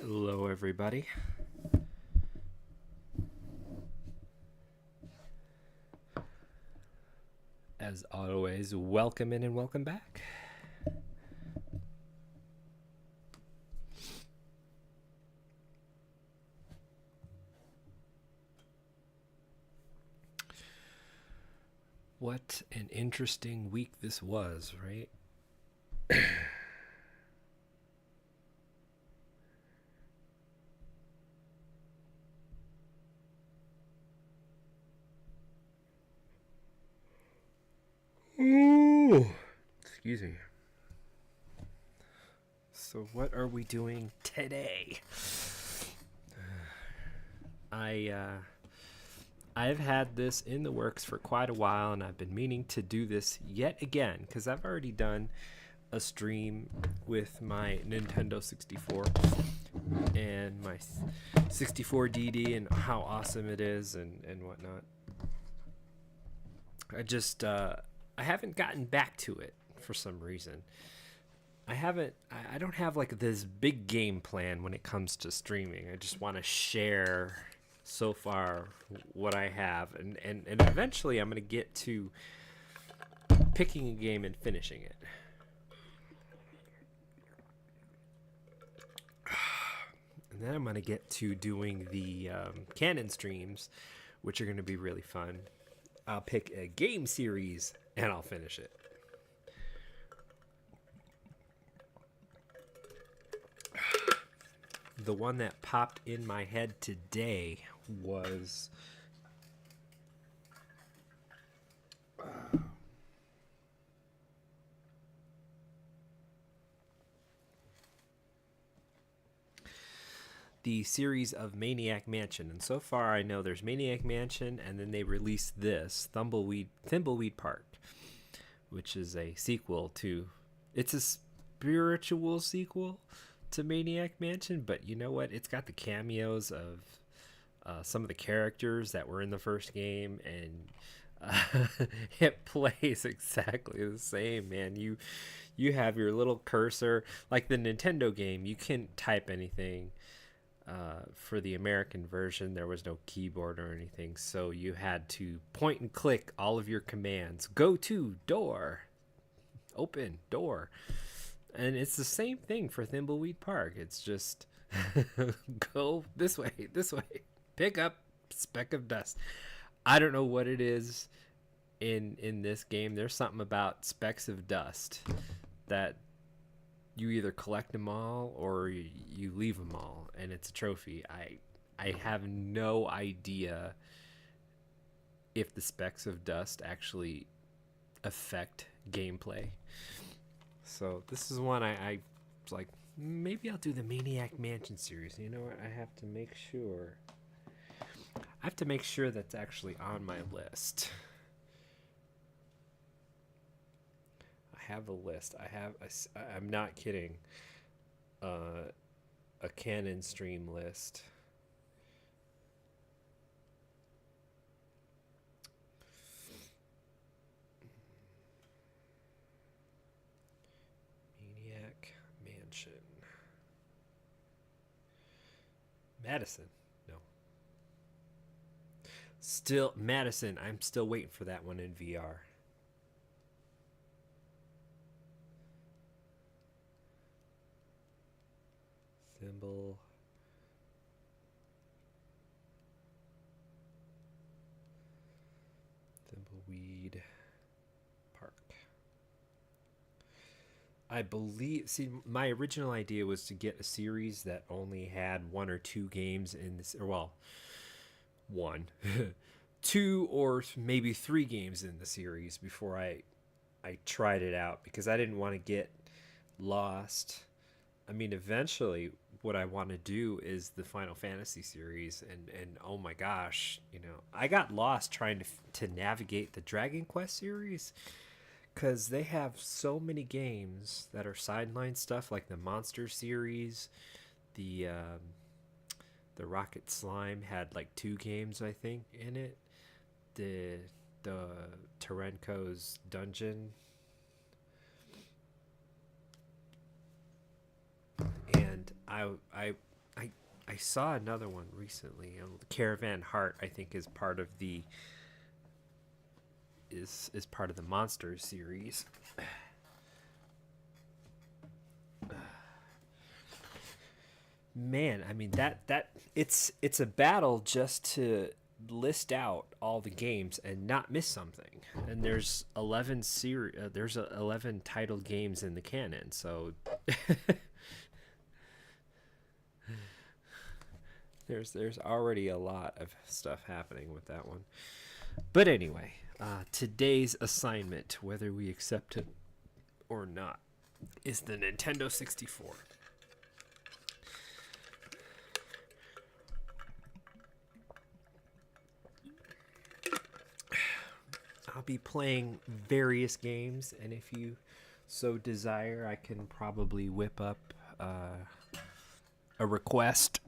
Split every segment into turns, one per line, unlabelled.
Hello, everybody. As always, welcome in and welcome back. What an interesting week this was, right? Ooh. Excuse me. So, what are we doing today? I I've had this in the works for quite a while, and I've been meaning to do this yet again because I've already done a stream with my Nintendo 64 and my 64DD and how awesome it is and whatnot. I haven't gotten back to it for some reason. I don't have like this big game plan when it comes to streaming. I just want to share so far what I have, and eventually I'm going to get to picking a game and finishing it. And then I'm going to get to doing the canon streams, which are going to be really fun. I'll pick a game series and I'll finish it. The one that popped in my head today was the series of Maniac Mansion. And so far I know there's Maniac Mansion, and then they released this Thimbleweed Park, which is a sequel to, it's a spiritual sequel to Maniac Mansion, but you know what? It's got the cameos of some of the characters that were in the first game, and it plays exactly the same, man. You have your little cursor, like the Nintendo game. You can't type anything. For the American version, there was no keyboard or anything, so you had to point and click all of your commands. Go to door, open door. And it's the same thing for Thimbleweed Park. It's just go this way, pick up speck of dust. I don't know what it is in this game. There's something about specks of dust that you either collect them all or you leave them all, and it's a trophy. I have no idea if the specks of dust actually affect gameplay. So this is one I was like, maybe I'll do the Maniac Mansion series. You know what? I have to make sure. I have to make sure that's actually on my list. I have a list. I'm not kidding. A canon stream list. Maniac Mansion. Madison. No. Still Madison. I'm still waiting for that one in VR. Thimble. Thimbleweed Park. I believe. See, my original idea was to get a series that only had one or two games in this, or well, one, two or maybe three games in the series before I tried it out, because I didn't want to get lost. I mean, eventually, what I want to do is the Final Fantasy series, and oh my gosh, I got lost trying to navigate the Dragon Quest series, because they have so many games that are sideline stuff, like the Monster series, the Rocket Slime had like two games I think in it, the Terenko's Dungeon, and I I saw another one recently. Caravan Heart, I think, is part of the part of the Monsters series. Man, I mean that it's a battle just to list out all the games and not miss something. And there's 11 titled games in the canon, so there's already a lot of stuff happening with that one. But anyway, today's assignment, whether we accept it or not, is the Nintendo 64. I'll be playing various games, and if you so desire, I can probably whip up a request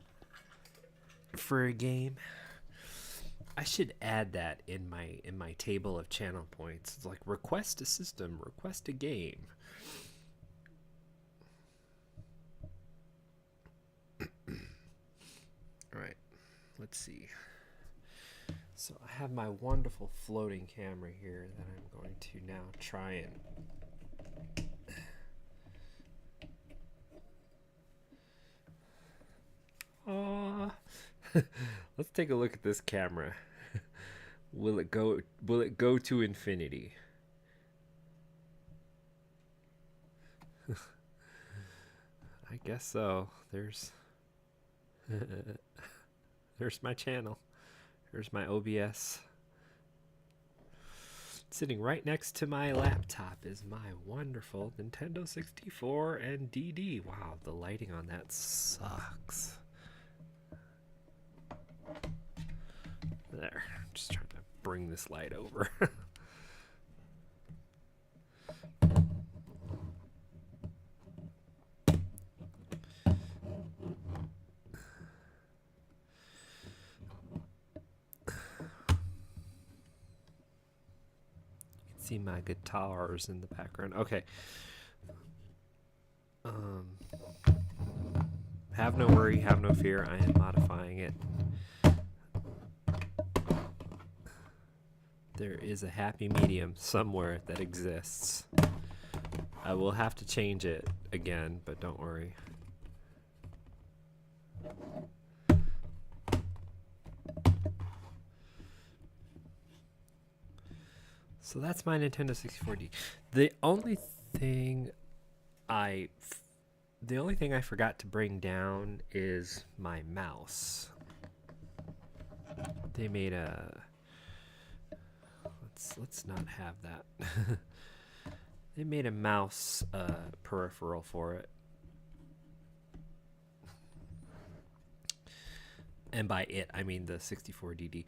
for a game. I should add that in my table of channel points. It's like request a system, request a game. All right, let's see. So I have my wonderful floating camera here that I'm going to now try and let's take a look at this camera. Will it go to infinity? I guess so. There's my channel. There's my OBS. Sitting right next to my laptop is my wonderful Nintendo 64 and DD. Wow, the lighting on that sucks. There, just trying to bring this light over. See my guitars in the background. Okay. Have no worry, have no fear. I am modifying it. There is a happy medium somewhere that exists. I will have to change it again, but don't worry. So that's my Nintendo 64D. The only thing I forgot to bring down is my mouse. They made a let's not have that. They made a mouse peripheral for it. And by it, I mean the 64DD.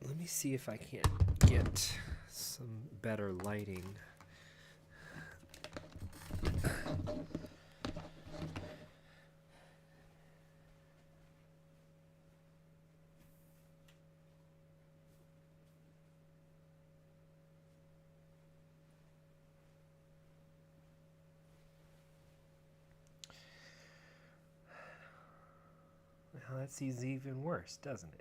Let me see if I can't get some better lighting. Well, that seems even worse, doesn't it?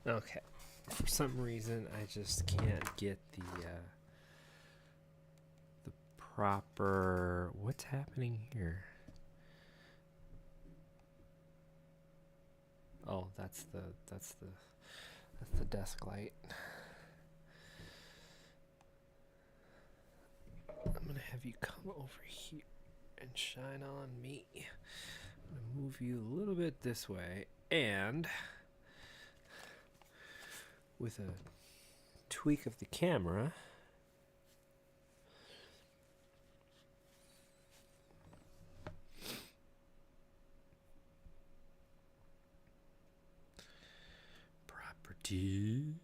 Okay. For some reason, I just can't get the proper... What's happening here? Oh, that's the desk light. I'm gonna have you come over here and shine on me. I'm gonna move you a little bit this way, and with a tweak of the camera, properties.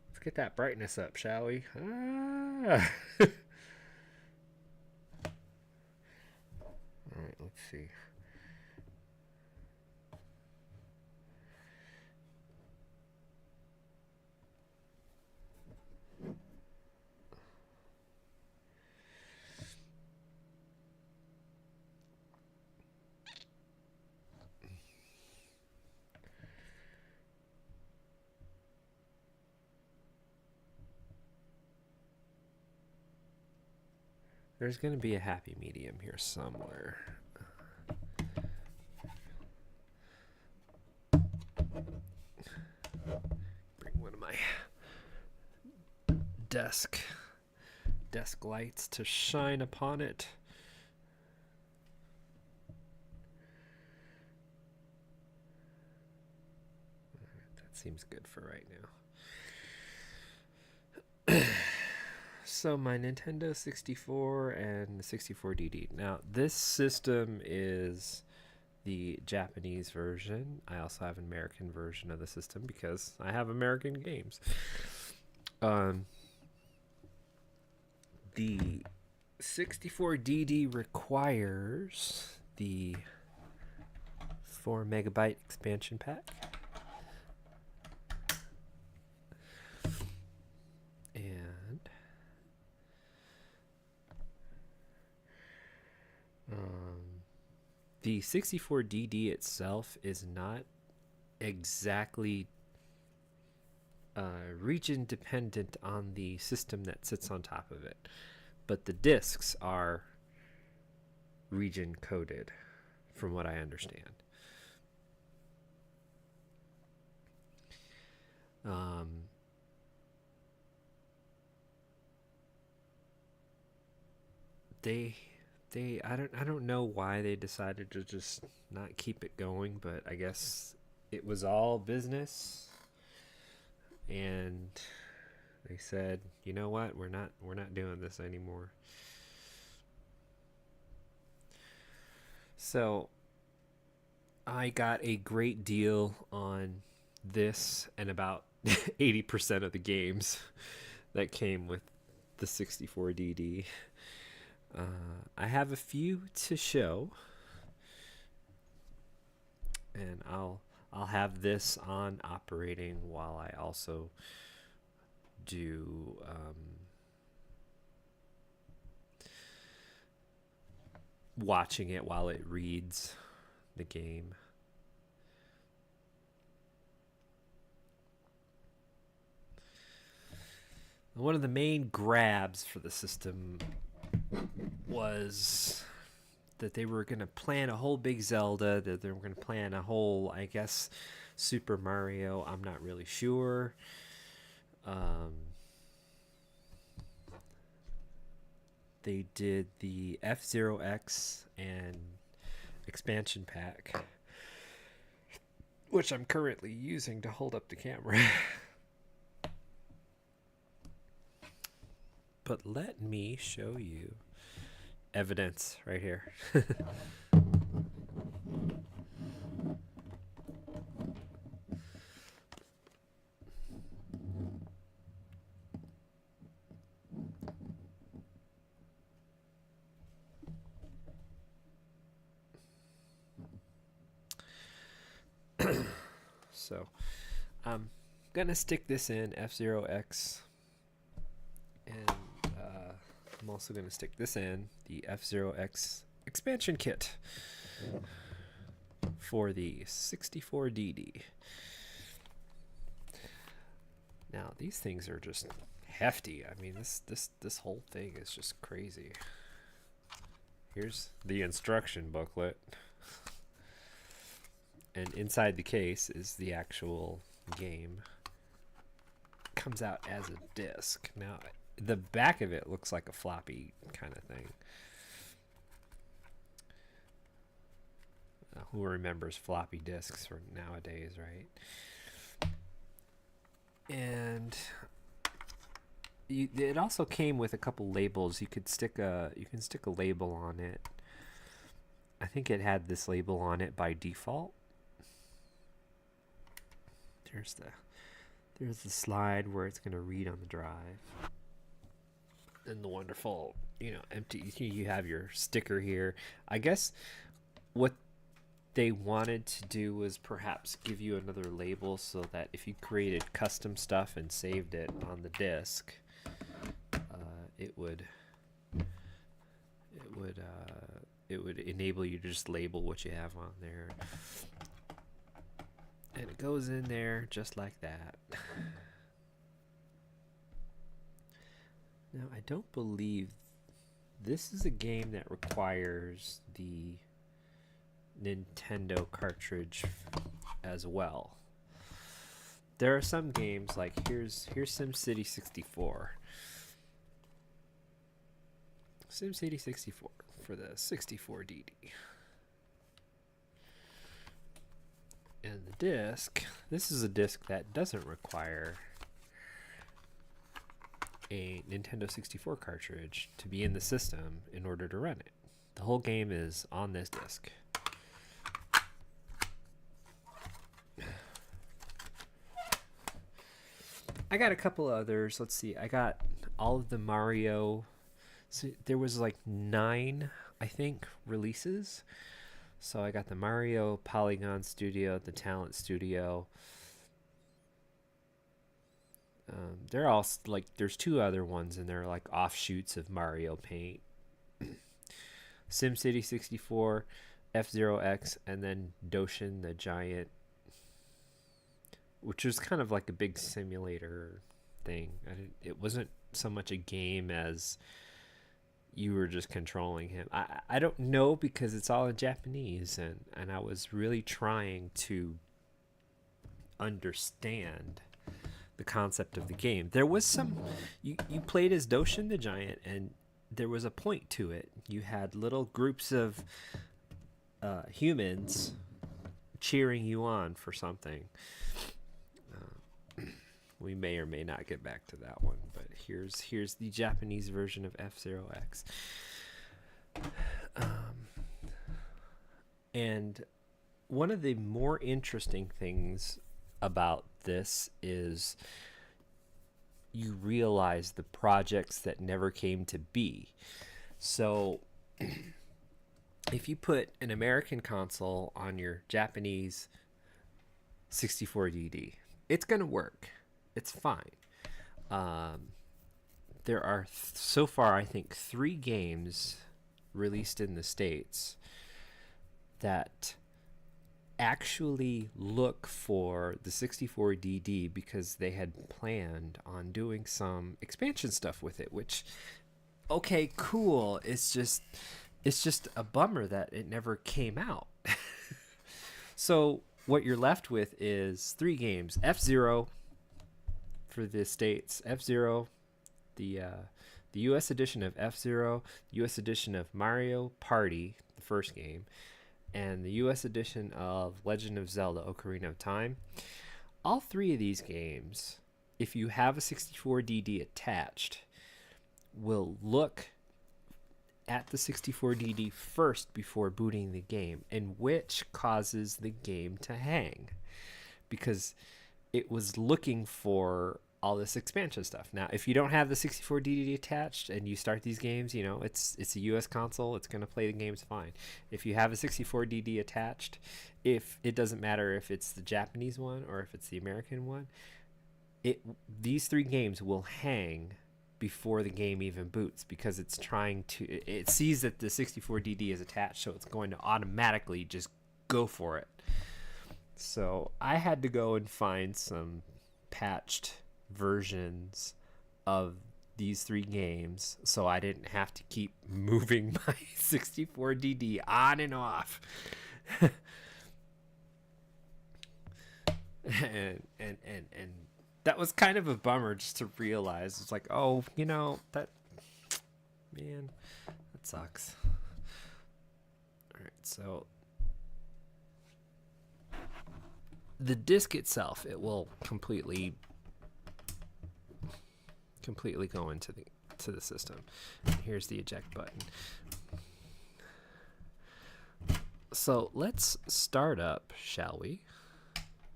Let's get that brightness up, shall we? Ah. All right, let's see. There's going to be a happy medium here somewhere. Bring one of my desk lights to shine upon it. That seems good for right now. So my Nintendo 64 and the 64DD. Now this system is the Japanese version. I also have an American version of the system because I have American games. The 64DD requires the 4 megabyte expansion pack. And the 64DD itself is not exactly region dependent on the system that sits on top of it, but the discs are region coded from what I understand. I don't know why they decided to just not keep it going, but I guess it was all business, and they said, you know what, we're not doing this anymore. So I got a great deal on this and about 80% of the games that came with the 64DD. I have a few to show, and I'll have this on operating while I also do watching it while it reads the game. One of the main grabs for the system was that they were going to plan a whole big Zelda, that they were going to plan a whole, I guess, Super Mario. I'm not really sure. They did the F-Zero X and expansion pack, which I'm currently using to hold up the camera. But let me show you evidence right here. So I'm gonna stick this in F-Zero X, and I'm also gonna stick this in the F-Zero X expansion kit for the 64DD. Now these things are just hefty. I mean, this whole thing is just crazy. Here's the instruction booklet. And inside the case is the actual game. Comes out as a disc. Now, the back of it looks like a floppy kind of thing. Who remembers floppy disks from nowadays, right? And it also came with a couple labels. You can stick a label on it. I think it had this label on it by default. There's the slide where it's going to read on the drive. And the wonderful, empty, you have your sticker here. I guess what they wanted to do was perhaps give you another label so that if you created custom stuff and saved it on the disk, it would enable you to just label what you have on there. And it goes in there just like that. Now, I don't believe this is a game that requires the Nintendo cartridge as well. There are some games like here's SimCity 64. SimCity 64 for the 64DD. And the disc, this is a disc that doesn't require a Nintendo 64 cartridge to be in the system in order to run it. The whole game is on this disc. I got a couple others. Let's see. I got all of the Mario. So there was like 9, I think, releases. So I got the Mario Polygon Studio, the Talent Studio. They're all like, there's 2 other ones, and they're like offshoots of Mario Paint. SimCity 64, F-Zero X, and then Doshin the Giant, which was kind of like a big simulator thing. It wasn't so much a game as you were just controlling him. I don't know, because it's all in Japanese, and I was really trying to understand the concept of the game. There was some, you played as Doshin the Giant, and there was a point to it. You had little groups of humans cheering you on for something. We may or may not get back to that one, but here's the Japanese version of F-Zero X. And one of the more interesting things about this is you realize the projects that never came to be. So if you put an American console on your Japanese 64DD, it's going to work. It's fine. There are so far, I think, 3 games released in the States that actually look for the 64DD because they had planned on doing some expansion stuff with it, which, okay, cool. It's just a bummer that it never came out. So what you're left with is 3 games. F-Zero for the States, F-Zero, the US edition of F-Zero, the US edition of Mario Party, the first game, and the US edition of Legend of Zelda Ocarina of Time. All 3 of these games, if you have a 64DD attached, will look at the 64DD first before booting the game, and which causes the game to hang because it was looking for all this expansion stuff. Now, if you don't have the 64DD attached and you start these games, it's a US console, it's going to play the games fine. If you have a 64DD attached, if it doesn't matter if it's the Japanese one or if it's the American one, these 3 games will hang before the game even boots because it sees that the 64DD is attached, so it's going to automatically just go for it. So I had to go and find some patched versions of these 3 games, so I didn't have to keep moving my 64DD on and off. and that was kind of a bummer just to realize. It's like, oh, that, man, that sucks. All right, so the disc itself, it will completely go into the system. And here's the eject button. So let's start up, shall we?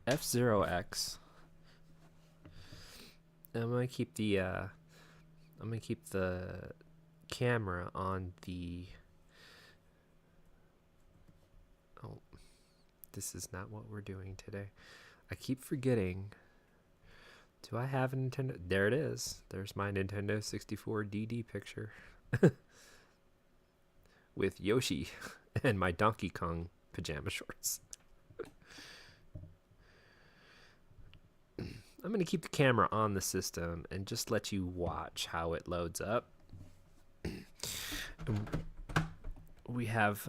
F0X. I'm gonna keep the camera on the. Oh, this is not what we're doing today. I keep forgetting. Do I have a Nintendo? There it is. There's my Nintendo 64 DD picture with Yoshi and my Donkey Kong pajama shorts. I'm going to keep the camera on the system and just let you watch how it loads up. We have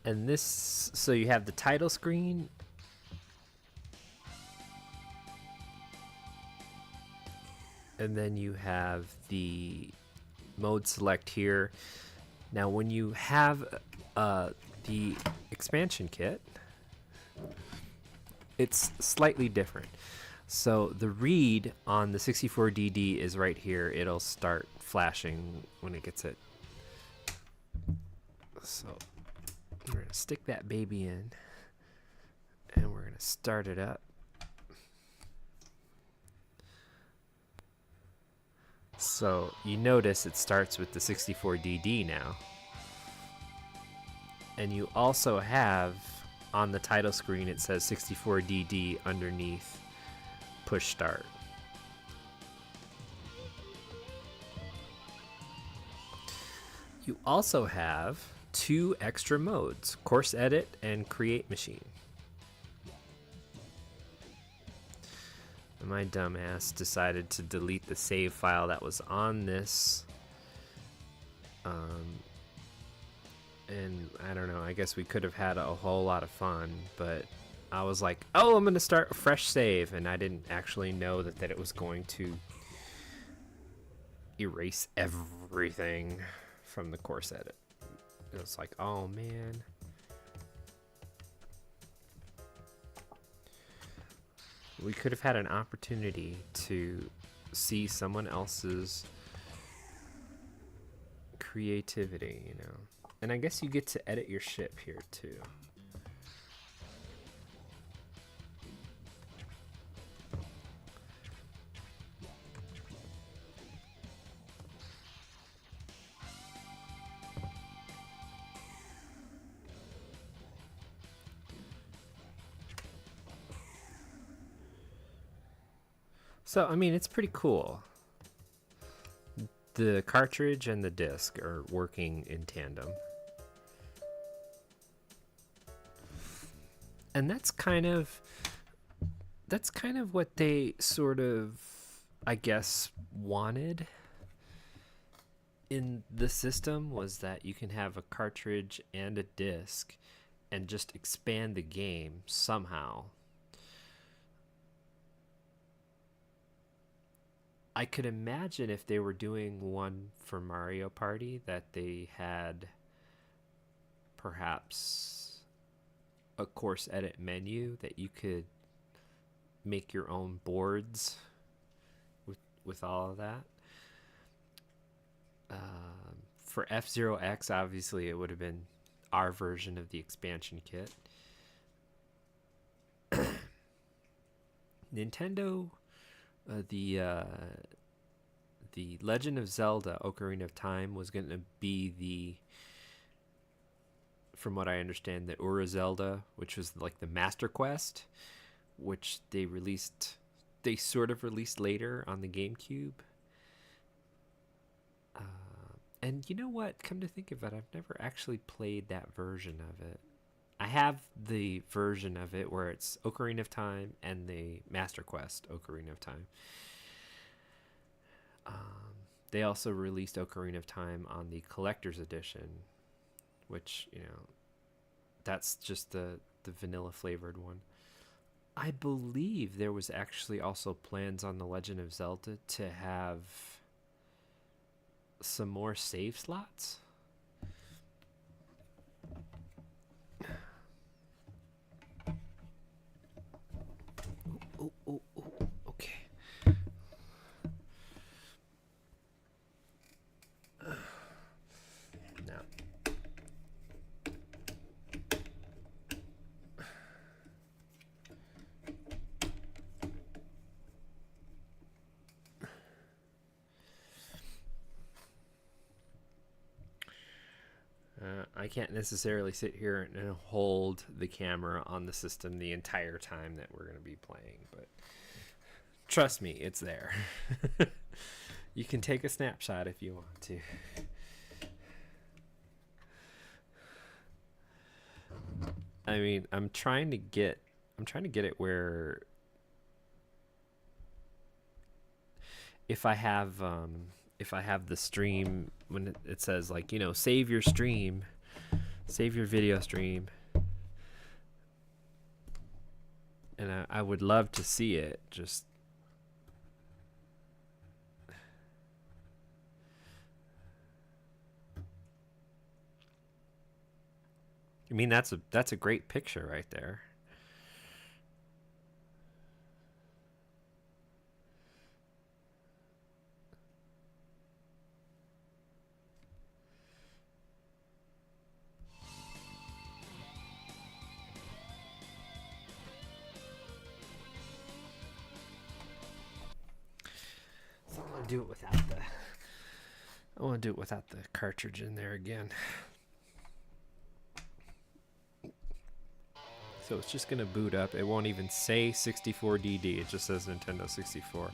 and this, so you have the title screen, and then you have the mode select here. Now when you have the expansion kit, it's slightly different. So the read on the 64DD is right here. It'll start flashing when it gets it. So we're going to stick that baby in, and we're going to start it up. So you notice it starts with the 64DD now. And you also have on the title screen, it says 64DD underneath push start. You also have 2 extra modes, course edit and create machine. And my dumbass decided to delete the save file that was on this. And I don't know, I guess we could have had a whole lot of fun, but I was like, oh, I'm going to start a fresh save, and I didn't actually know that it was going to erase everything from the course edit. It was like, oh man. We could have had an opportunity to see someone else's creativity, And I guess you get to edit your ship here too. So, I mean, it's pretty cool. The cartridge and the disc are working in tandem. And that's kind of what they sort of, I guess, wanted in the system, was that you can have a cartridge and a disc and just expand the game somehow. I could imagine if they were doing one for Mario Party that they had perhaps a course edit menu that you could make your own boards with all of that. For F0X, obviously, it would have been our version of the expansion kit. Nintendo, the Legend of Zelda Ocarina of Time was going to be from what I understand, the Ura Zelda, which was like the Master Quest, which they released they sort of released later on the GameCube. And you know what? Come to think of it, I've never actually played that version of it. I have the version of it where it's Ocarina of Time and the Master Quest Ocarina of Time. They also released Ocarina of Time on the Collector's Edition, which, you know, that's just the vanilla flavored one. I believe there was actually also plans on The Legend of Zelda to have some more save slots. Oh, okay. Now. I can't necessarily sit here and hold the camera on the system the entire time that we're going to be playing, but trust me, it's there. You can take a snapshot if you want to. I mean, I'm trying to get it where if I have the stream, when it says, like, you know, save your stream, save your video stream, and I would love to see it. Just I mean, that's a great picture right there. So I'm gonna do it without the. I want to do it without the cartridge in there again. So it's just gonna boot up. It won't even say 64DD. It just says Nintendo 64.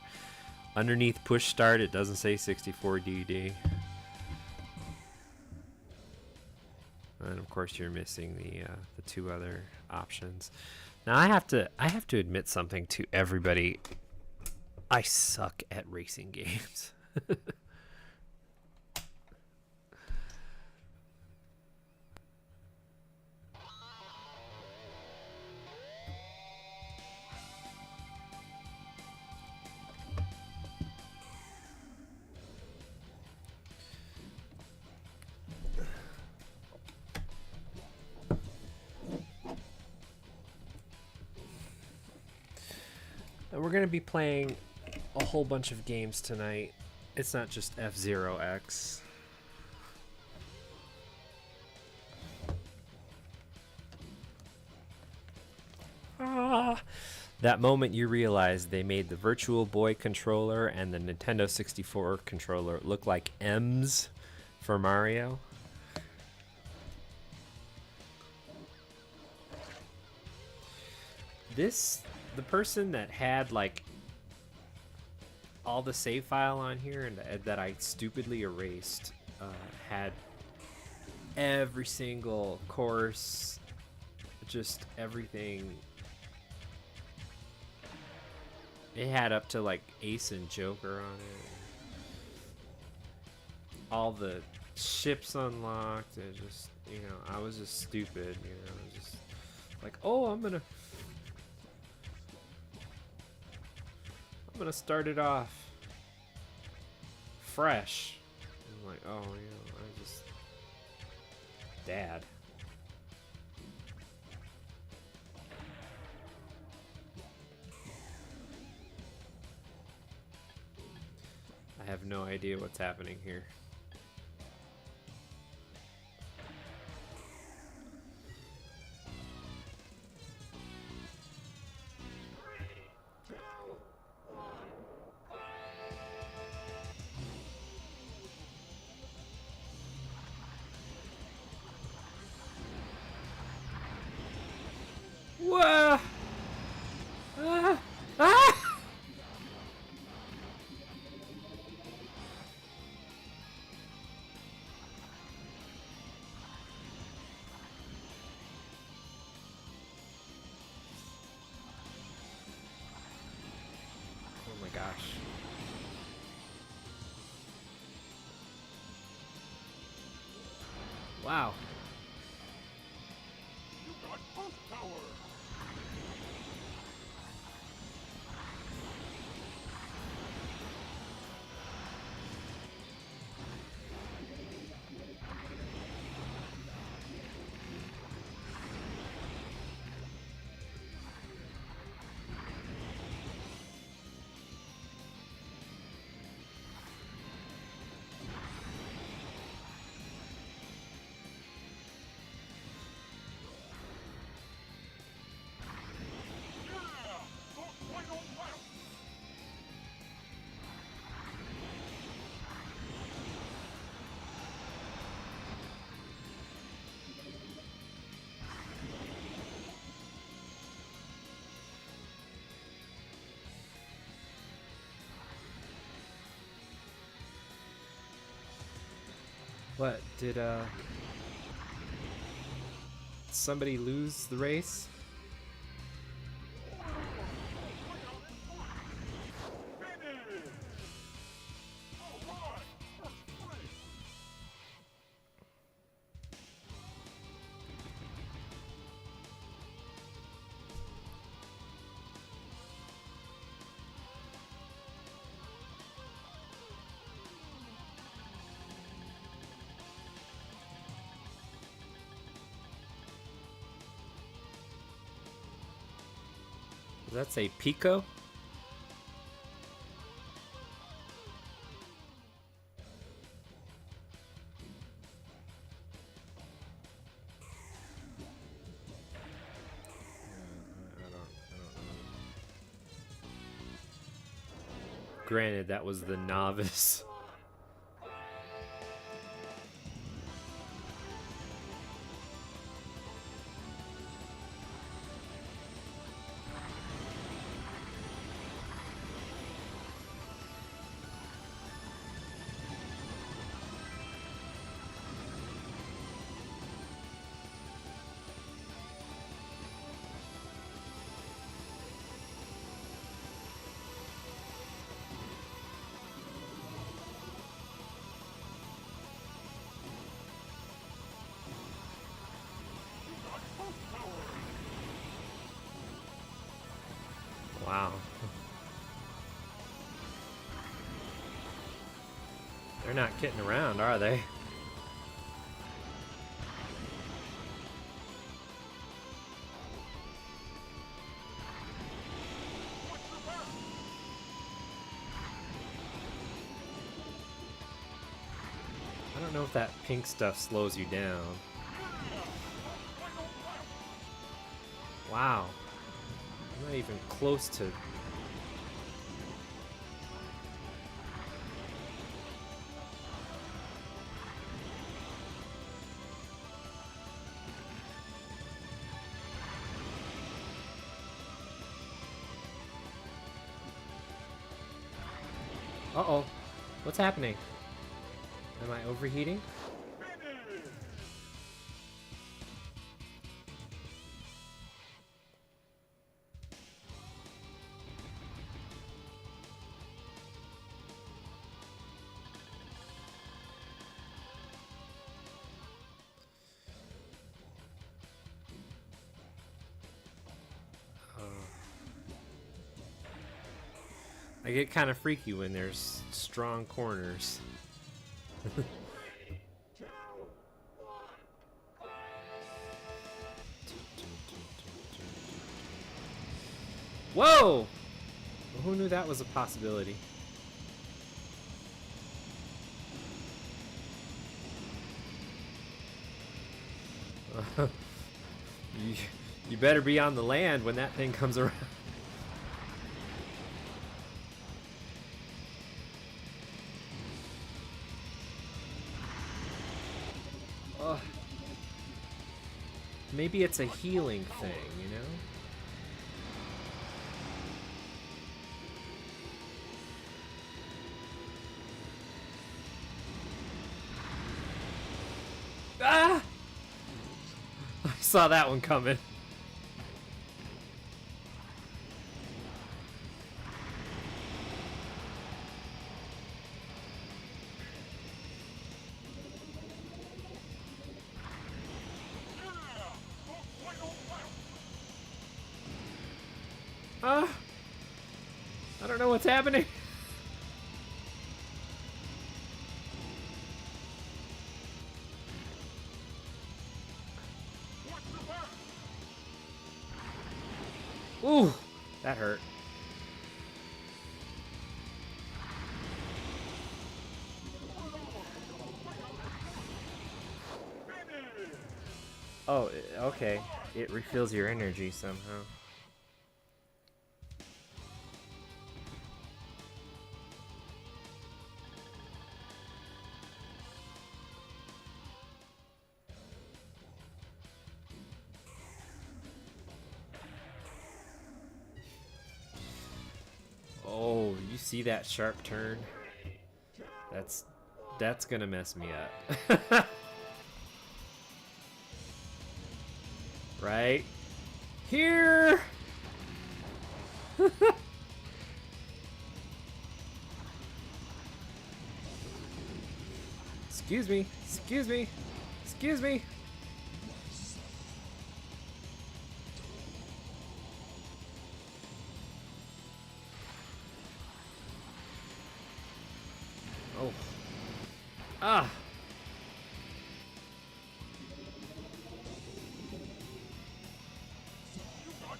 Underneath push start, it doesn't say 64DD. And of course, you're missing the two other options. Now I have to admit something to everybody. I suck at racing games. We're going to be playing a whole bunch of games tonight. It's not just F-Zero X. That moment you realize they made the Virtual Boy controller and the Nintendo 64 controller look like M's for Mario. The person that had like all the save file on here and that I stupidly erased had every single course, just everything. It had up to like Ace and Joker on it. All the ships unlocked. It just, you know, I was just stupid, you know, just like, oh, I'm gonna start it off fresh. I'm like, oh, you know, I just Dad. I have no idea what's happening here. Whoa! Wow.
You got boost power.
What did somebody lose the race? Does that say Pico? Granted, that was the novice. Wow. They're not kidding around, are they? I don't know if that pink stuff slows you down. Wow. I'm not even close to... Uh-oh. What's happening? Am I overheating? I get kind of freaky when there's strong corners. Whoa! Well, who knew that was a possibility? You better be on the land when that thing comes around. Maybe it's a healing thing, you know? Ah! I saw that one coming. don't know what's happening. Ooh, that hurt. Oh, okay. It refills your energy somehow. Oh, you see that sharp turn? That's gonna mess me up. Right here. Excuse me. Excuse me. Excuse me. Oh. Ah.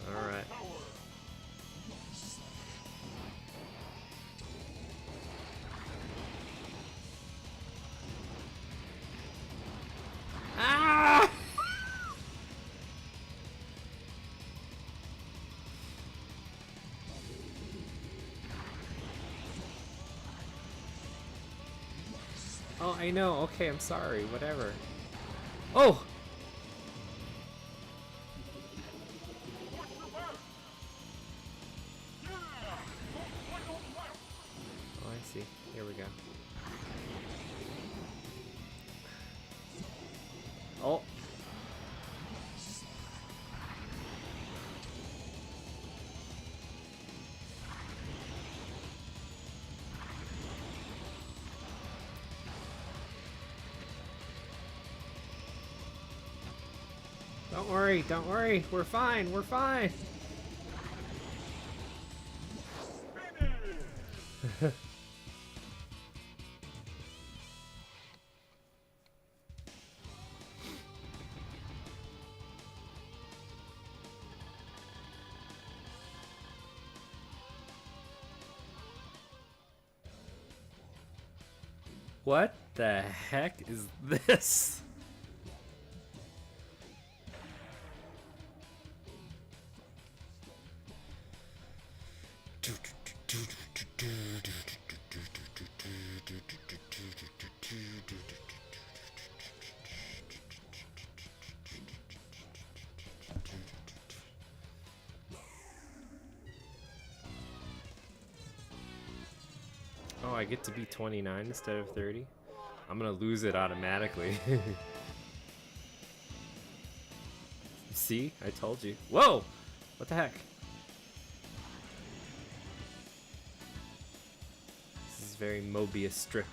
All right. Ah! Oh, I know. Okay, I'm sorry. Whatever. Oh! Oh, I see. Here we go. Oh. Don't worry, we're fine, we're fine. What the heck is this? Oh, I get to be 29 instead of 30? I'm gonna lose it automatically. See? I told you. Whoa! What the heck? This is very Mobius strip.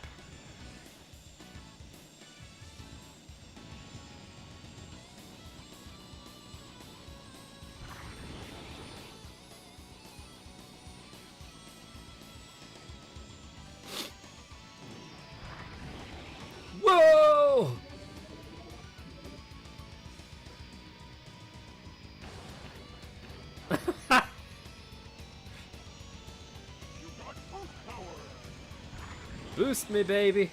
Whoa! Boost me, baby.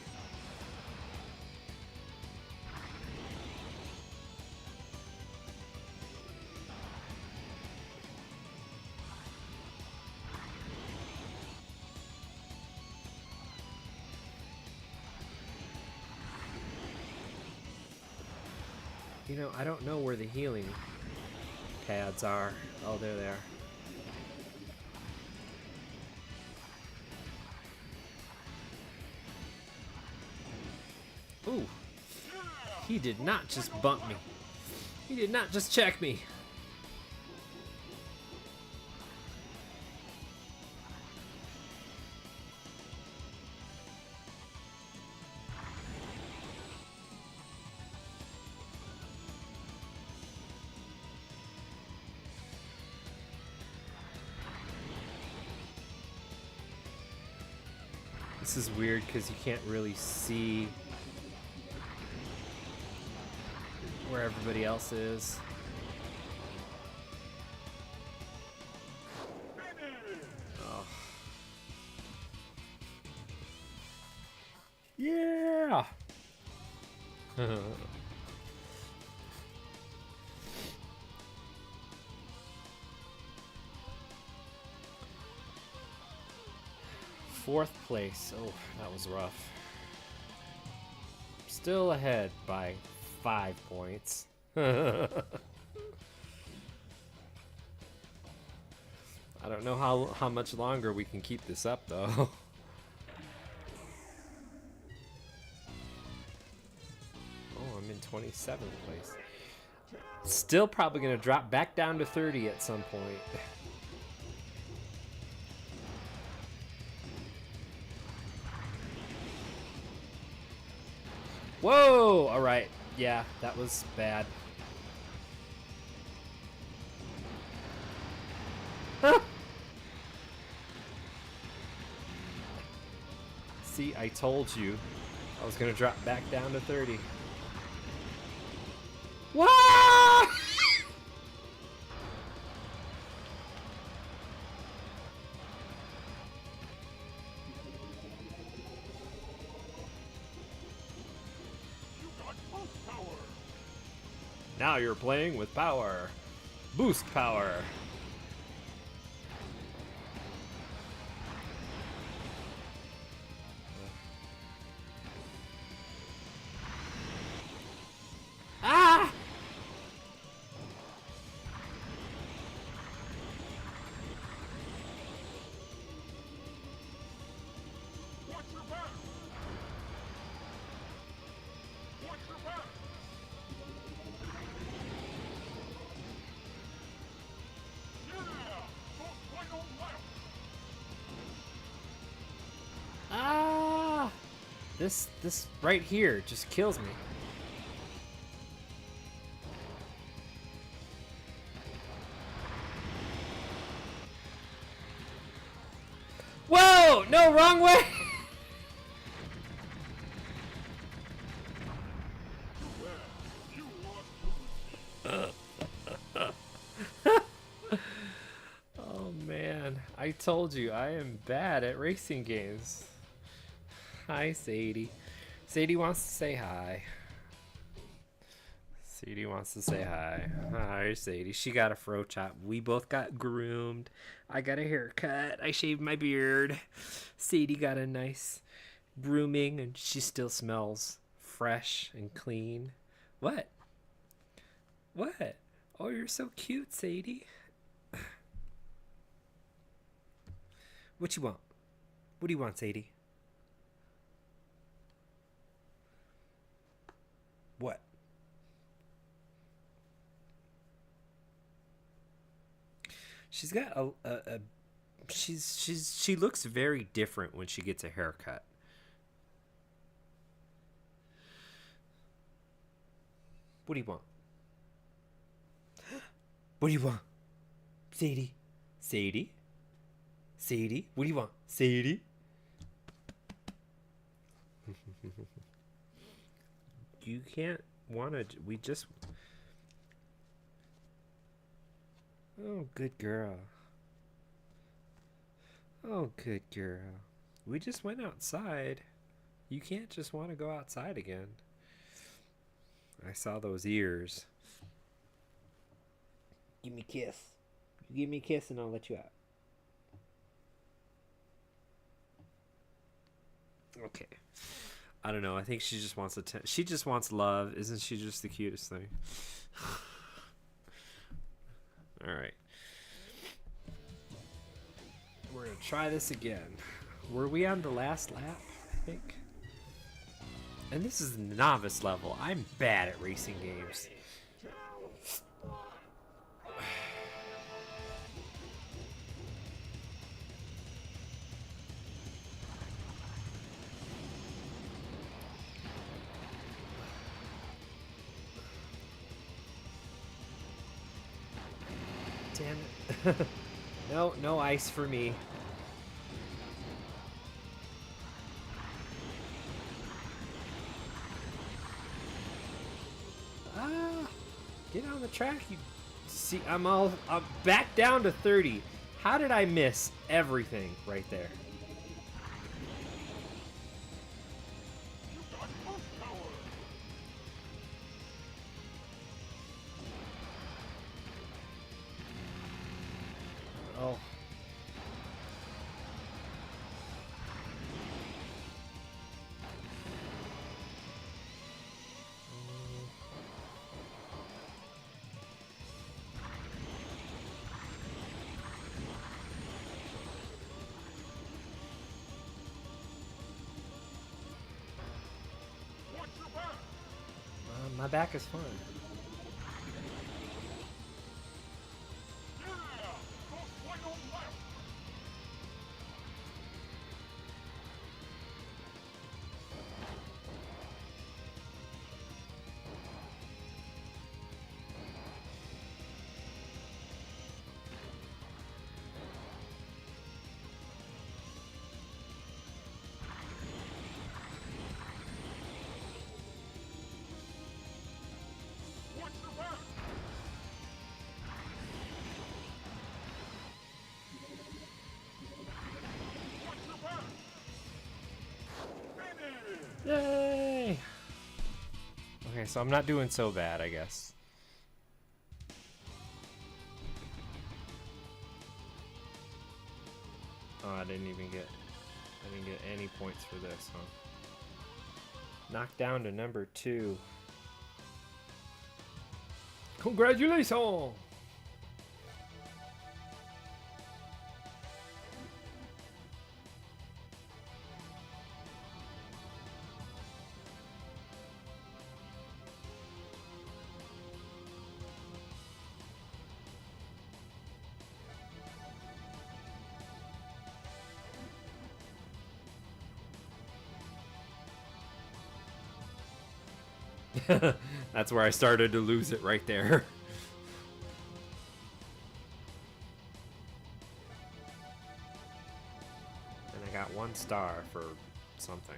You know, I don't know where the healing pads are. Oh, there they are. Ooh. He did not just bump me. He did not just check me. This is weird because you can't really see where everybody else is. Oh. Yeah! Fourth place. Oh, that was rough. Still ahead by 5 points. I don't know how much longer we can keep this up, though. Oh, I'm in 27th place. Still probably going to drop back down to 30 at some point. Whoa! All right. Yeah, that was bad. See, I told you I was going to drop back down to 30. What? Now you're playing with power. Boost power. Ah!
Watch your back! Watch your back!
Ah! This right here just kills me. Whoa! No, wrong way! Oh man, I told you I am bad at racing games. Hi, Sadie. Sadie wants to say hi. Sadie wants to say hi. Hi, Sadie. She got a fro chop. We both got groomed. I got a haircut. I shaved my beard. Sadie got a nice grooming, and she still smells fresh and clean. What? What? Oh, you're so cute, Sadie. What you want? What do you want, Sadie? What? She's got she looks very different when she gets a haircut. What do you want? What do you want? Sadie? Sadie? Sadie? What do you want? Sadie? You can't want to... We just... Oh, good girl. Oh, good girl. We just went outside. You can't just want to go outside again. I saw those ears. Give me a kiss. You give me a kiss and I'll let you out. Okay. I don't know. I think she just wants she just wants love. Isn't she just the cutest thing? All right. We're going to try this again. Were we on the last lap, I think? And this is the novice level. I'm bad at racing games. Damn it. No ice for me. Ah, get on the track. You see, I'm back down to 30. How did I miss everything right there?
You got boost power.
Oh.
Watch your back.
My back is fine.
Yeah. Go swing on left. Watch your back. Watch your back. Finish.
Yay! Okay, so I'm not doing so bad, I guess. Oh, I didn't get any points for this, huh? Knocked down to number 2. Congratulations! That's where I started to lose it right there. And I got 1 star for something.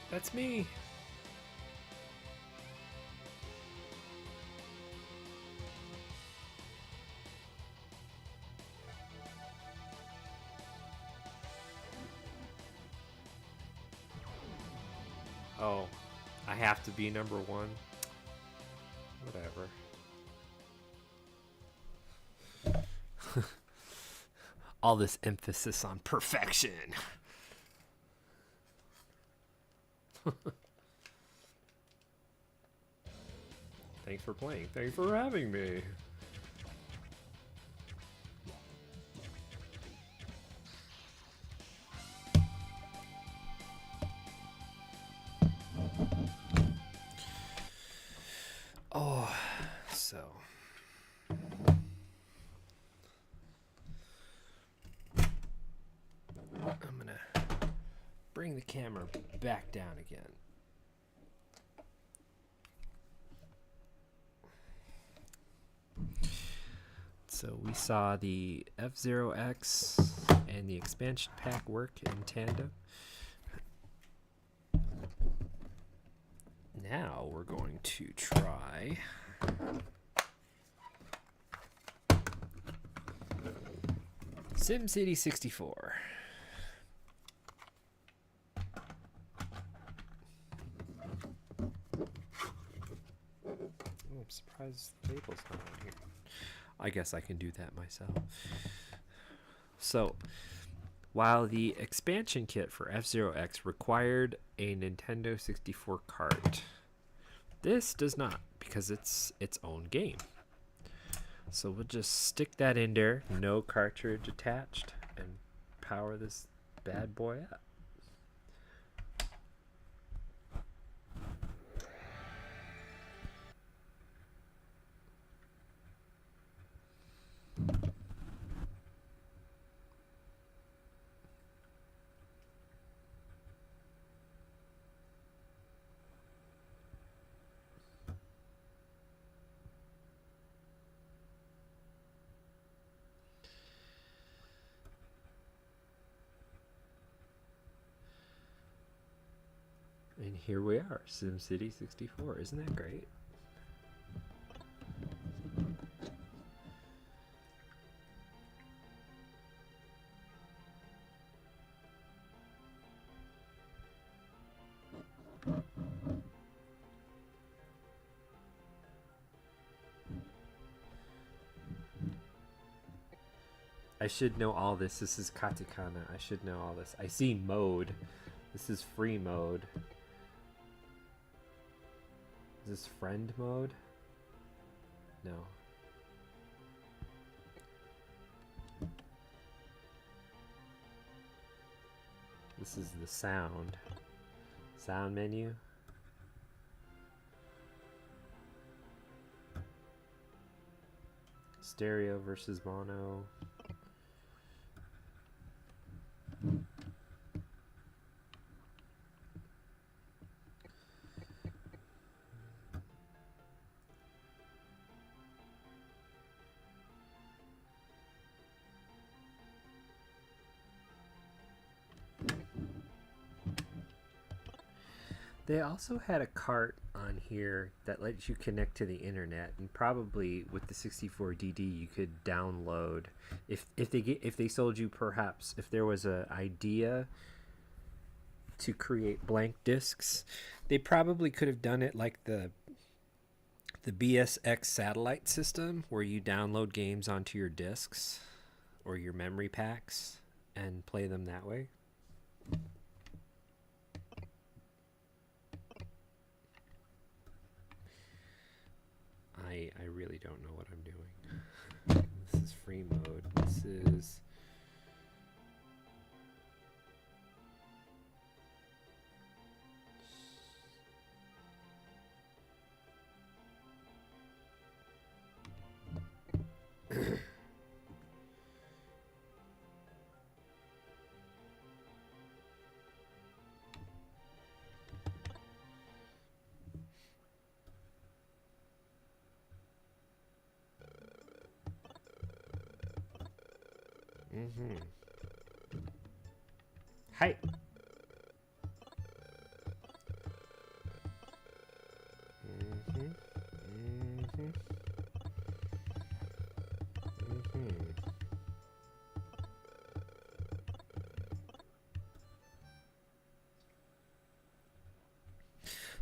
That's me. Oh, I have to be number 1. Whatever. All this emphasis on perfection. Thanks for playing. Thanks for having me. Oh, so. I'm gonna bring the camera back down again. So we saw the F-Zero X and the expansion pack work in tandem. Now we're going to try SimCity 64. I'm surprised the table's not on here. I guess I can do that myself. So, while the expansion kit for F-Zero X required a Nintendo 64 cart, this does not, because it's its own game. So we'll just stick that in there, no cartridge attached, and power this bad boy up. And here we are, SimCity 64. Isn't that great? I should know all this. This is katakana. I should know all this. I see mode. This is free mode. Is this friend mode? No. This is the sound. Sound menu. Stereo versus mono. They also had a cart on here that lets you connect to the internet, and probably with the 64DD you could download if they sold you, perhaps if there was an idea to create blank discs, they probably could have done it like the BSX satellite system, where you download games onto your discs or your memory packs and play them that way. I really don't know what I'm doing. This is free mode. This is... Hi.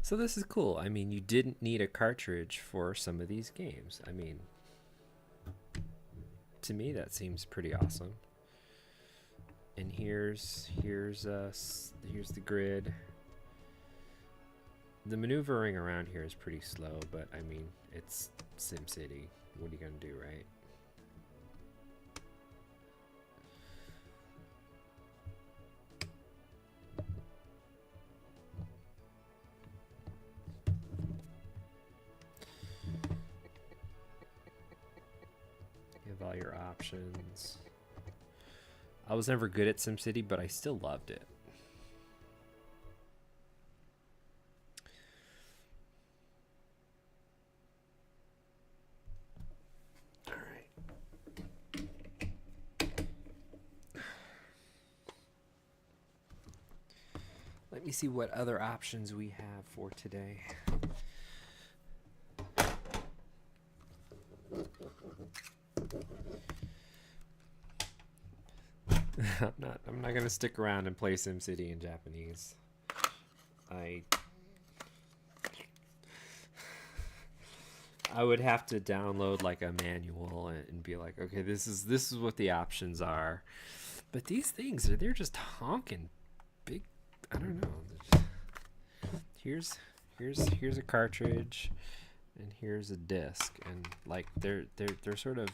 So this is cool. I mean, you didn't need a cartridge for some of these games. I mean, to me that seems pretty awesome. And here's the grid. The maneuvering around here is pretty slow, but I mean, it's SimCity. What are you gonna do, right? You have all your options. I was never good at SimCity, but I still loved it. All right. Let me see what other options we have for today. I'm not gonna stick around and play SimCity in Japanese. I would have to download like a manual and be like, okay, this is what the options are. But these things they're just honking big. I don't know. Here's a cartridge, and here's a disc, and like they're sort of.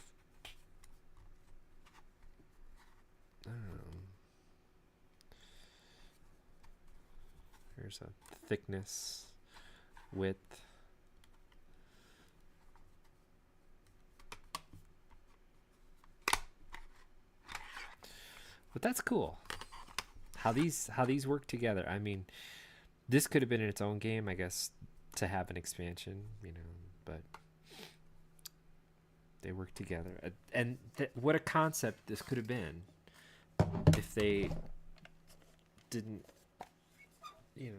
Here's a thickness, width. But that's cool. How these work together. I mean, this could have been in its own game, I guess, to have an expansion, you know, but they work together. And what a concept this could have been if they didn't, you know,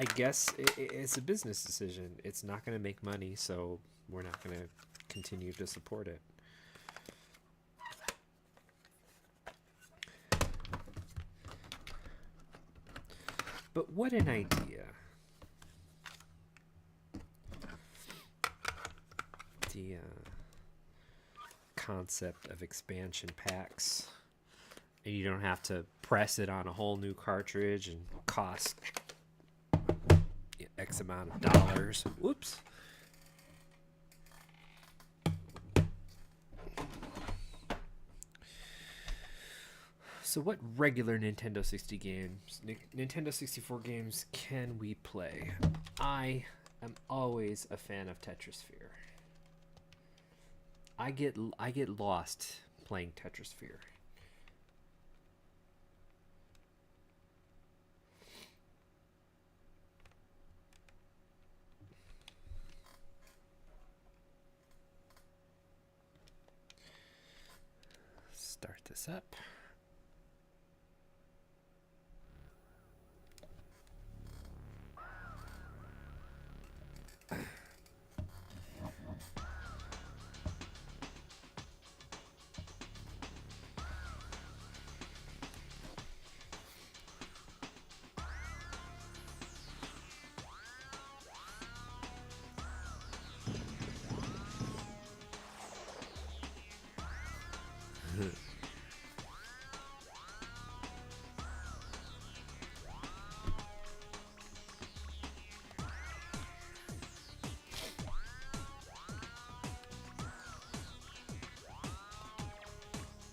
I guess it's a business decision. It's not going to make money, so we're not going to continue to support it. But what an idea. The concept of expansion packs. And you don't have to press it on a whole new cartridge and cost X amount of dollars. Whoops. So what regular Nintendo 60 games, Nintendo 64 games can we play? I am always a fan of Tetrisphere. I get lost playing Tetrisphere. Start this up.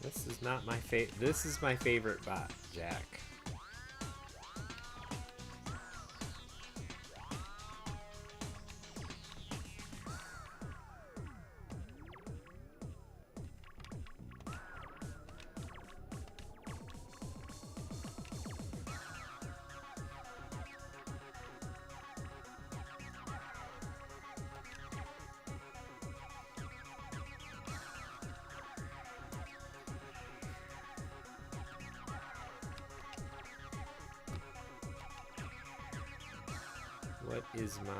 This is not my this is my favorite bot, Jack. What is my...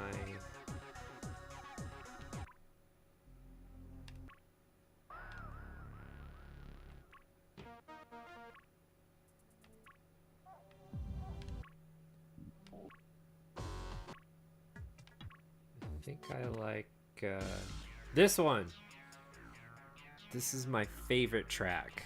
I think I like this one. This is my favorite track.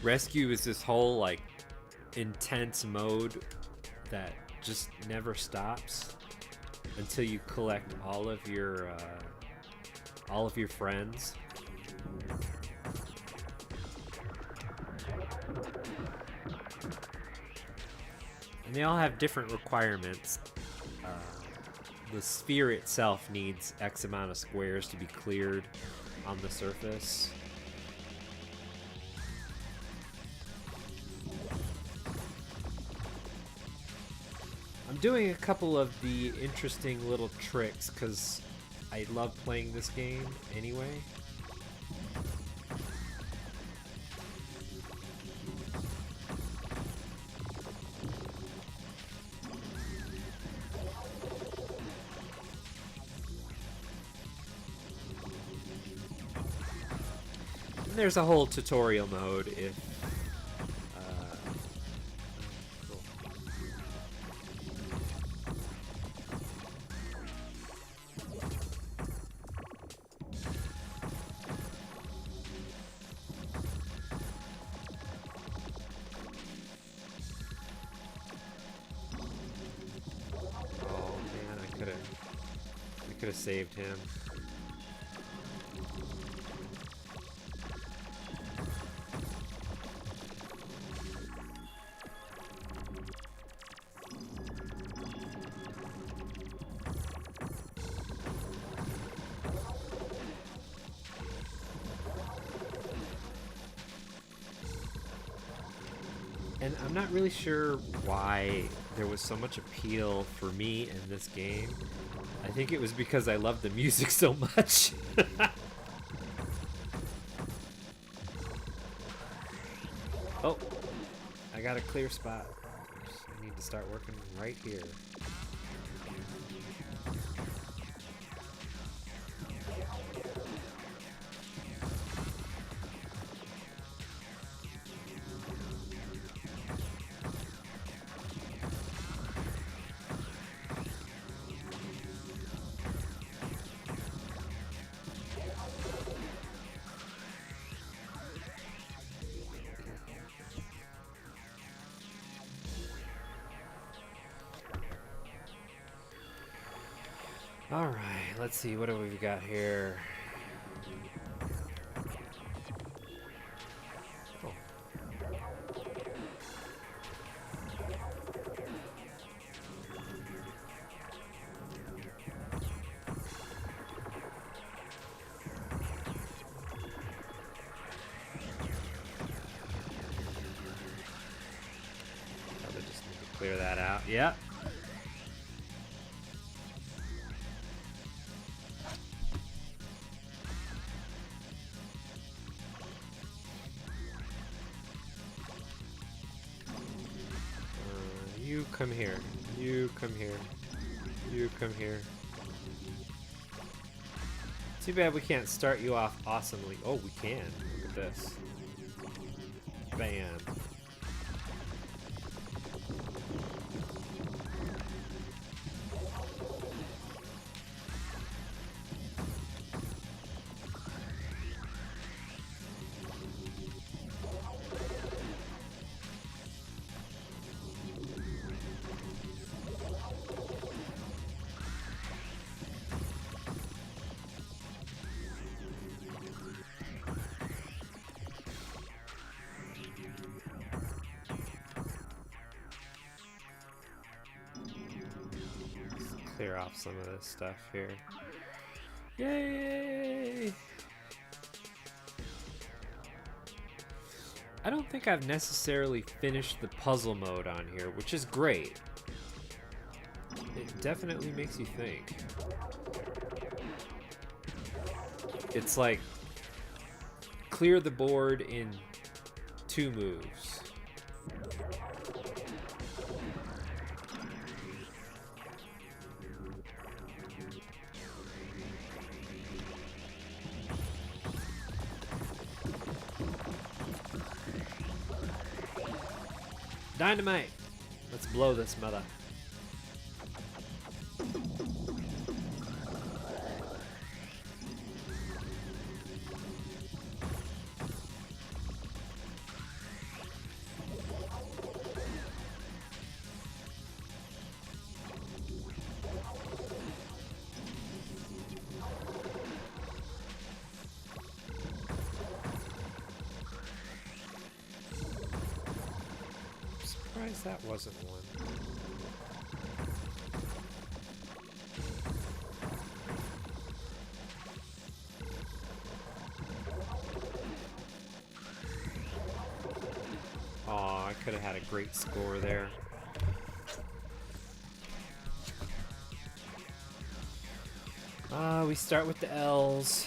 Rescue is this whole like intense mode that just never stops until you collect all of your friends. And they all have different requirements. The sphere itself needs X amount of squares to be cleared on the surface. I'm doing a couple of the interesting little tricks because I love playing this game anyway. And there's a whole tutorial mode if could have saved him. And I'm not really sure why there was so much appeal for me in this game. I think it was because I loved the music so much. Oh, I got a clear spot. I need to start working right here. All right, let's see, what do we got here? Oh. Probably just need to clear that out. Yeah. You come here. You come here. You come here. Too bad we can't start you off awesomely. Oh, we can. Look at this. Bam. Clear off some of this stuff here. Yay! I don't think I've necessarily finished the puzzle mode on here, which is great. It definitely makes you think. It's like clear the board in 2 moves. Dynamite! Let's blow this mother. That wasn't one. Aw, I could have had a great score there. We start with the L's.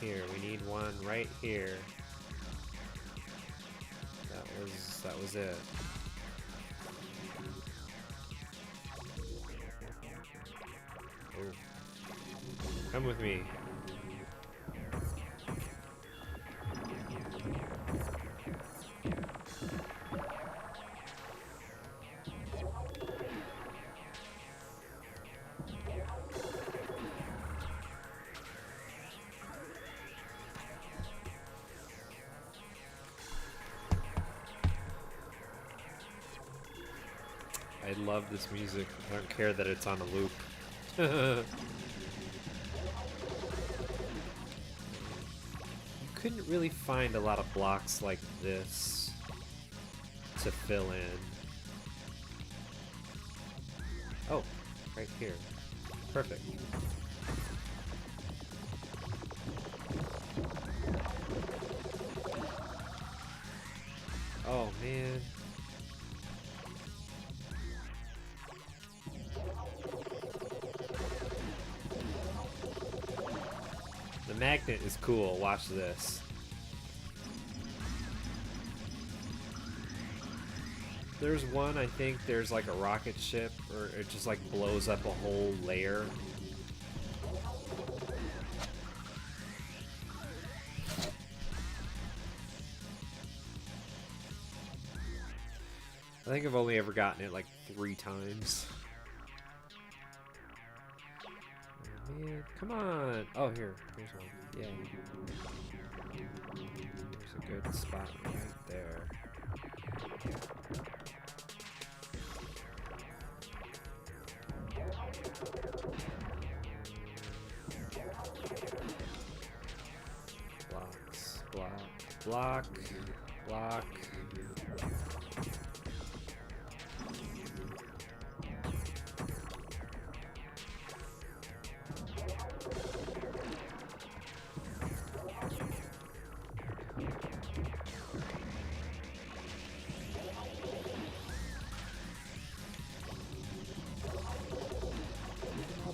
Here, we need one right here. That was it. Oh. Come with me. I love this music. I don't care that it's on a loop. You couldn't really find a lot of blocks like this to fill in. Oh, right here. Perfect. Oh man. The magnet is cool. Watch this. There's one, I think there's like a rocket ship, or it just like blows up a whole layer. I think I've only ever gotten it like 3 times. Oh man, come on! Oh, here's one. Yay. There's a good spot right there. Blocks, block, block.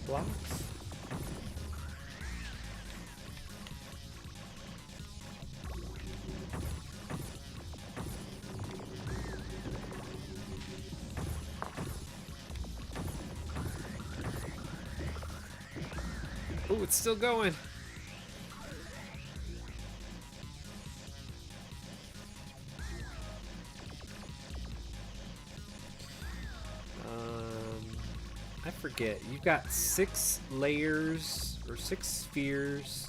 Blocks. Oh, it's still going. I forget. You've got 6 layers or 6 spheres.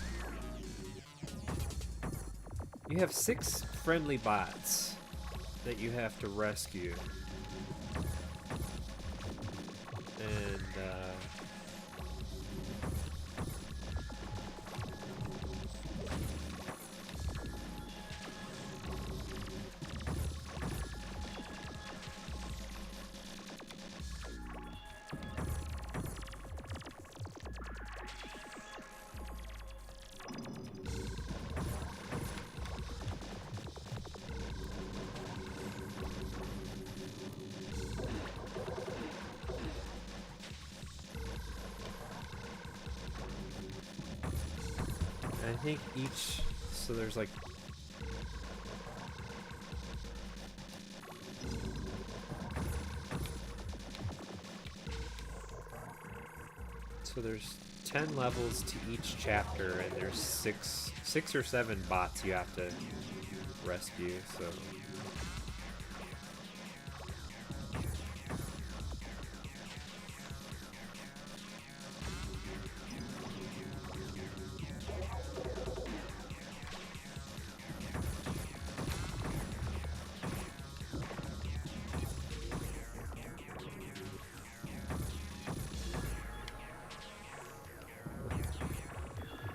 You have 6 friendly bots that you have to rescue. And I think each, so there's like, so there's 10 levels to each chapter, and there's six or 7 bots you have to rescue, so.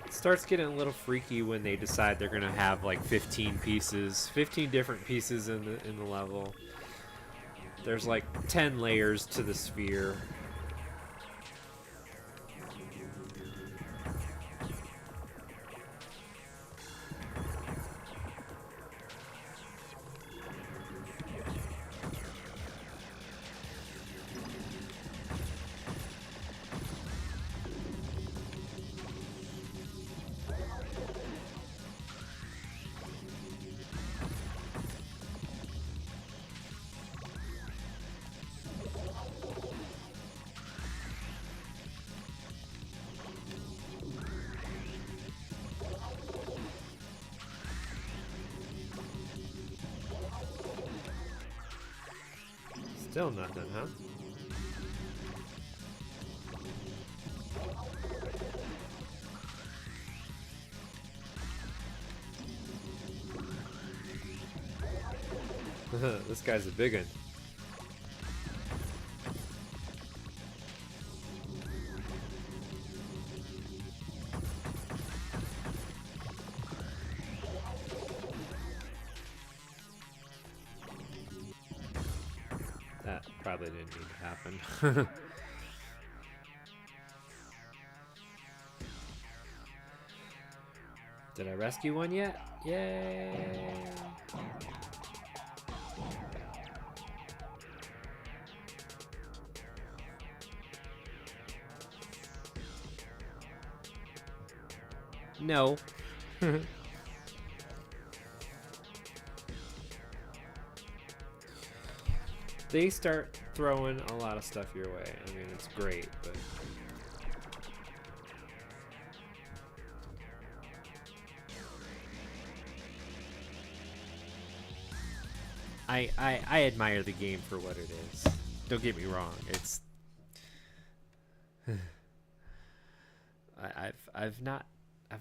Starts getting a little freaky when they decide they're gonna have like 15 different pieces in the level. There's like 10 layers to the sphere. Still nothing, huh? This guy's a big one. That probably didn't need to happen. Did I rescue one yet? Yay! No. They start throwing a lot of stuff your way. I mean, it's great, but I admire the game for what it is. Don't get me wrong. It's I've not I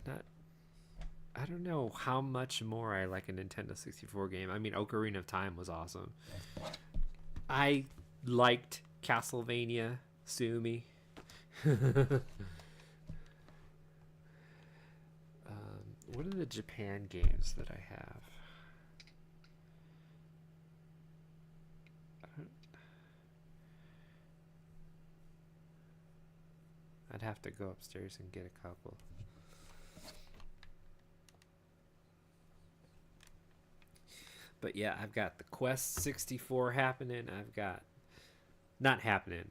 don't know how much more I like a Nintendo 64 game. I mean, Ocarina of Time was awesome. I liked Castlevania, sue me. What are the Japan games that I have? I'd have to go upstairs and get a couple. But yeah, I've got the Quest 64 happening. I've got not happening.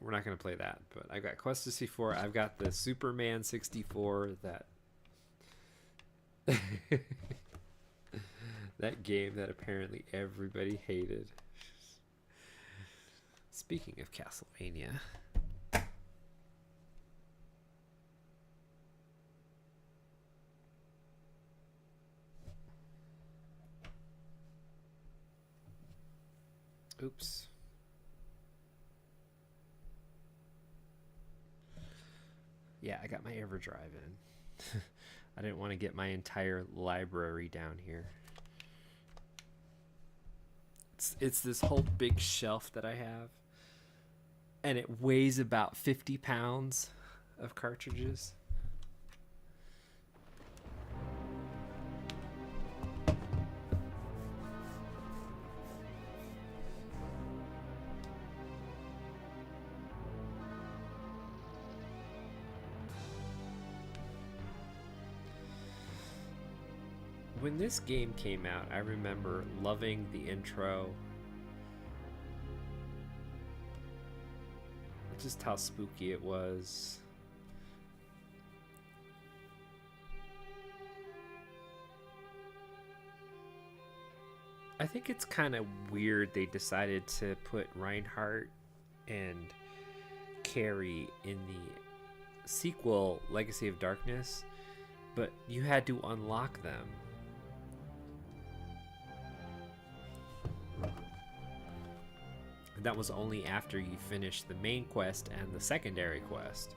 We're not going to play that, but I've got Quest 64. I've got the Superman 64 that that game that apparently everybody hated. Speaking of Castlevania, oops. Yeah, I got my EverDrive in. I didn't want to get my entire library down here. It's this whole big shelf that I have, and it weighs about 50 pounds of cartridges. When this game came out, I remember loving the intro. Just how spooky it was. I think it's kind of weird they decided to put Reinhardt and Carrie in the sequel, Legacy of Darkness, but you had to unlock them. That was only after you finished the main quest and the secondary quest.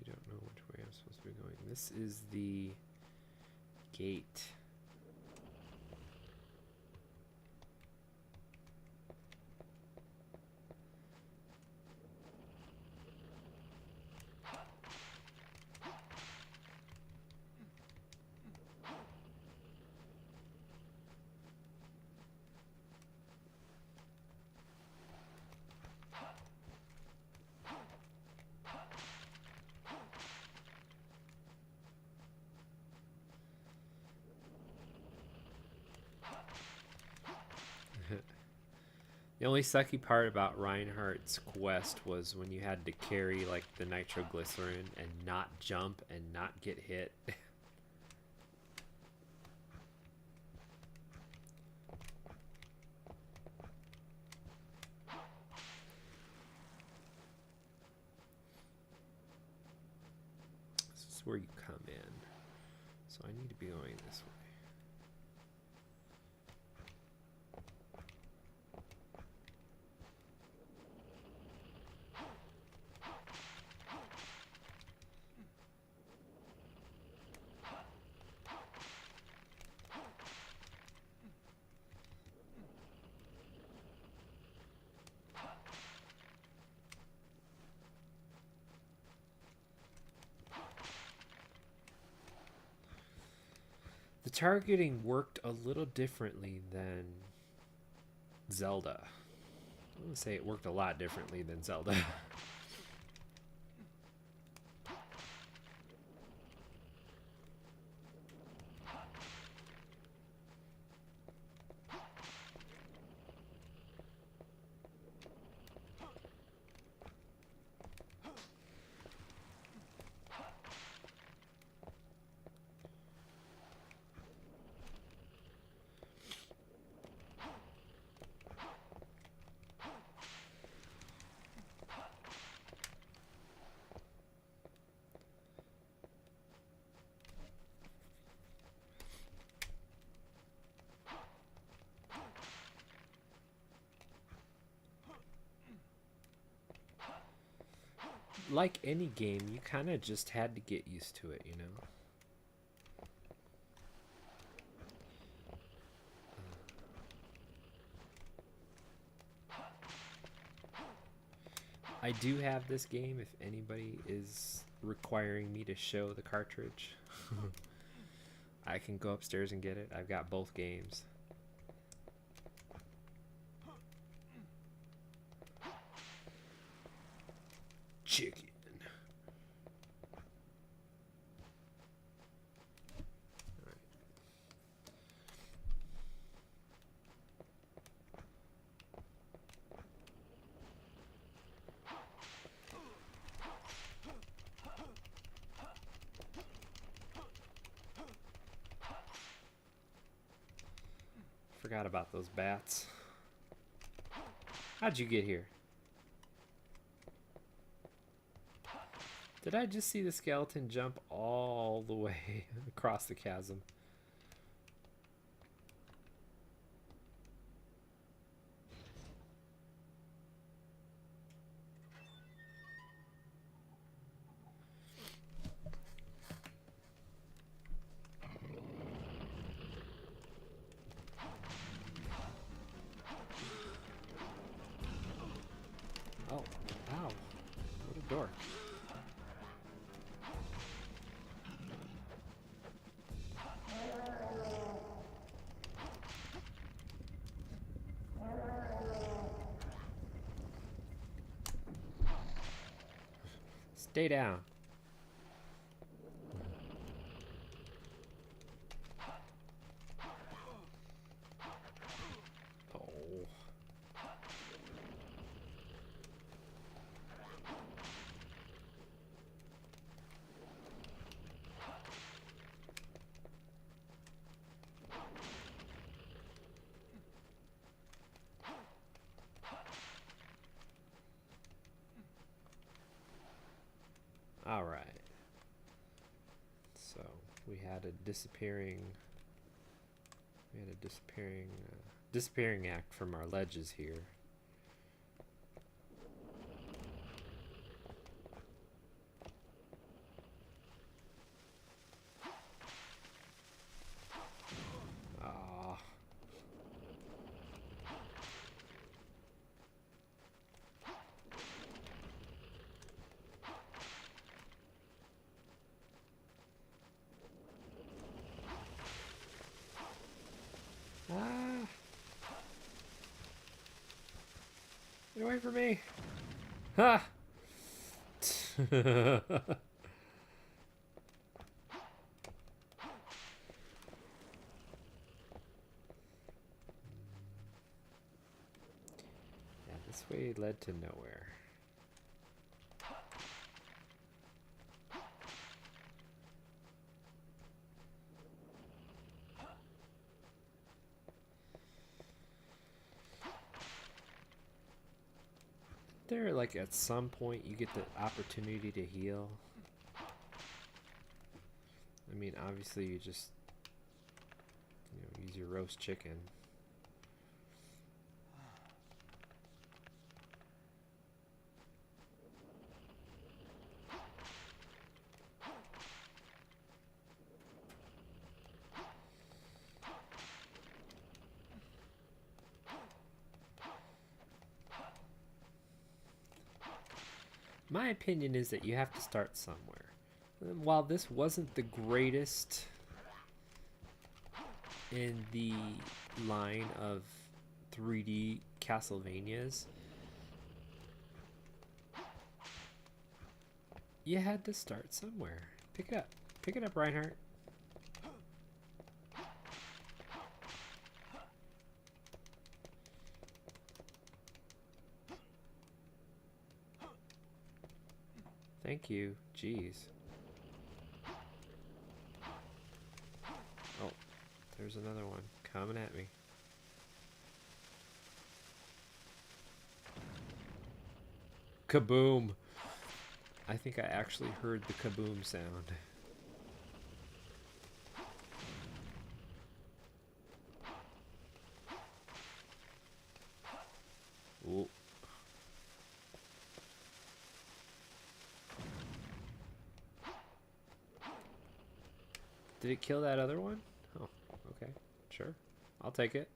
Don't know which way I'm supposed to be going. This is the gate. The only sucky part about Reinhardt's quest was when you had to carry like the nitroglycerin and not jump and not get hit. This is where you come in. So I need to be going this way. targeting worked a little differently than Zelda. I wouldn't say it worked a lot differently than Zelda. Like any game, you kind of just had to get used to it, you know? I do have this game if anybody is requiring me to show the cartridge. I can go upstairs and get it. I've got both games. Chicken. Forgot about those bats. How'd you get here? Did I just see the skeleton jump all the way across the chasm? Oh, wow. What a dork. Stay down. Oh. All right. So we had a disappearing act from our ledges here. Ah. Ah. Get away from me. Ha. Yeah, this way led to nowhere. There, like at some point you get the opportunity to heal. I mean, obviously you just, use your roast chicken. My opinion is that you have to start somewhere. And while this wasn't the greatest in the line of 3D Castlevanias, you had to start somewhere. Pick it up. Pick it up, Reinhardt. Thank you. Jeez. Oh, there's another one coming at me. Kaboom! I think I actually heard the kaboom sound. Ooh. Did it kill that other one? Oh, okay. Sure. I'll take it.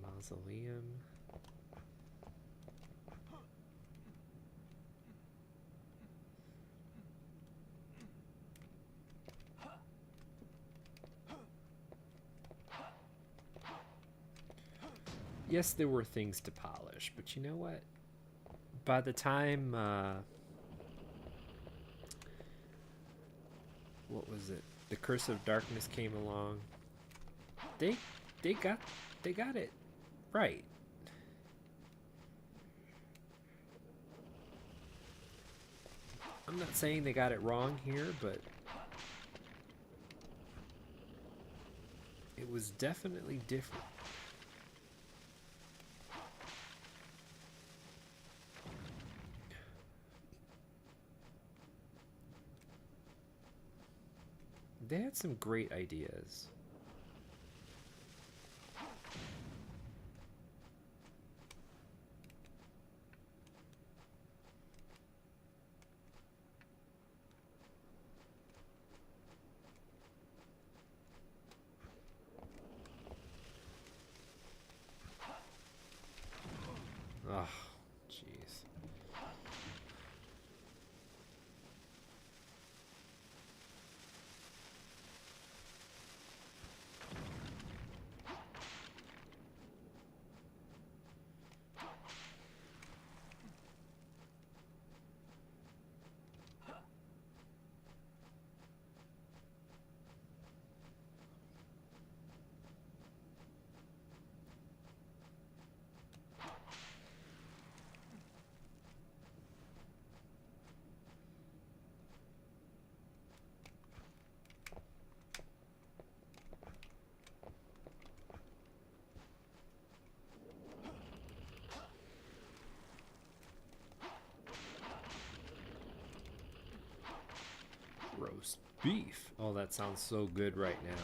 Mausoleum. Yes, there were things to polish, but you know what? By the time what was it? The Curse of Darkness came along. They got it right. I'm not saying they got it wrong here, but it was definitely different. They had some great ideas. Oh, jeez. Roast beef. Oh, that sounds so good right now.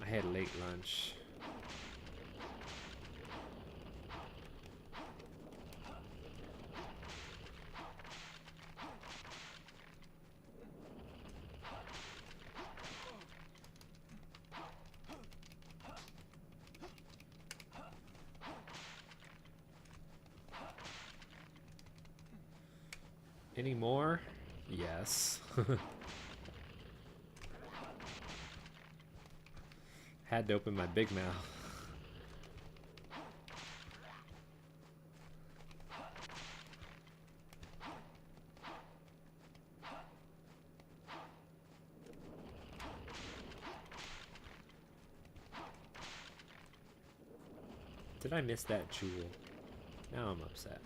I had late lunch. Any more? Yes. Had to open my big mouth. Did I miss that jewel? Now I'm upset.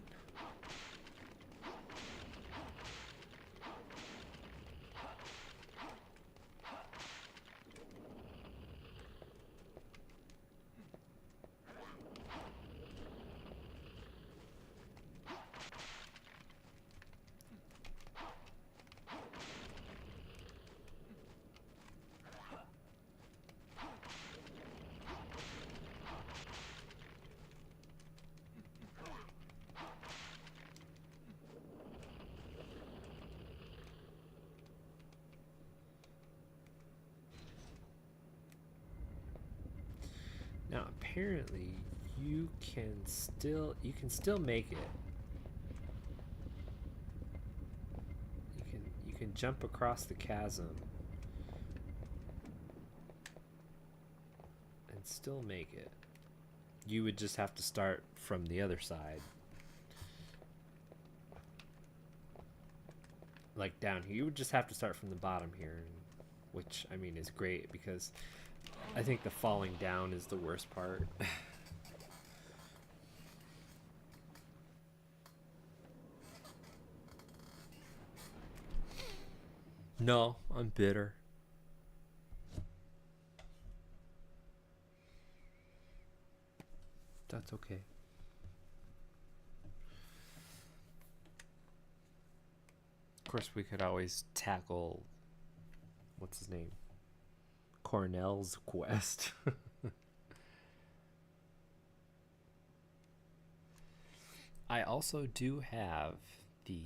Now apparently you can still make it. You can jump across the chasm and still make it. You would just have to start from the other side. Like down here. You would just have to start from the bottom here, which I mean is great because I think the falling down is the worst part. No, I'm bitter. That's okay. Of course, we could always tackle, what's his name? Cornell's quest. I also do have the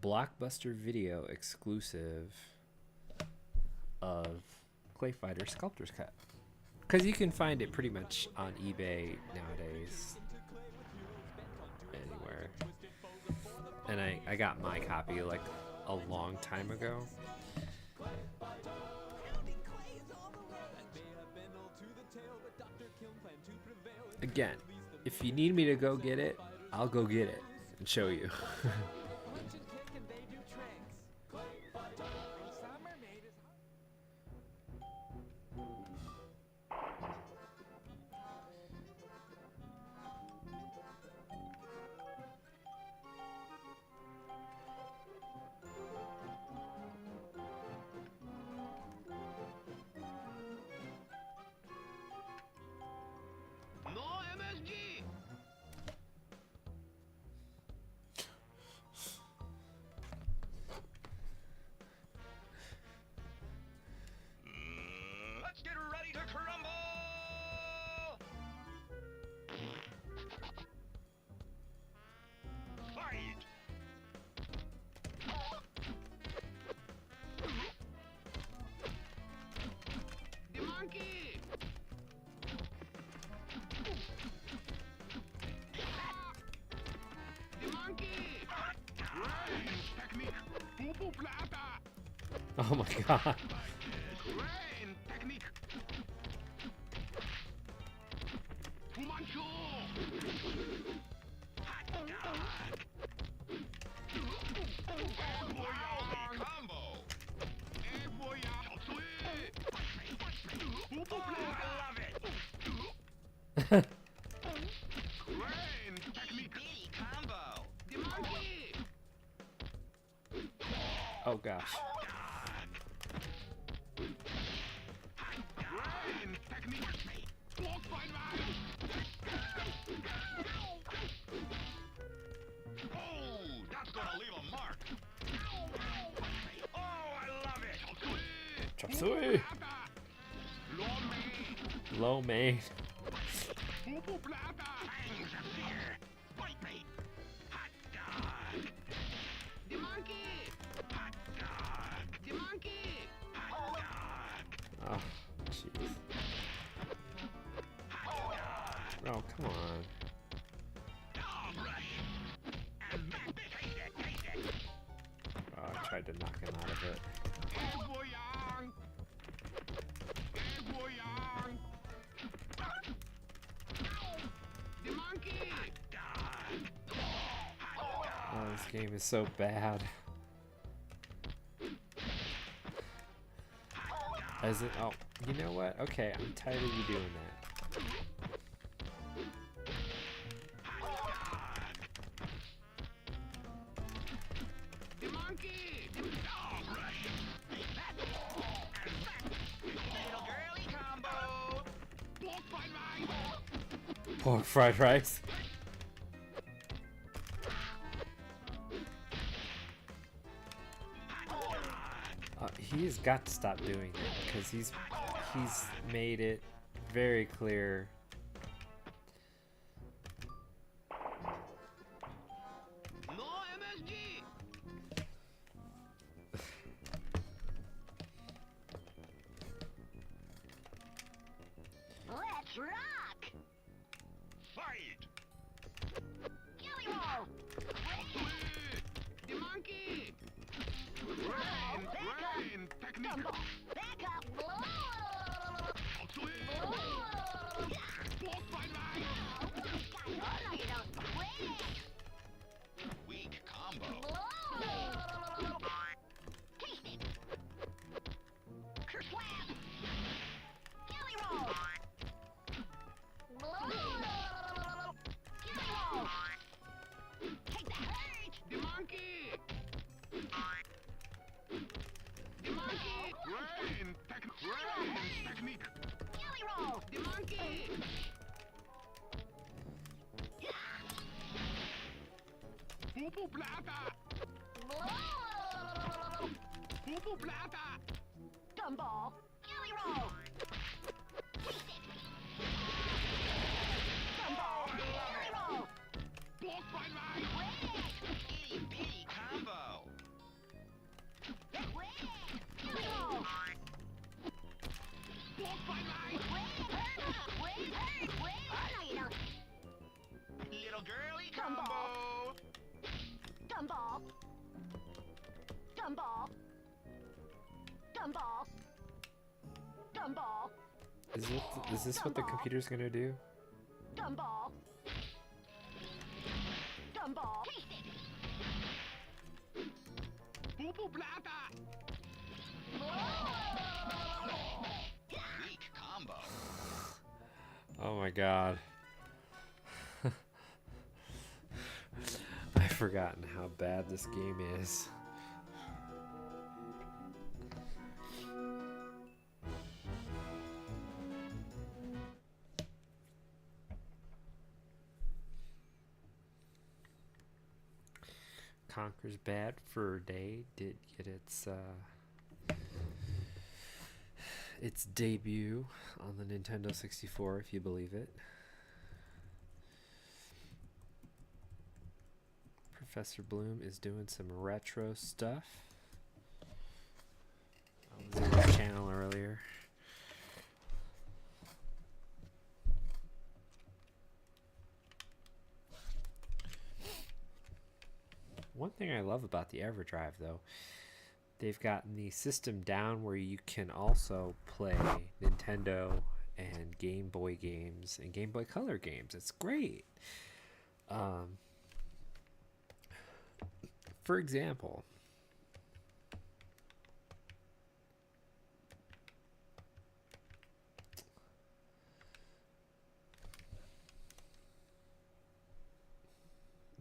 Blockbuster Video exclusive of Clay Fighter Sculptor's Cut. Because you can find it pretty much on eBay nowadays. Anywhere. And I got my copy like a long time ago. Again, if you need me to go get it, I'll go get it and show you.
Get ready to crumble! Fight! The monkey! The monkey! Range technique! Pupu plata!
Oh my god.
Rain technique! Fumanchu! Hot dog! Combo! Love it! Rain technique! Combo! The monkey!
Oh gosh. Chop suey. Low main. Oh, jeez. Oh, come on. Oh, I tried to knock him out of it. Oh, this game is so bad. Is it? Oh, you know what? Okay, I'm tired of you doing that. Pork fried rice. He's got to stop doing that because he's made it very clear.
Rock!
Fight!
Jelly roll!
The monkey! Rain! Rain! Technique!
Gumbo! Back up!
Swing! Walk by line!
Oh, no, you don't quit!
Weak combo!
Taste it! Kerslap! Jelly roll! Jelly roll! Take that!
The monkey! The monkey! Rain! Rain! Technique!
Jelly roll!
The monkey! Pupu plata! Pupu plata!
Gumball! Jelly roll! Taste it! Gumball! Jelly roll!
Walk by line! Itty bitty combo!
Jelly roll!
Walk by line!
Oh, no, you don't.
Little girly
Combo.
combo!
Gumball! Gumball! Gumball! Gumball!
Is this what the computer's gonna do?
Gumball! Gumball! Taste it!
Pupu plata! Weak combo!
Oh my god. I've forgotten how bad this game is. Conker's Bad Fur Day did get its debut on the Nintendo 64, if you believe it. Professor Bloom is doing some retro stuff. I was on his channel earlier. One thing I love about the EverDrive, though, they've gotten the system down where you can also play Nintendo and Game Boy games and Game Boy Color games. It's great. For example,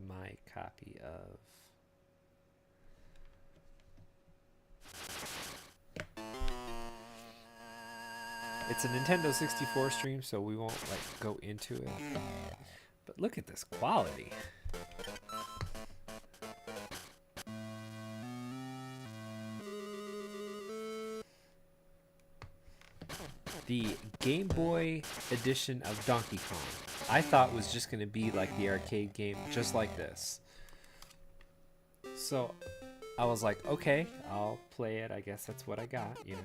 my copy of it's a Nintendo 64 stream, so we won't go into it. But look at this quality. The Game Boy edition of Donkey Kong, I thought was just going to be like the arcade game, just like this. So I was like, okay, I'll play it. I guess that's what I got, you know.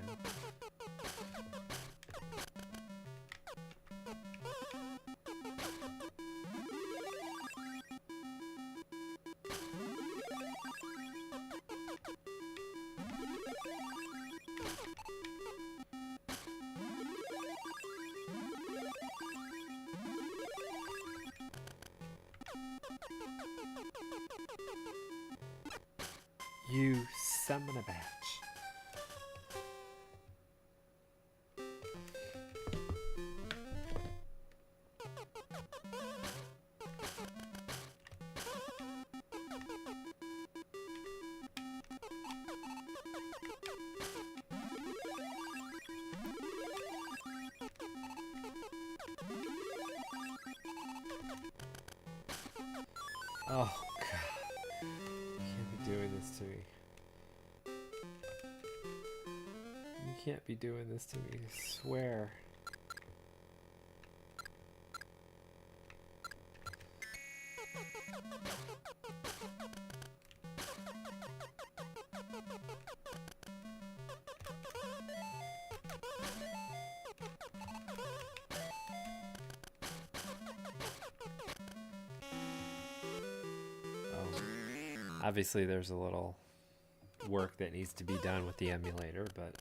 You son of a bitch. Oh, God. You can't be doing this to me. You can't be doing this to me, I swear. Obviously, there's a little work that needs to be done with the emulator, but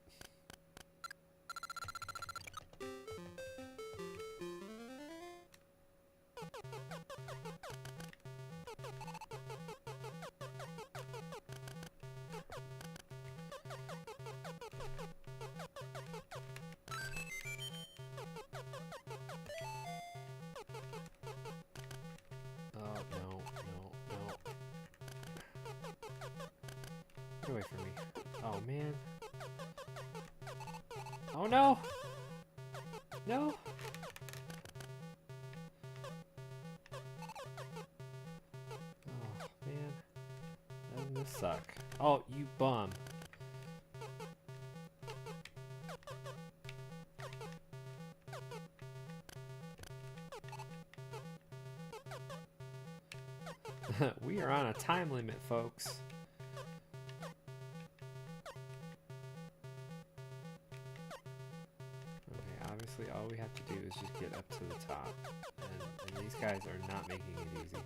oh no, no, no. Get away from me. Oh man. Oh no! No! Oh man. Doesn't this suck? Oh, you bum. We are on a time limit, folks. Okay, obviously all we have to do is just get up to the top. And these guys are not making it easy.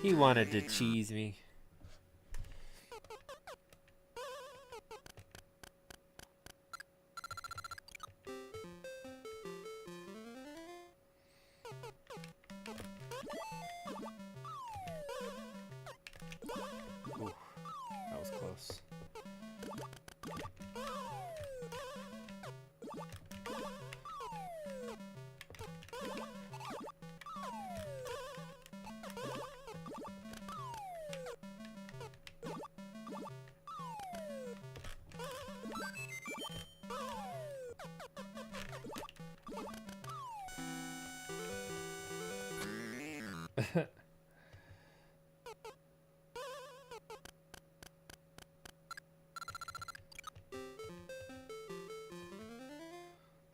He wanted to cheese me. Ooh, that was close.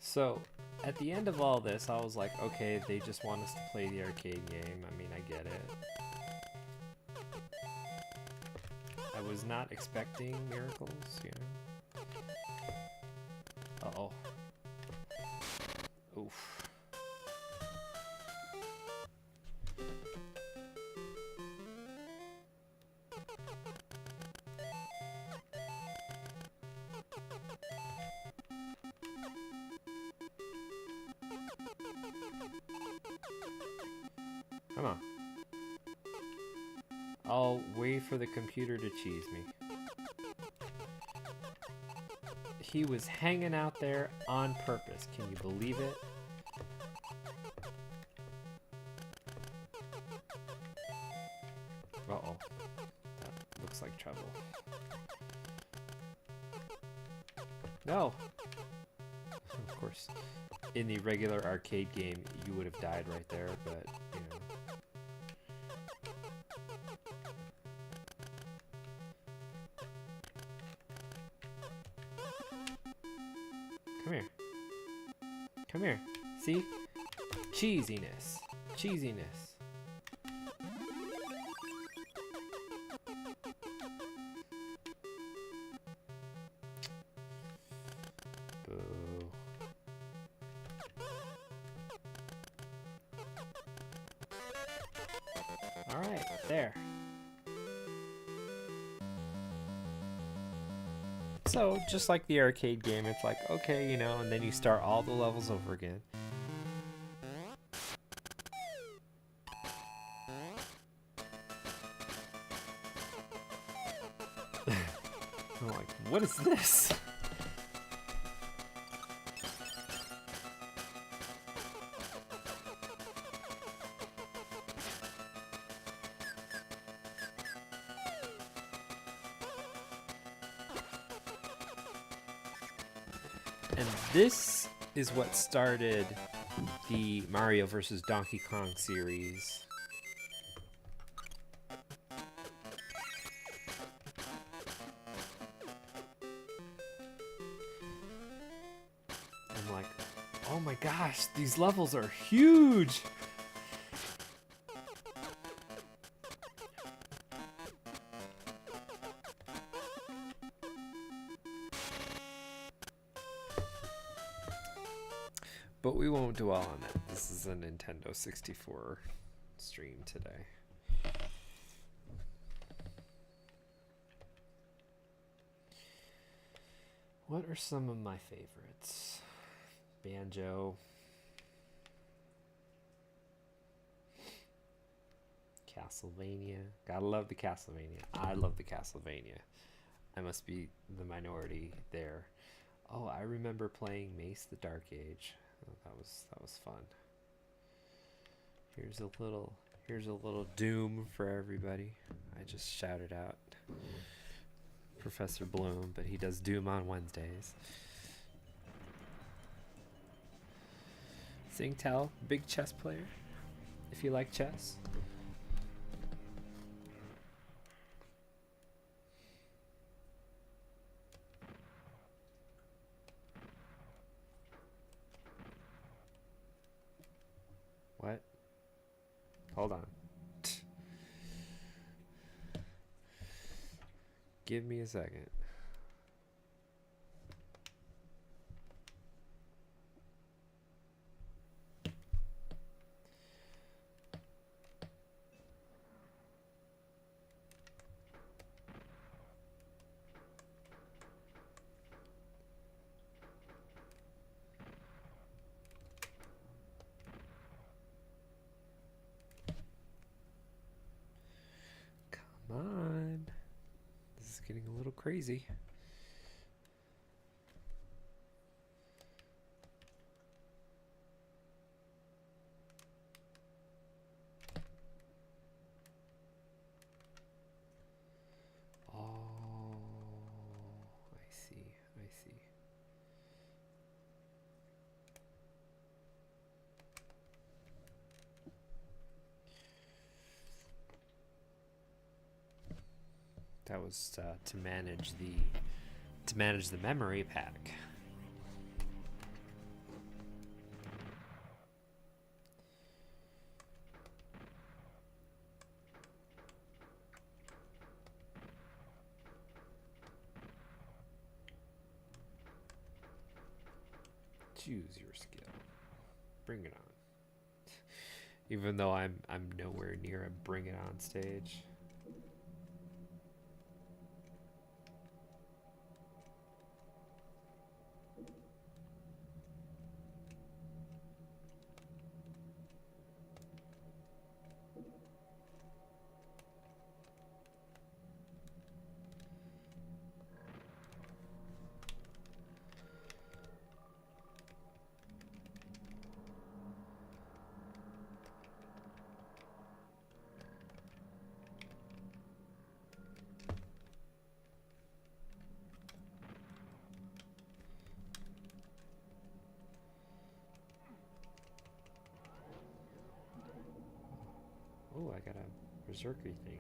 So, at the end of all this, I was like, okay, they just want us to play the arcade game. I mean, I get it. I was not expecting miracles, you know? Uh-oh. Oof. Come on. I'll wait for the computer to cheese me. He was hanging out there on purpose. Can you believe it? Uh-oh. That looks like trouble. No! Of course, in the regular arcade game, you would have died right there, but, you know. Come here. Come here. See? Cheesiness. Cheesiness. Boo. Alright, there. So, just like the arcade game, it's like, okay, you know, and then you start all the levels over again. I'm like, what is this? And this is what started the Mario vs. Donkey Kong series. I'm like, oh my gosh, these levels are huge! But we won't dwell on that. This is a Nintendo 64 stream today. What are some of my favorites? Banjo. Castlevania. Gotta love the Castlevania. I love the Castlevania. I must be the minority there. Oh, I remember playing Mace the Dark Age. Oh, that was fun. Here's a little Doom for everybody. I just shouted out Professor Bloom, but he does Doom on Wednesdays. Singtel, big chess player. If you like chess. What? Hold on. Give me a second. Come on. This is getting a little crazy. Oh, I see. I see. That was to manage the memory pack. Choose your skill. Bring it on. Even though I'm nowhere near a bring it on stage. Oh, I got a berserker thing.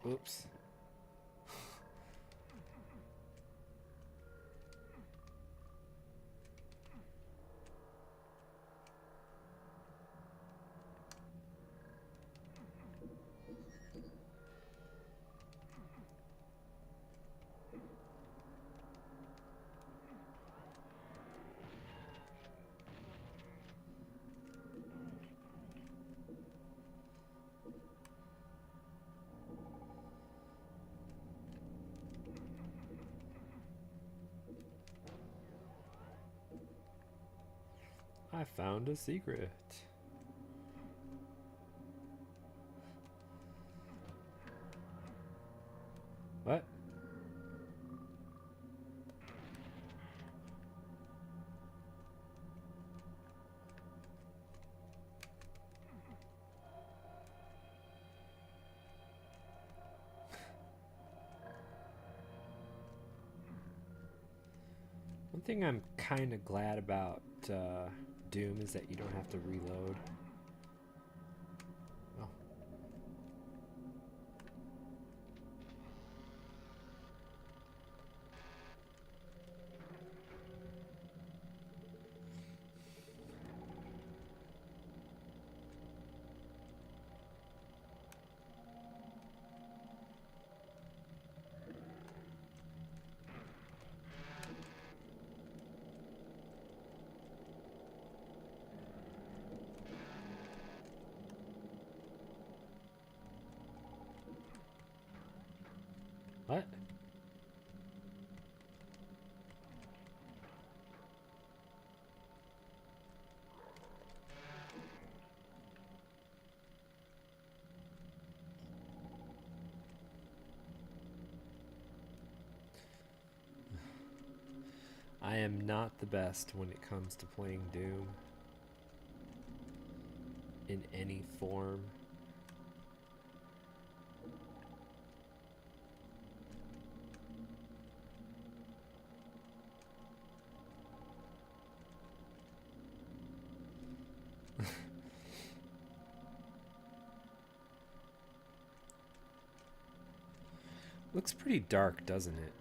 Oops. I found a secret. What? What thing I'm kind of glad about Doom is that you don't have to reload. Oh. What? I am not the best when it comes to playing Doom in any form. Looks pretty dark, doesn't it?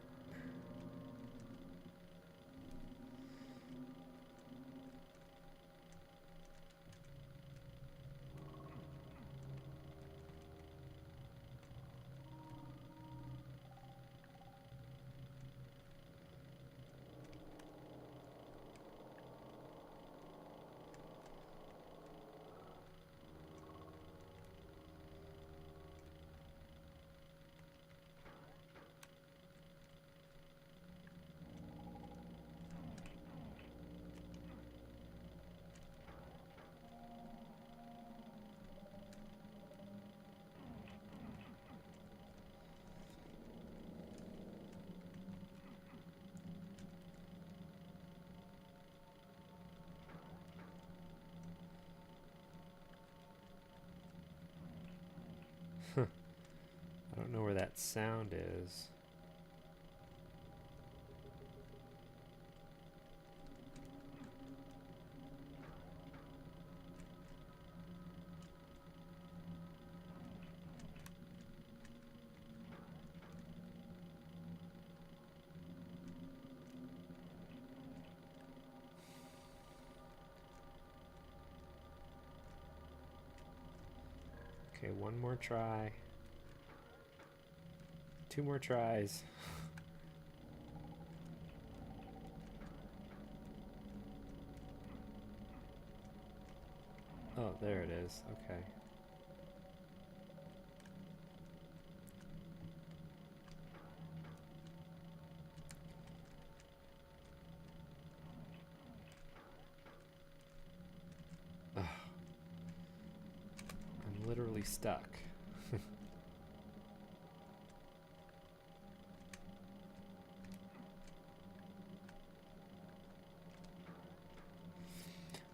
I don't know where that sound is. Okay, one more try. 2 more tries. Oh, there it is. Okay. Ugh. I'm literally stuck.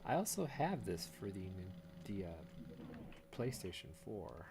I also have this for the PlayStation 4.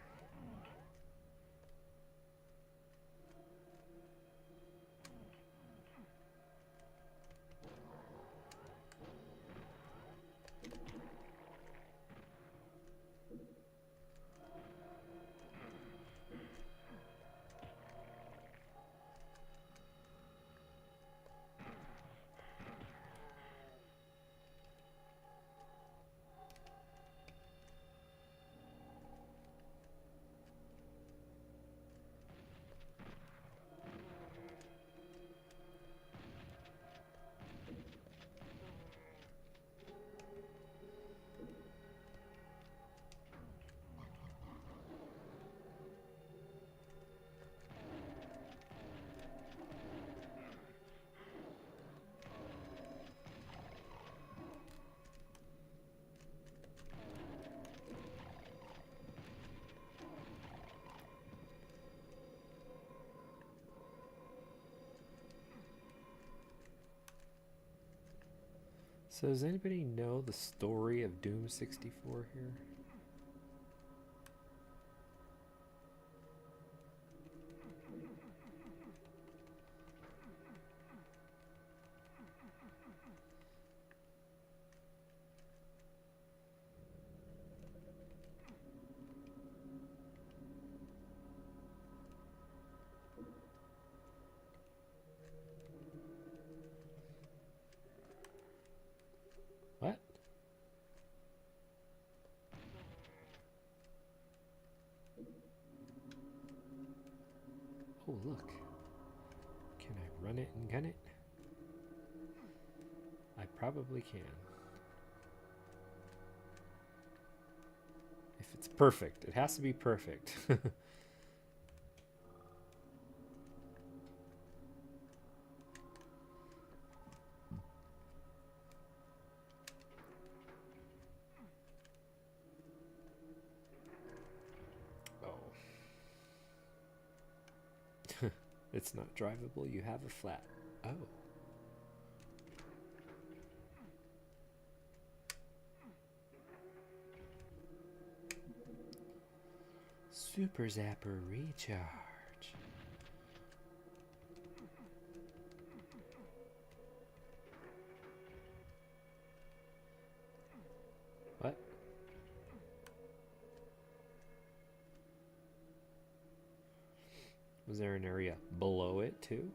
So does anybody know the story of Doom 64 here? Oh, look. Can I run it and gun it? I probably can. If it's perfect. It has to be perfect. It's not drivable. You have a flat. Oh. Super Zapper Recharge. What? Was there an area below it too?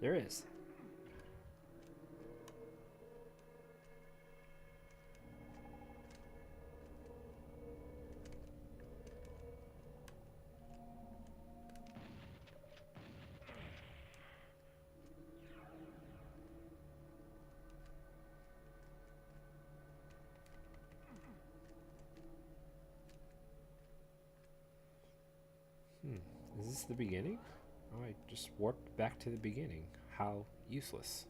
There is. Is this the beginning? Oh, I just warped back to the beginning. How useless.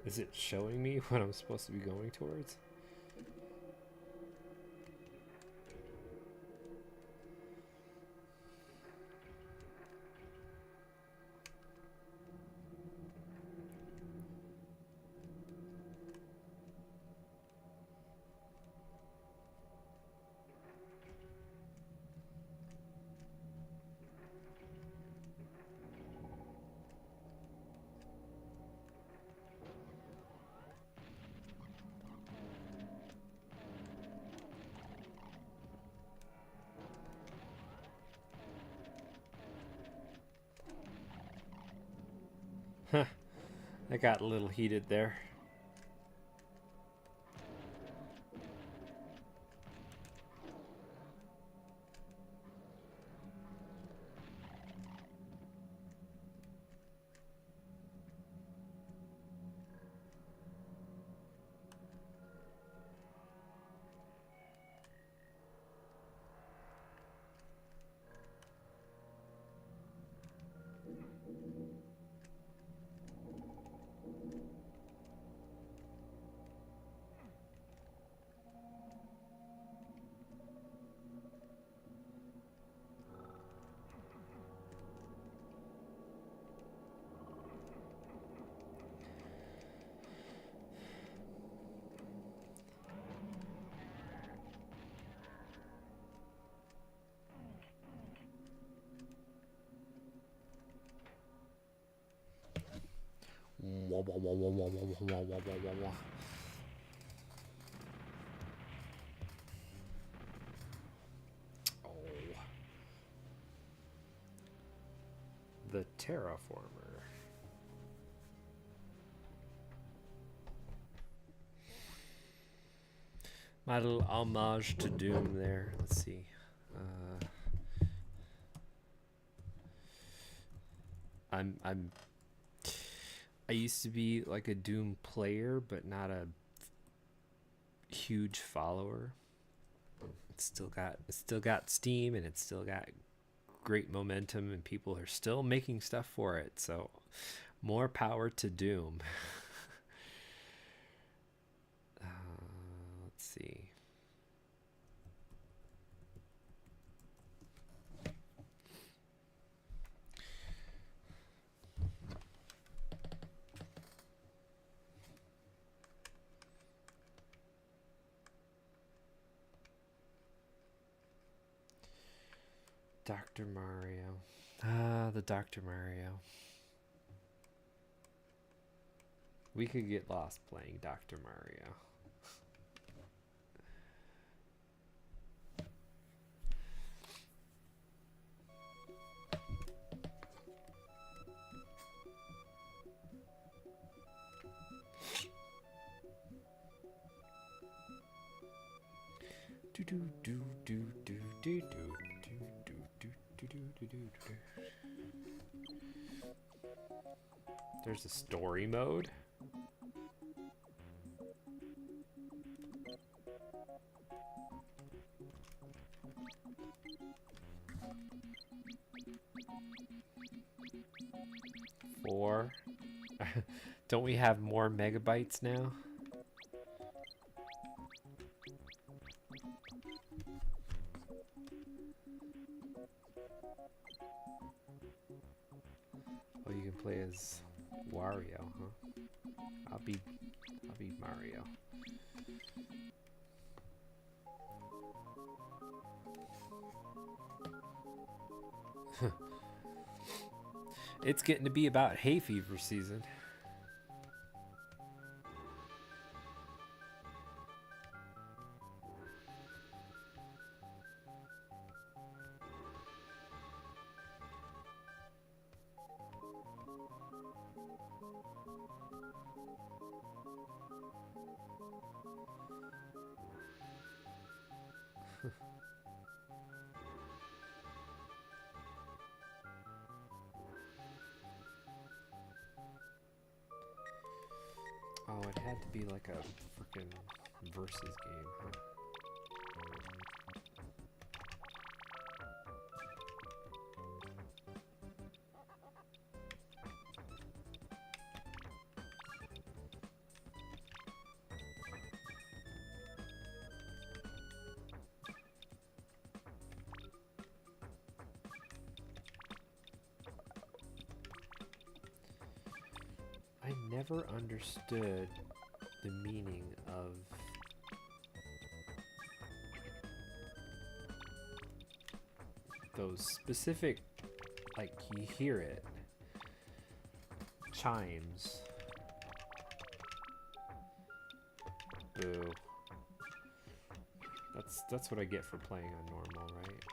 Is it showing me what I'm supposed to be going towards? Huh. I got a little heated there. Wah, wah, wah, wah, wah, wah, wah, wah, wah, wah. Oh. The Terraformer. My little homage to Doom there. Let's see. I used to be like a Doom player, but not a huge follower. It's still got steam, and it's still got great momentum, and people are still making stuff for it. So more power to Doom. Let's see. Dr. Mario. Ah, the Dr. Mario. We could get lost playing Dr. Mario. Do do do do do do do do do do do do. There's a story mode. Four. Don't we have more megabytes now? Oh, you can play as Wario, huh? I'll be Mario. It's getting to be about hay fever season. Oh, it had to be like a freaking versus game, huh? I never understood the meaning of those specific, like, you hear it, chimes. Boo. That's what I get for playing on normal, right?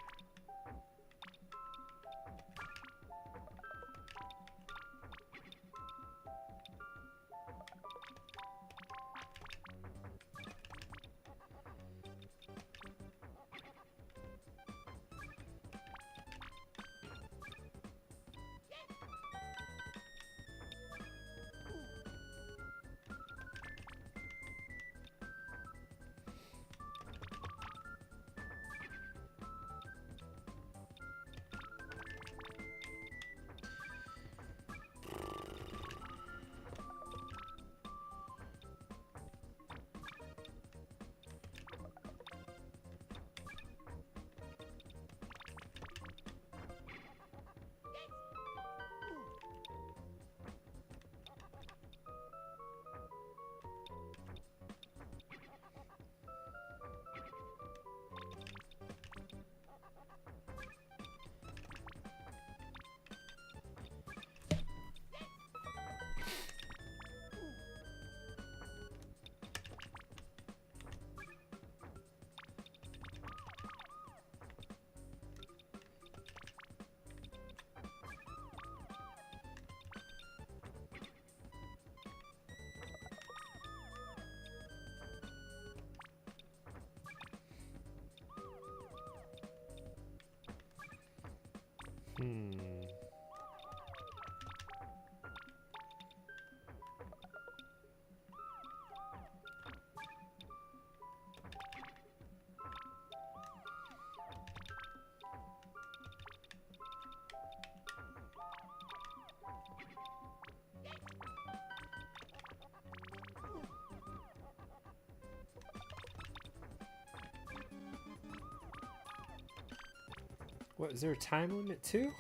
What, is there a time limit too?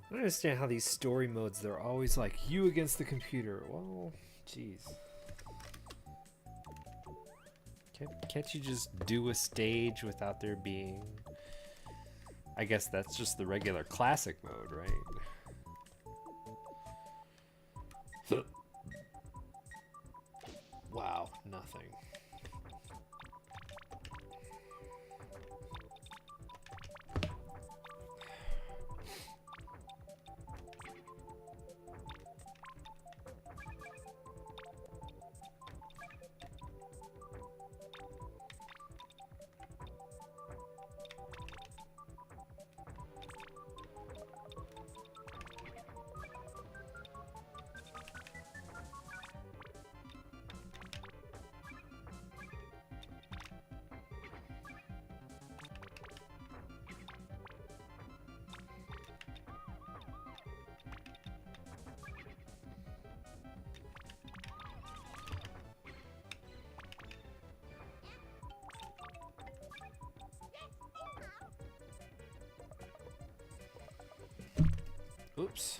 I don't understand how these story modes, they're always like, you against the computer. Well, jeez. Can't you just do a stage without there being... I guess that's just the regular classic mode, right? Wow, nothing. Oops.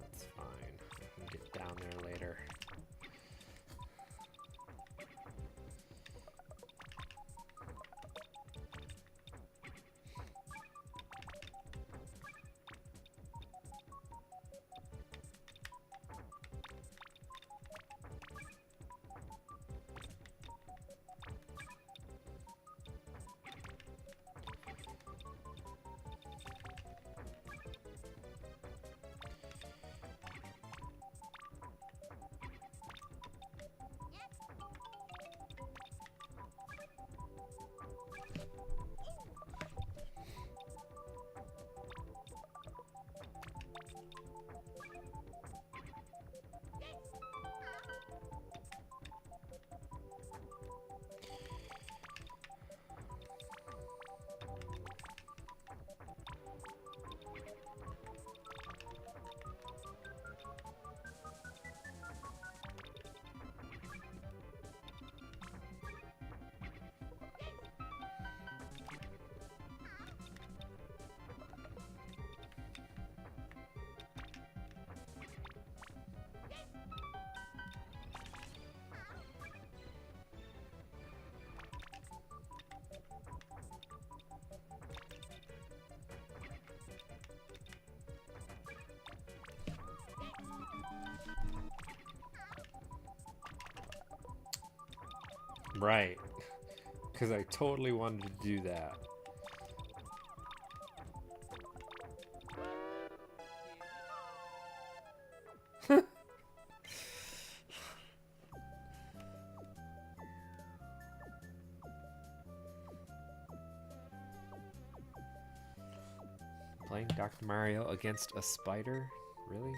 That's fine. I'll get down there later. Right. Because I totally wanted to do that. Playing Dr. Mario against a spider? Really?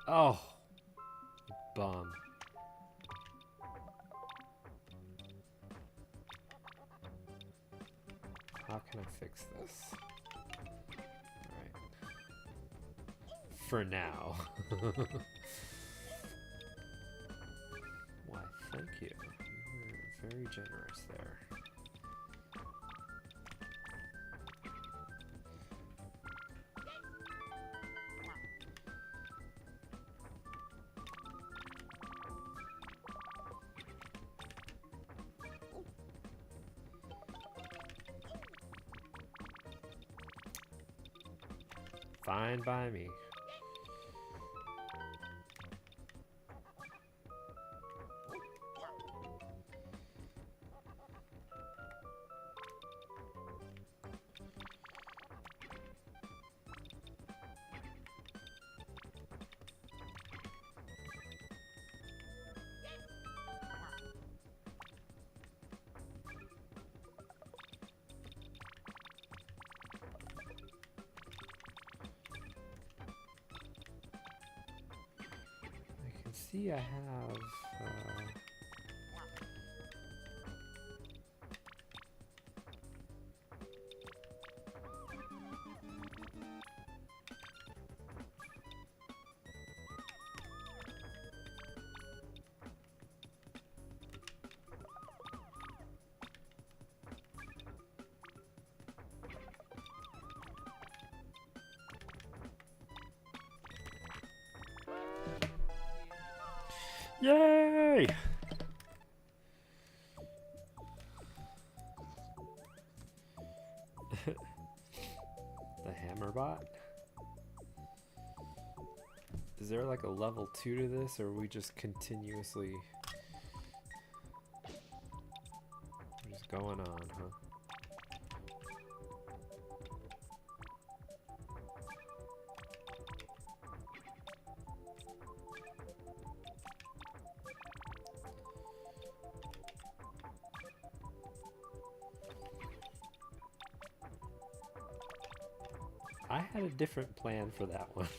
Oh, bum. How can I fix this? Alright. For now. Why, thank you. You were very generous there. Fine by me. See, I have yay! The hammer bot? Is there like a level 2 to this, or are we just continuously just going on, huh? I had a different plan for that one.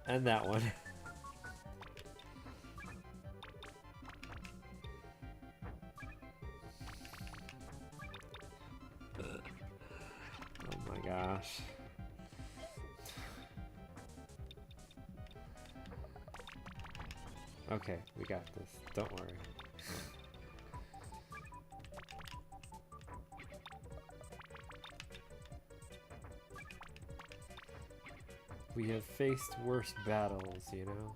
And that one. Oh my gosh. Okay, we got this. Don't worry. We have faced worse battles, you know?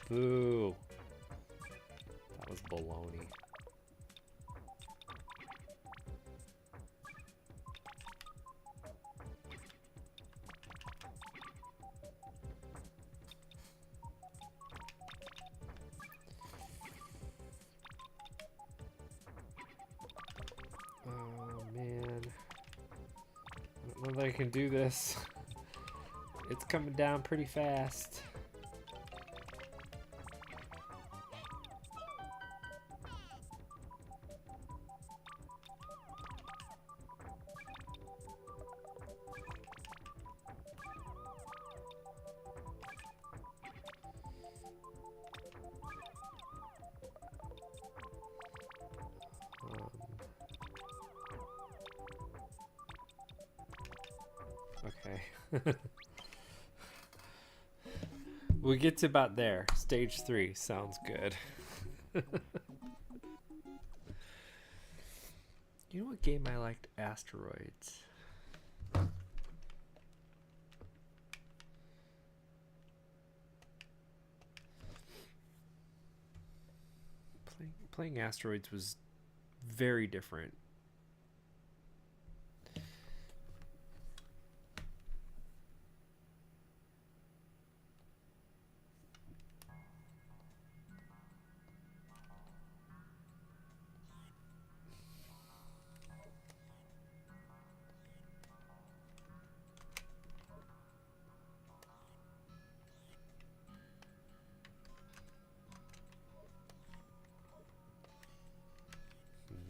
Boo! That was baloney. Oh man. I don't know that I can do this. It's coming down pretty fast. Okay. We get to about there. Stage 3 sounds good. You know what game I liked? Asteroids. Playing Asteroids was very different.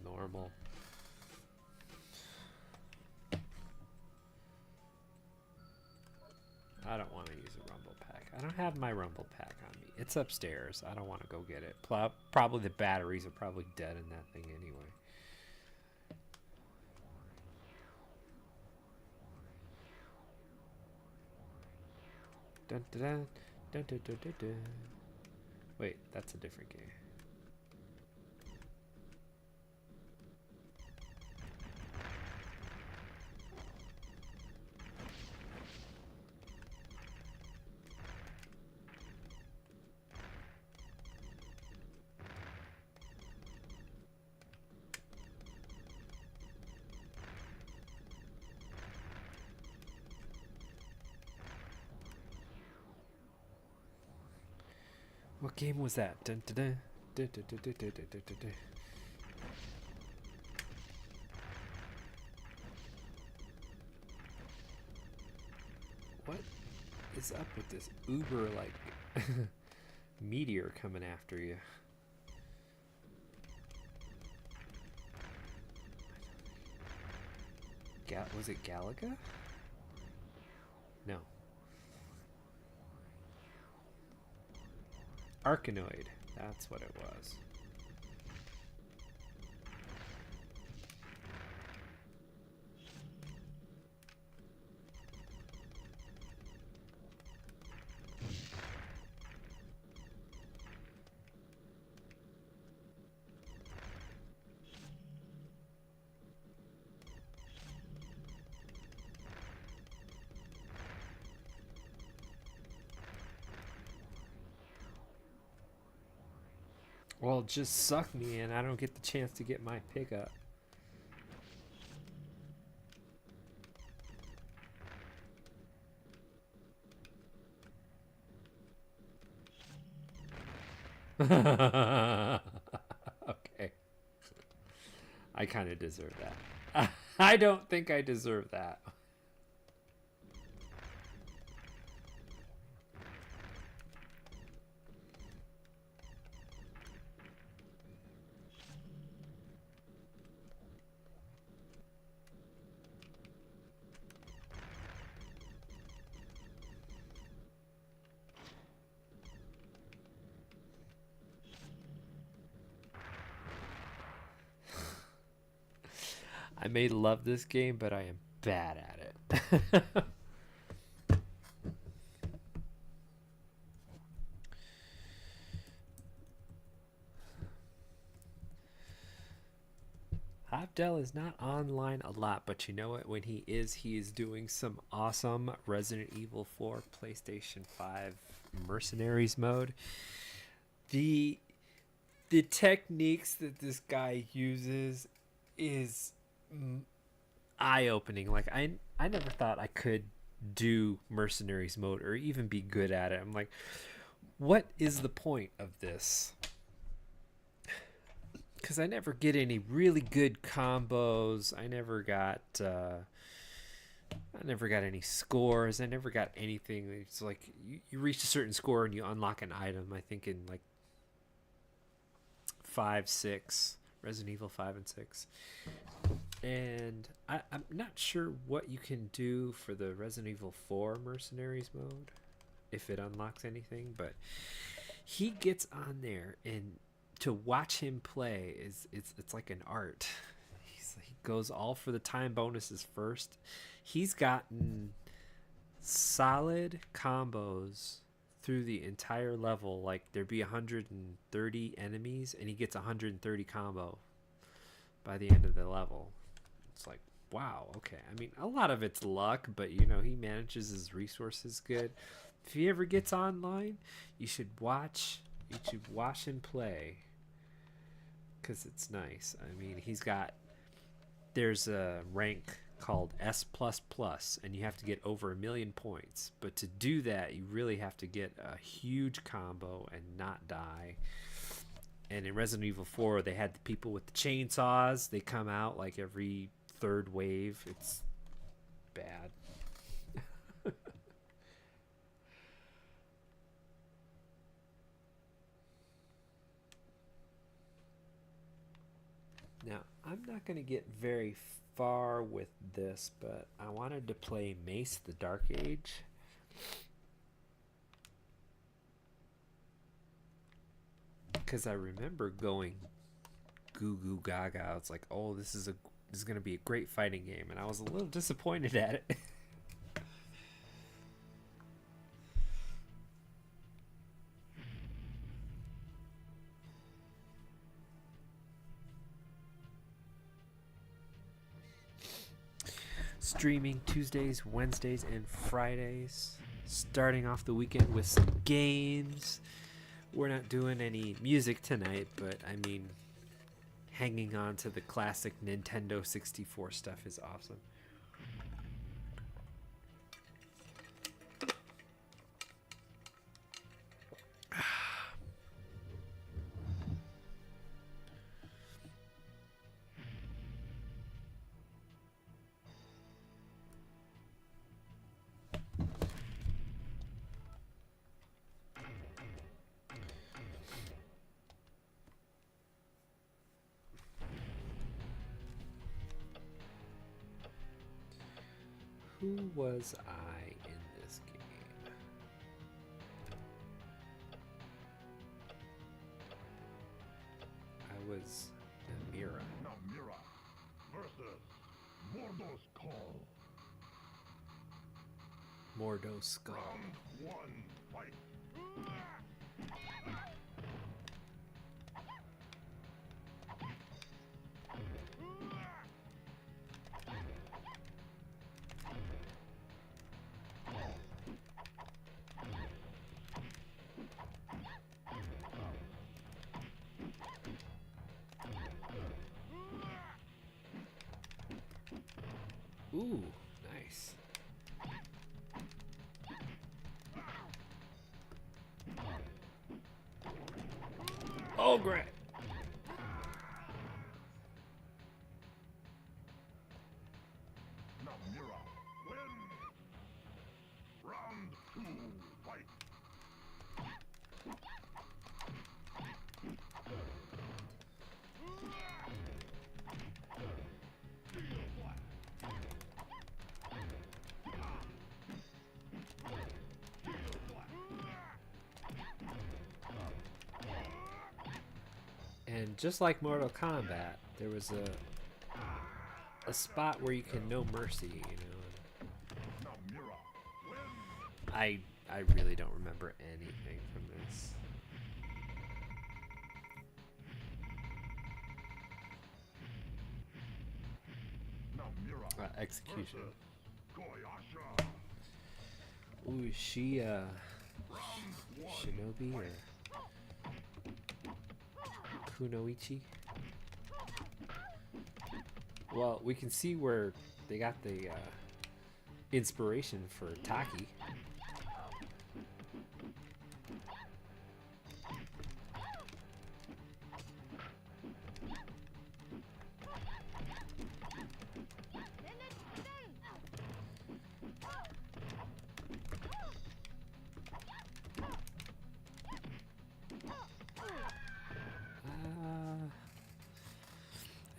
Normal. I don't want to use a rumble pack. I don't have my rumble pack on me. It's upstairs. I don't want to go get it. Probably the batteries are probably dead in that thing anyway. Dun, dun, dun, dun, dun, dun, dun, dun. Wait, that's a different game. What game was that? Dun, dun, dun. Dun, dun, dun, dun, dun, dun, dun, dun. What is up with this Uber like meteor coming after you? Was it Galaga? No. Arkanoid. That's what it was. Well, just suck me in. I don't get the chance to get my pickup. Okay. I kind of deserve that. I don't think I deserve that. I may love this game, but I am bad at it. Hopdell is not online a lot, but you know what? When he is doing some awesome Resident Evil 4 PlayStation 5 Mercenaries mode. The techniques that this guy uses is eye-opening. Like I never thought I could do Mercenaries mode or even be good at it. I'm like, what is the point of this? Because I never get any really good combos. I never got any scores. I never got anything. It's like you reach a certain score and you unlock an item. I think in like 5, 6, Resident Evil 5 and 6. And I'm not sure what you can do for the Resident Evil 4 Mercenaries mode, if it unlocks anything, but he gets on there, and to watch him play it's like an art. He goes all for the time bonuses first. He's gotten solid combos through the entire level. Like there'd be 130 enemies, and he gets 130 combo by the end of the level. It's like, wow, okay. I mean, a lot of it's luck, but you know, he manages his resources good. If he ever gets online, you should watch him play, because it's nice. I mean, there's a rank called S++, and you have to get over 1 million points. But to do that, you really have to get a huge combo and not die. And in Resident Evil 4, they had the people with the chainsaws. They come out like every third wave. It's bad. Now, I'm not going to get very far with this, but I wanted to play Mace the Dark Age. Because I remember going goo goo gaga. It's like, oh, this is going to be a great fighting game, and I was a little disappointed at it. Streaming Tuesdays, Wednesdays, and Fridays. Starting off the weekend with some games. We're not doing any music tonight, but I mean, hanging on to the classic Nintendo 64 stuff is awesome. Who was I in this game? I was Namira.
Namira versus Mordo's Call.
Mordo's Skull.
Round one, fight.
Ooh, nice. Oh, great.
Namira win. Round two, fight.
And just like Mortal Kombat, there was a spot where you can no mercy, you know.
Namira win.
I really don't remember anything from this.
Namira
Execution.
versus Koyasha.
Ooh, is she
Round one,
Shinobi or Kunoichi? Well, we can see where they got the inspiration for Taki.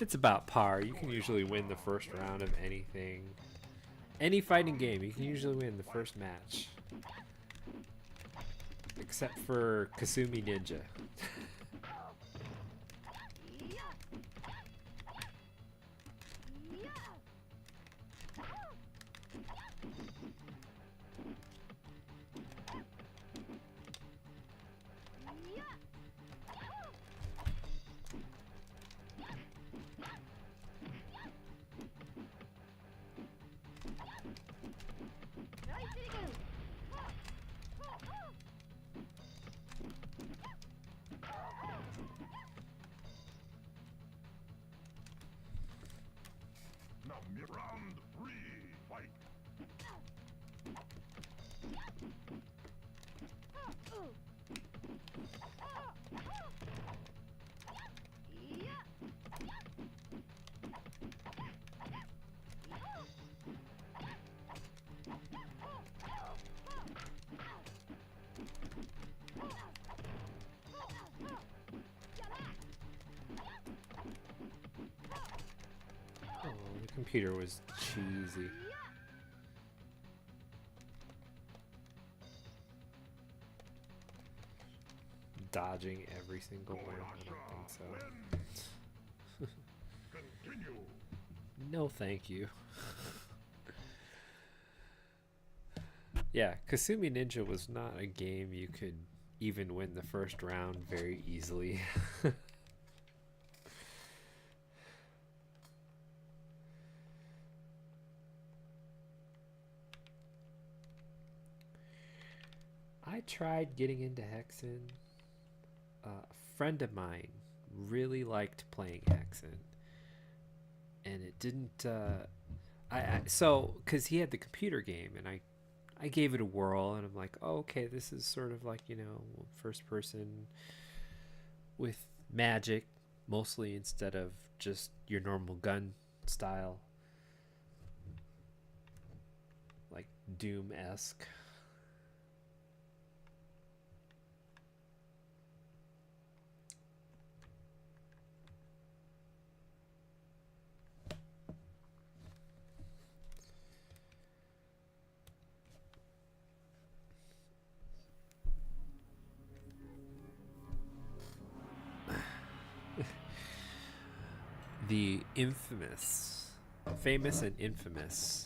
It's about par. You can usually win the first round of anything. Any fighting game, you can usually win the first match. Except for Kasumi Ninja.
Round three, fight.
Oh, the computer was cheesy. Dodging every single one. I don't think so.
Continue.
No, thank you. Yeah, Kasumi Ninja was not a game you could even win the first round very easily. I tried getting into Hexen. A friend of mine really liked playing Hexen, and it didn't. So because he had the computer game, and I gave it a whirl, and I'm like, oh, okay, this is sort of like, you know, first person with magic mostly instead of just your normal gun style, like Doom-esque. the famous and infamous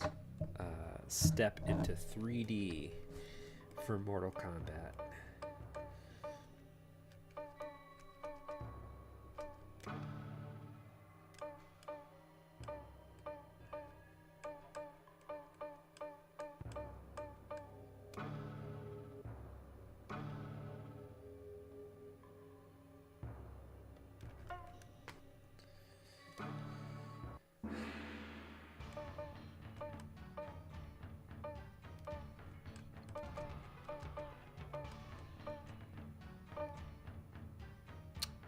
step into 3D for Mortal Kombat.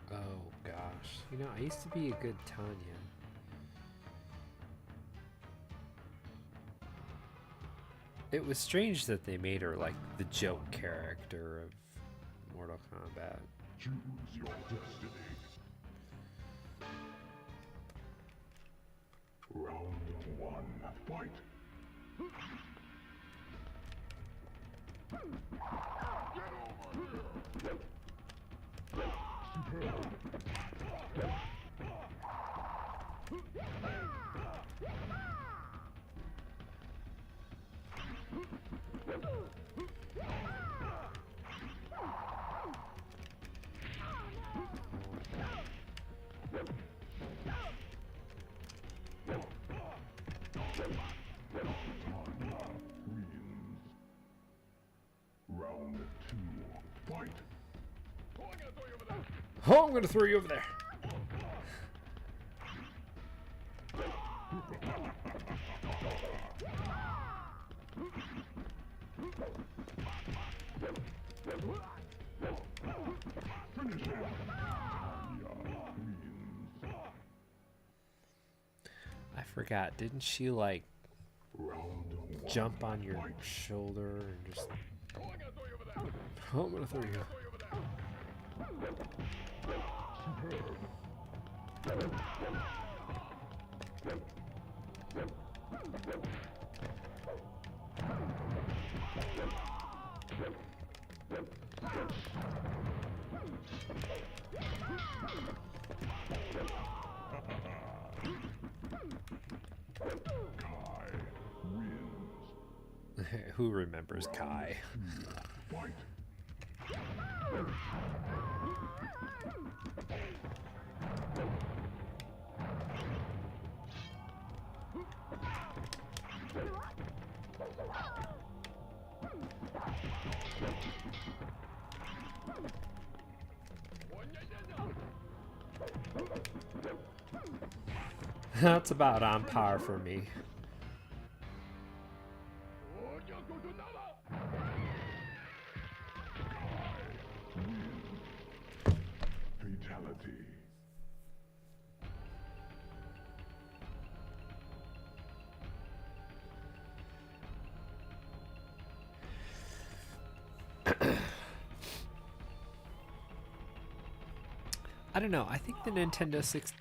Oh gosh, you know, I used to be a good Tanya. It was strange that they made her like the joke character of Mortal Kombat.
Choose your destiny. Round 1, fight. Round 2, fight.
Oh, I'm gonna throw you over there. I forgot, didn't she like jump on your shoulder and just... Oh, I'm gonna throw you. Who remembers Kai?
Fight.
That's about on par for me.
Fatality.
I don't know. I think the Nintendo 6.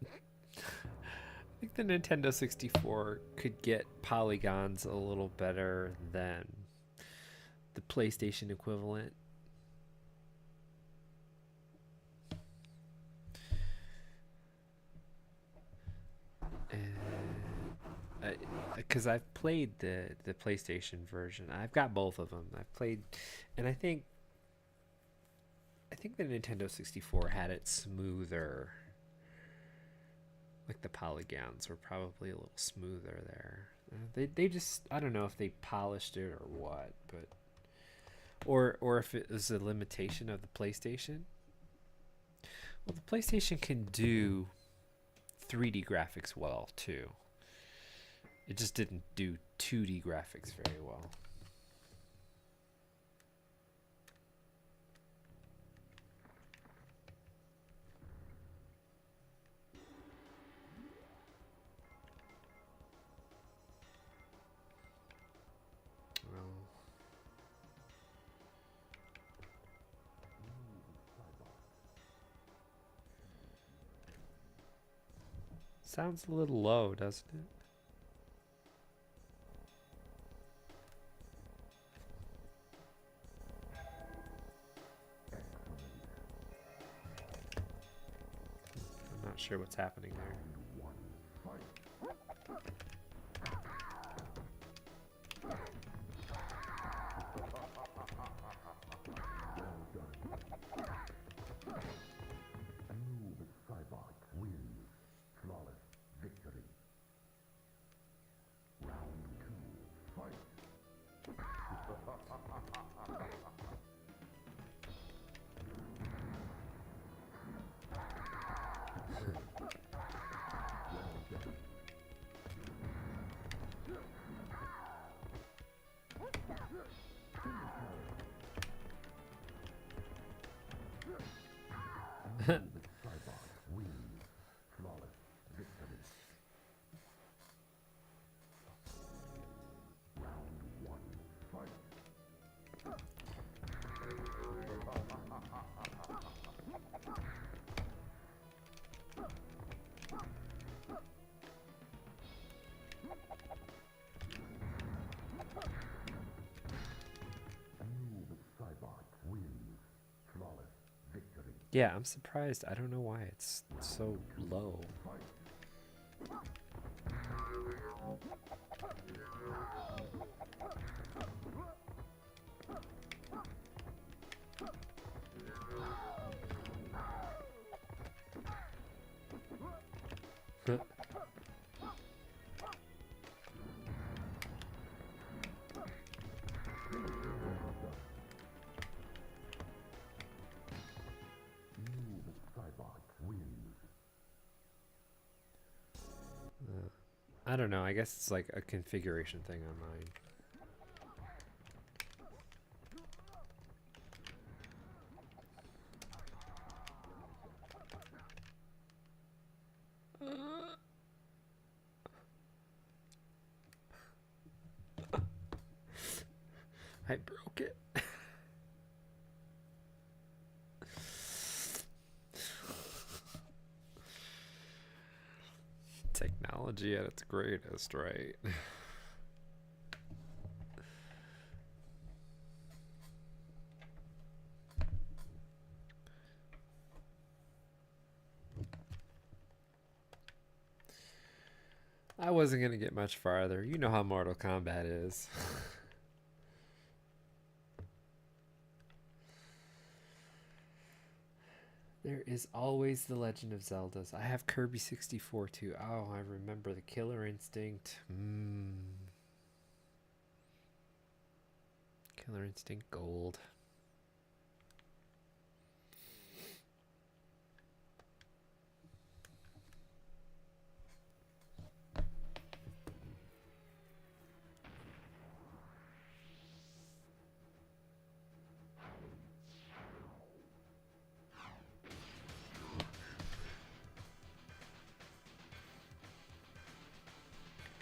I think the Nintendo 64 could get polygons a little better than the PlayStation equivalent. Because I've played the PlayStation version. I've got both of them. I've played, and I think the Nintendo 64 had it smoother. Like the polygons were probably a little smoother there. They just, I don't know if they polished it or what, but or if it was a limitation of the PlayStation. Well, the PlayStation can do 3D graphics well too. It just didn't do 2D graphics very well. Sounds a little low, doesn't it? not sure what's happening there. Yeah, I'm surprised. I don't know why it's so low. I don't know. I guess it's like a configuration thing on mine. I broke it. Technology at its greatest, right? I wasn't going to get much farther. You know how Mortal Kombat is. There is always the Legend of Zeldas. I have Kirby 64 too. Oh, I remember the Killer Instinct. Killer Instinct Gold.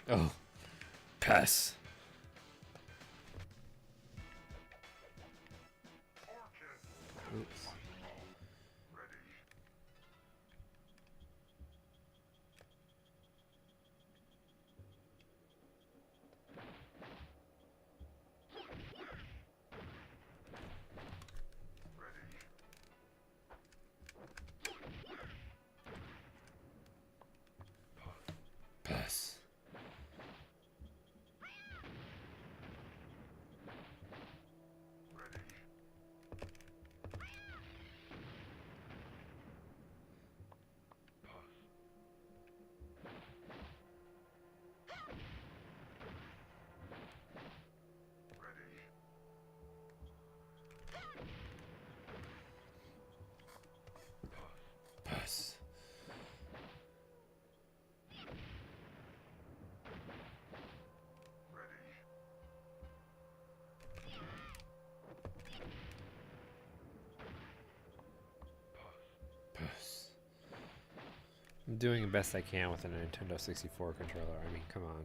Oh, pass. Oops. Pass. Pass. Pass. I'm doing the best I can with a Nintendo 64 controller. I mean, come on.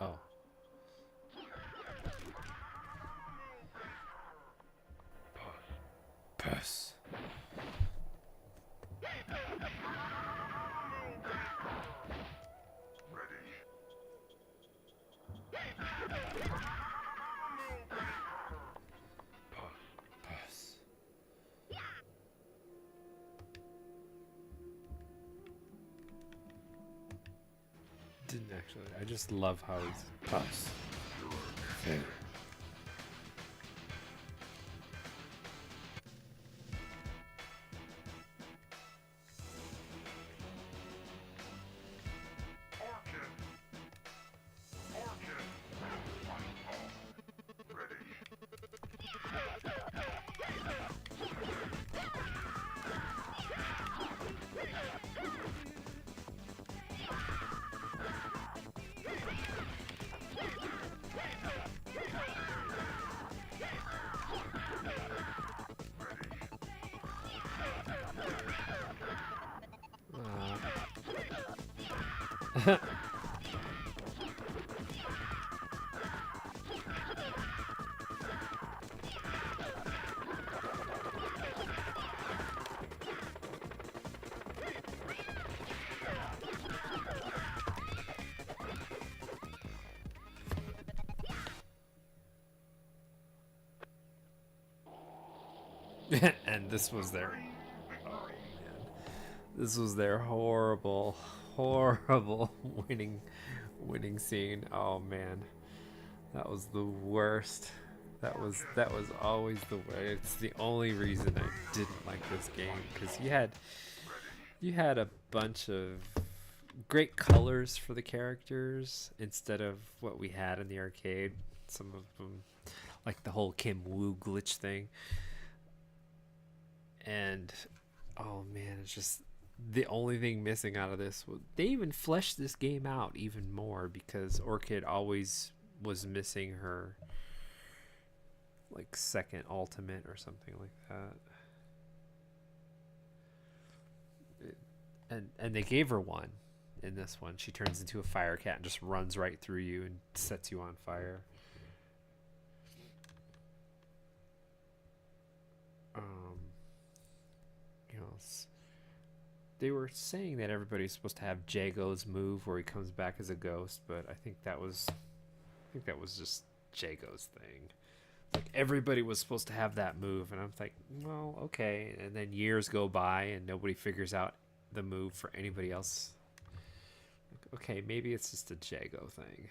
Oh. Puss. Puss. Didn't actually. I just love how he's puss. Okay. And this was their, oh man, this was their horrible winning scene. Oh man, that was the worst. That was always the way. It's the only reason I didn't like this game, because you had a bunch of great colors for the characters instead of what we had in the arcade. Some of them, like the whole Kim Woo glitch thing. And oh man, it's just the only thing missing out of this. They even fleshed this game out even more, because Orchid always was missing her like second ultimate or something like that. And they gave her one in this one. She turns into a fire cat and just runs right through you and sets you on fire. They were saying that everybody's supposed to have Jago's move where he comes back as a ghost, but I think that was just Jago's thing. Like everybody was supposed to have that move, and I'm like, well, okay. And then years go by and nobody figures out the move for anybody else. Like, okay, maybe it's just a Jago thing.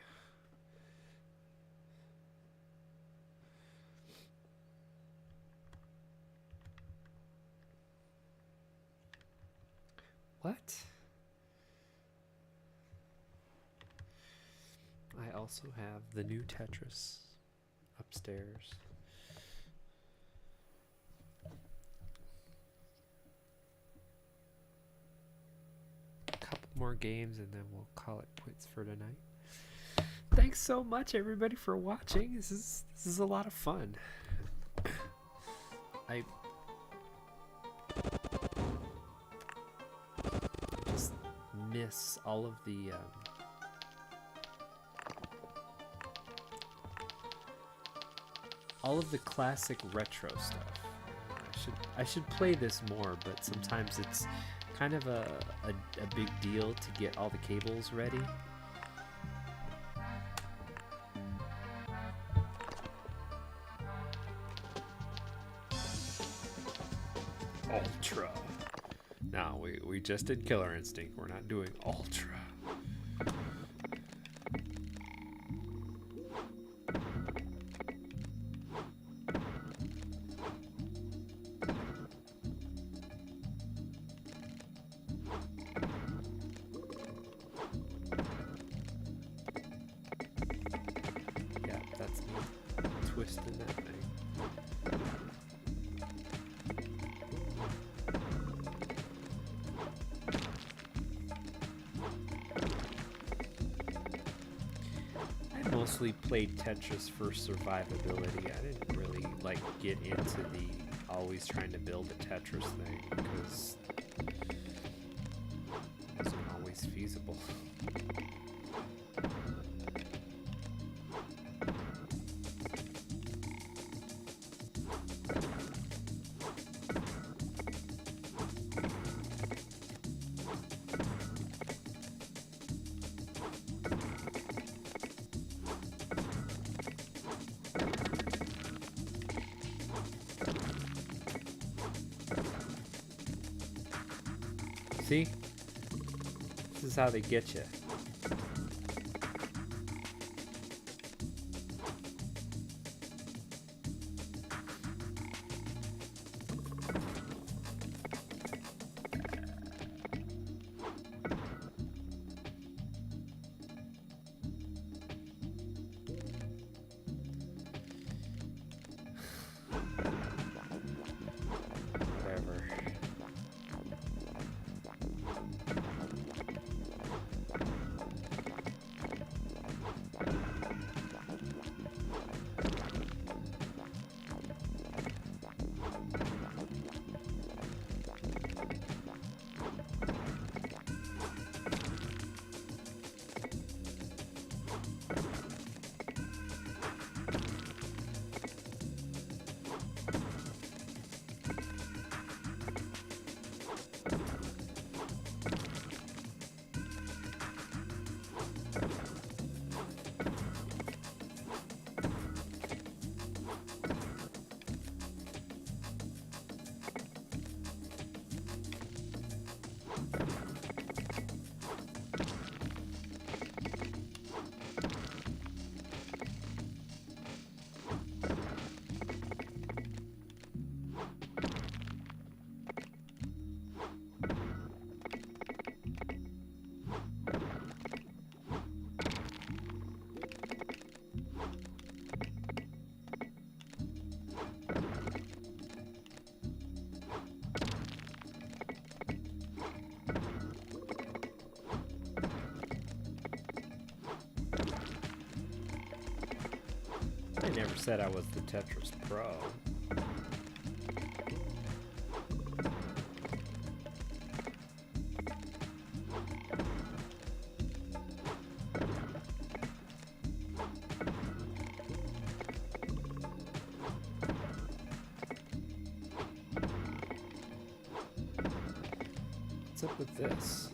What? I also have the new Tetris upstairs. A couple more games and then we'll call it quits for tonight. Thanks so much everybody for watching. This is a lot of fun. I just miss all of the classic retro stuff. I should play this more, but sometimes it's kind of a big deal to get all the cables ready. Ultra. No, we just did Killer Instinct. We're not doing Ultra. Yeah, that's me twisting that thing. Mostly played Tetris for survivability. I didn't really like get into the always trying to build a Tetris thing, because See? This is how they get you. Whatever. I never said I was the Tetris Pro. What's up with this?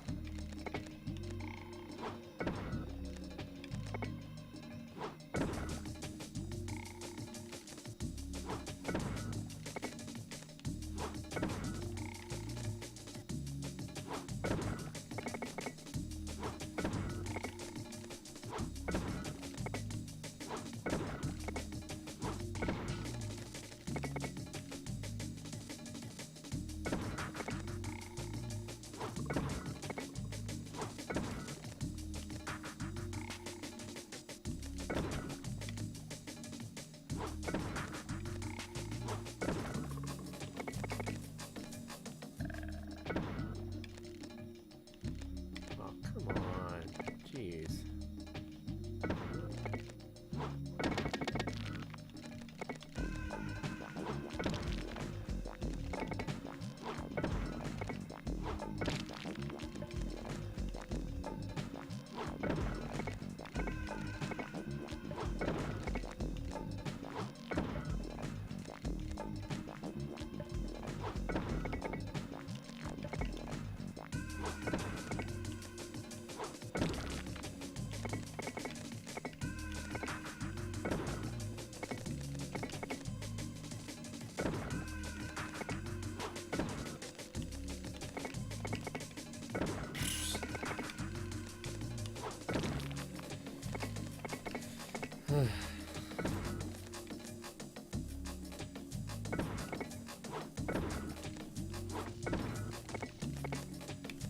Oh, come on. Jeez.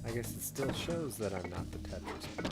I guess it still shows that I'm not the Tetris Pro.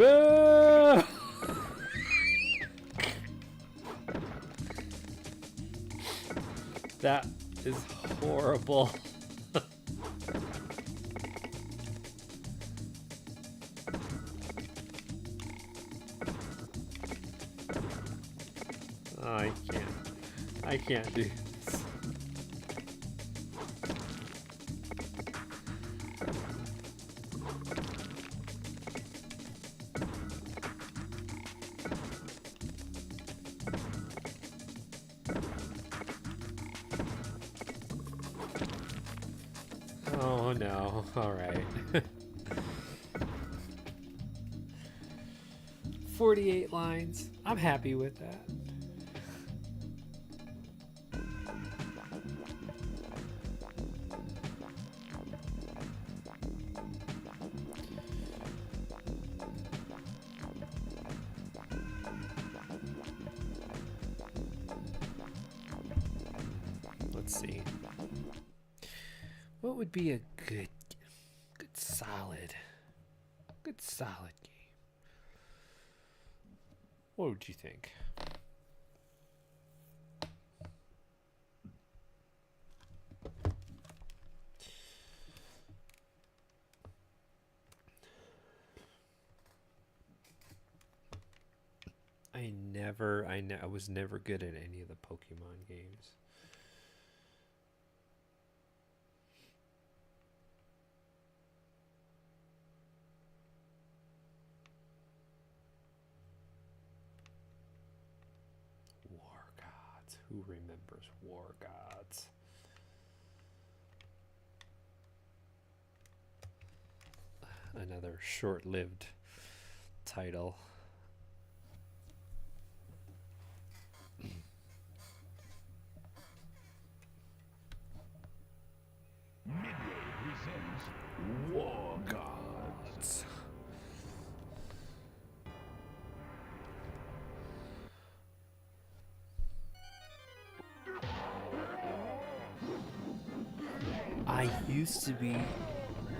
Boo! That is horrible. Oh, I can't do this. Oh no, alright. 48 lines. I'm happy with that. Let's see. What would be a good solid game? What would you think? I was never good at any of the Pokemon games. War Gods. Who remembers War Gods? Another short-lived title.
Midway presents War Gods.
I used to be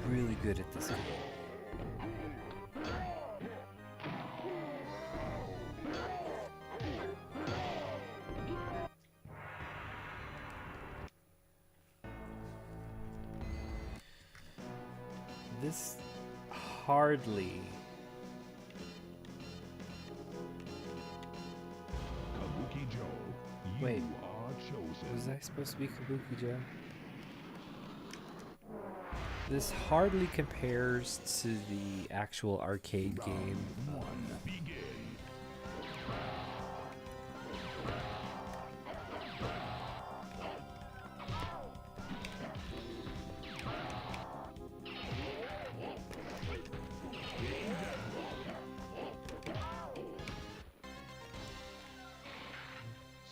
really good at this game. This hardly...
Kabuki Joe, you
Wait.
are chosen.
Was I supposed to be Kabuki Joe? This hardly compares to the actual arcade game.
One, begin.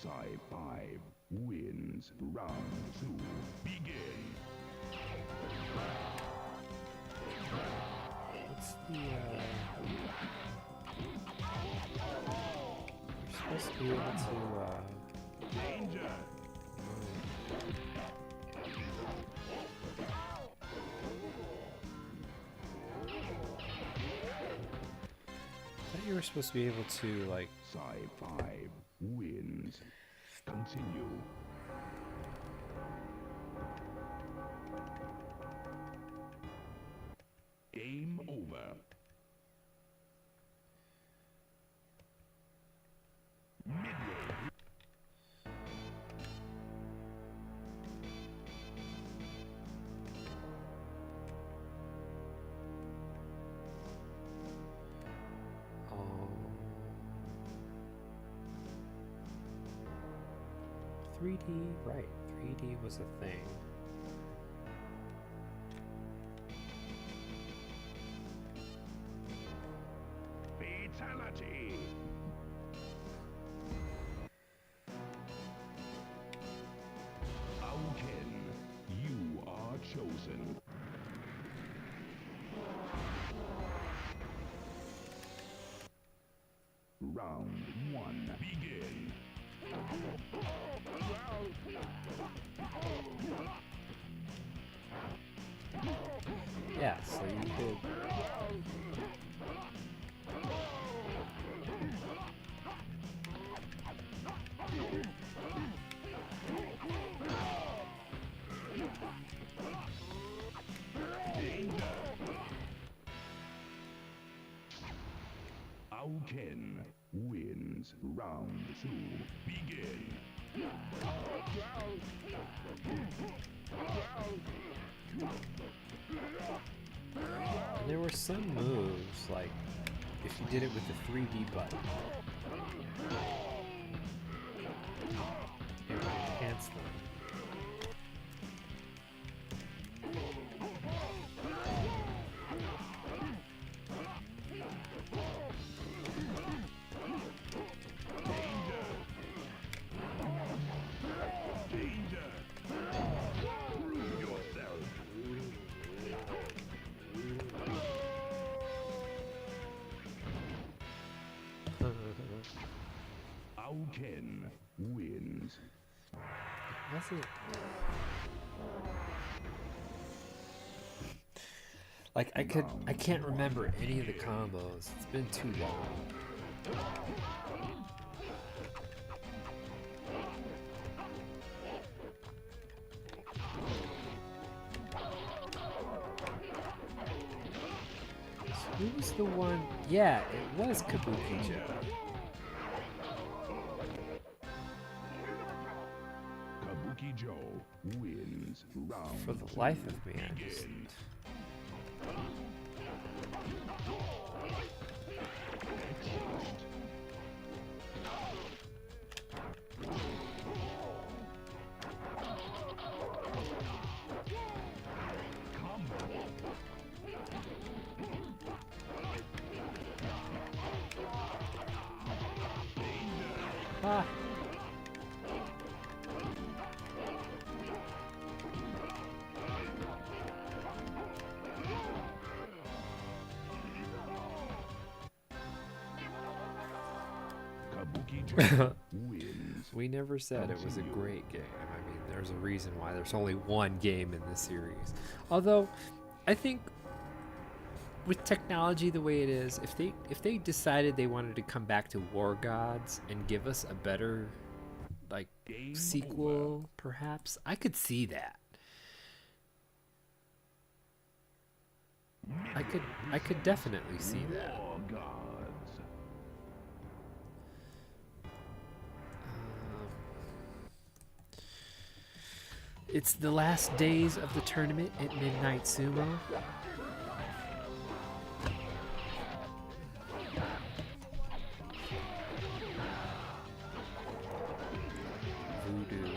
Sci-5 wins round 2. Begin.
What's the, you're supposed to be able to,
Danger.
I thought you were supposed to be able to, like...
Sci-5 wins. Continue. Game over. Midway.
Oh. 3D, right. 3D was a thing.
Fatality. Auken, you are chosen. Round 1, begin.
Yeah, so you could...
Ken wins round 2. Begin.
There were some moves, like if you did it with the 3D button, it would enhance them.
Ken wins.
Wasn't like I can't remember any of the combos. It's been too long. Who was the one? Yeah, it was Kabuki Joe.
Kabuki Joe wins round
For the
2.
life of me, I just...
Begin.
Ah.
Kabuki Joe wins.
We never said it was a great game. I mean, there's a reason why there's only one game in this series. Although, I think with technology the way it is, if they decided they wanted to come back to War Gods and give us a better like
Game
sequel,
over.
perhaps, I could see that. I could definitely see that.
War Gods.
It's the last days of the tournament at Midnight Sumo. Voodoo.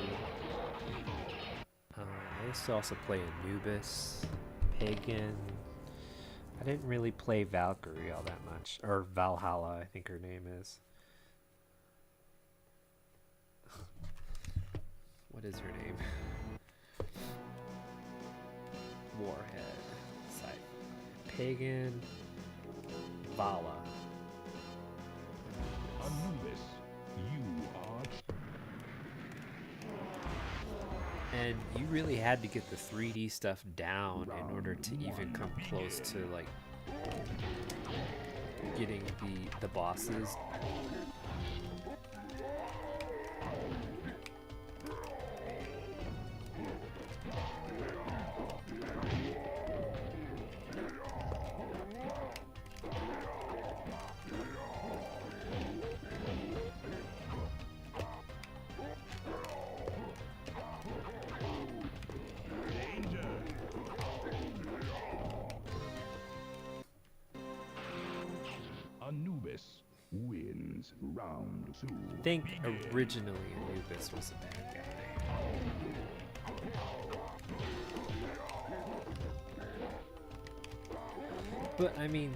I used to also play Anubis, Pagan. I didn't really play Valkyrie all that much. Or Valhalla, I think her name is. What is her name? Warhead. Site. Pagan. Vala.
Anubis, you are
And you really had to get the 3D stuff down in order to even come close to like getting the bosses.
Anubis wins round 2.
I think originally Anubis was a bad guy. But I mean,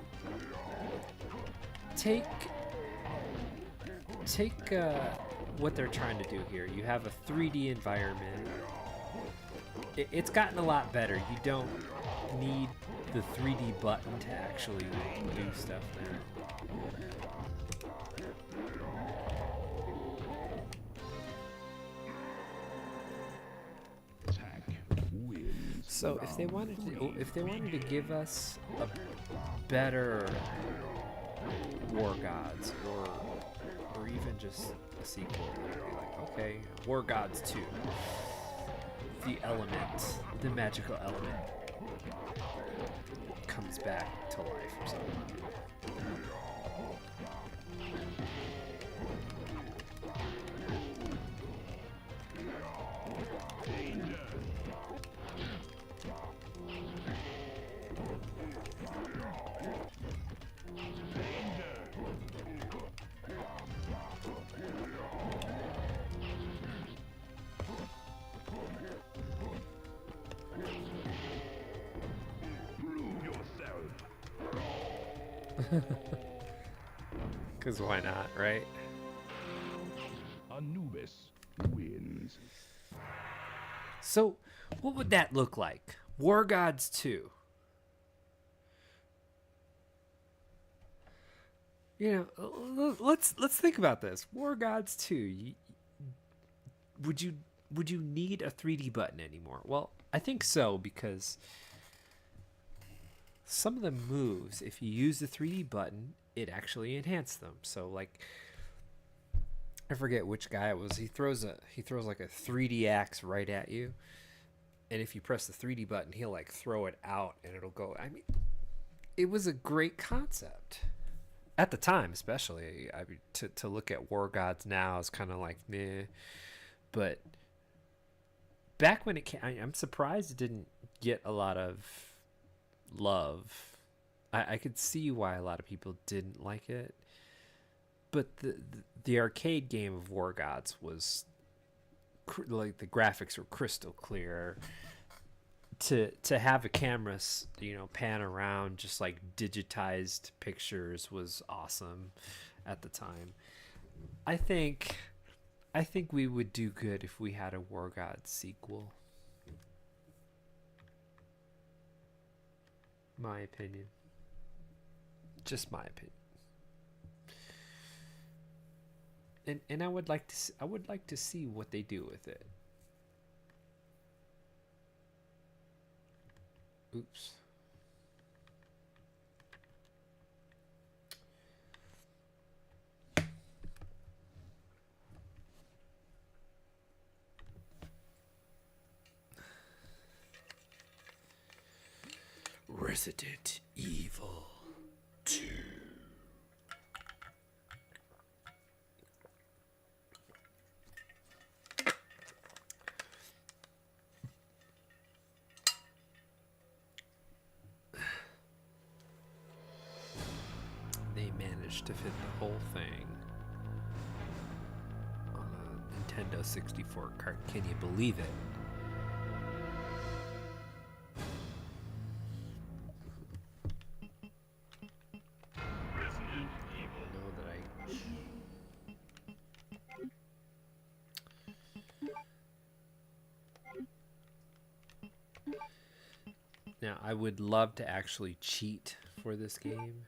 take what they're trying to do here. You have a 3D environment. It's gotten a lot better. You don't need the 3D button to actually do stuff now.
Attack wins.
So if they wanted to give us a better War Gods or even just a sequel, they'd be like, okay, War Gods 2. The element, the magical element comes back to life or something. Because why not, right?
Anubis wins.
So, what would that look like? War Gods 2. You know, let's think about this. War Gods 2. Would you need a 3D button anymore? Well, I think so, because some of the moves, if you use the 3D button, it actually enhanced them. So like, I forget which guy it was. He throws like a 3D axe right at you, and if you press the 3D button, he'll like throw it out and it'll go. I mean, it was a great concept at the time, especially. I mean, to look at War Gods now is kind of like meh, but back when it came, I'm surprised it didn't get a lot of love. I could see why a lot of people didn't like it, but the arcade game of War Gods was like, the graphics were crystal clear. To have a camera, pan around just like digitized pictures was awesome at the time. I think we would do good if we had a War Gods sequel. My opinion. Just my opinion. And I would like to see what they do with it. Oops. Resident Evil 2. They managed to fit the whole thing on a Nintendo 64 cart. Can you believe it? Now, I would love to actually cheat for this game.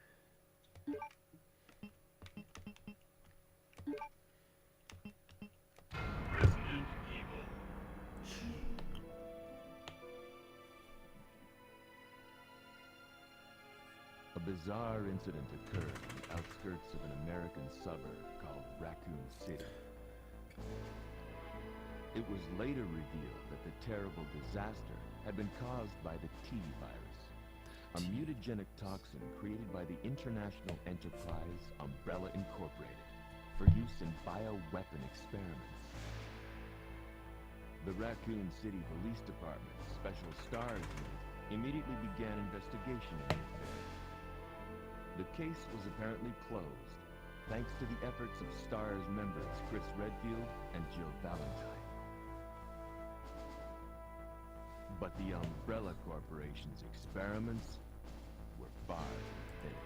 A bizarre incident occurred on the outskirts of an American suburb called Raccoon City. It was later revealed that the terrible disaster had been caused by the T virus, a mutagenic toxin created by the international enterprise Umbrella Incorporated for use in bioweapon experiments. The Raccoon City Police Department's Special Stars unit immediately began investigation of the affair. The case was apparently closed, thanks to the efforts of STARS members Chris Redfield and Jill Valentine. But the Umbrella Corporation's experiments were far from finished.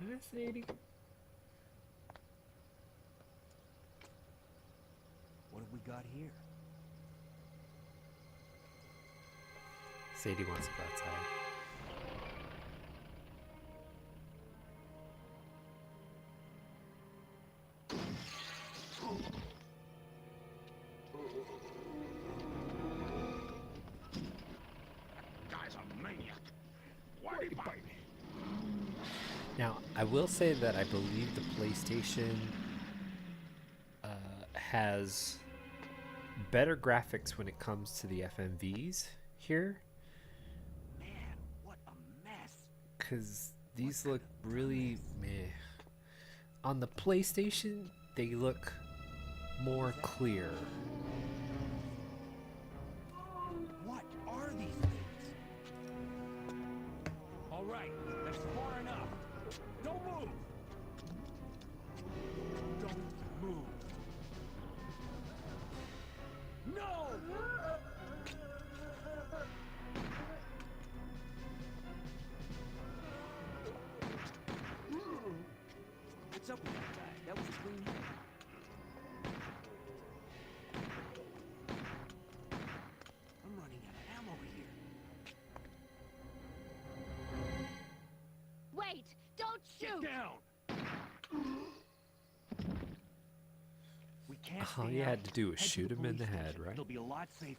Hi, Sadie.
What have we got here?
Sadie wants to go outside.
Guy's a maniac. Why did he bite me?
Now, I will say that I believe the PlayStation has better graphics when it comes to the FMVs here.
Man, what a mess.
Because these look really meh. On the PlayStation, they look more clear.
What are these things? All right, that's far enough. Don't move. Don't move. No! What's up with that guy? That was a clean hit. I'm running out of ammo here.
Wait! Don't shoot!
Get down! We can't
All
stay
you
out
had to
here.
do was
Head to
shoot
the
him in the
police
head,
station.
right?
It'll be a lot safer.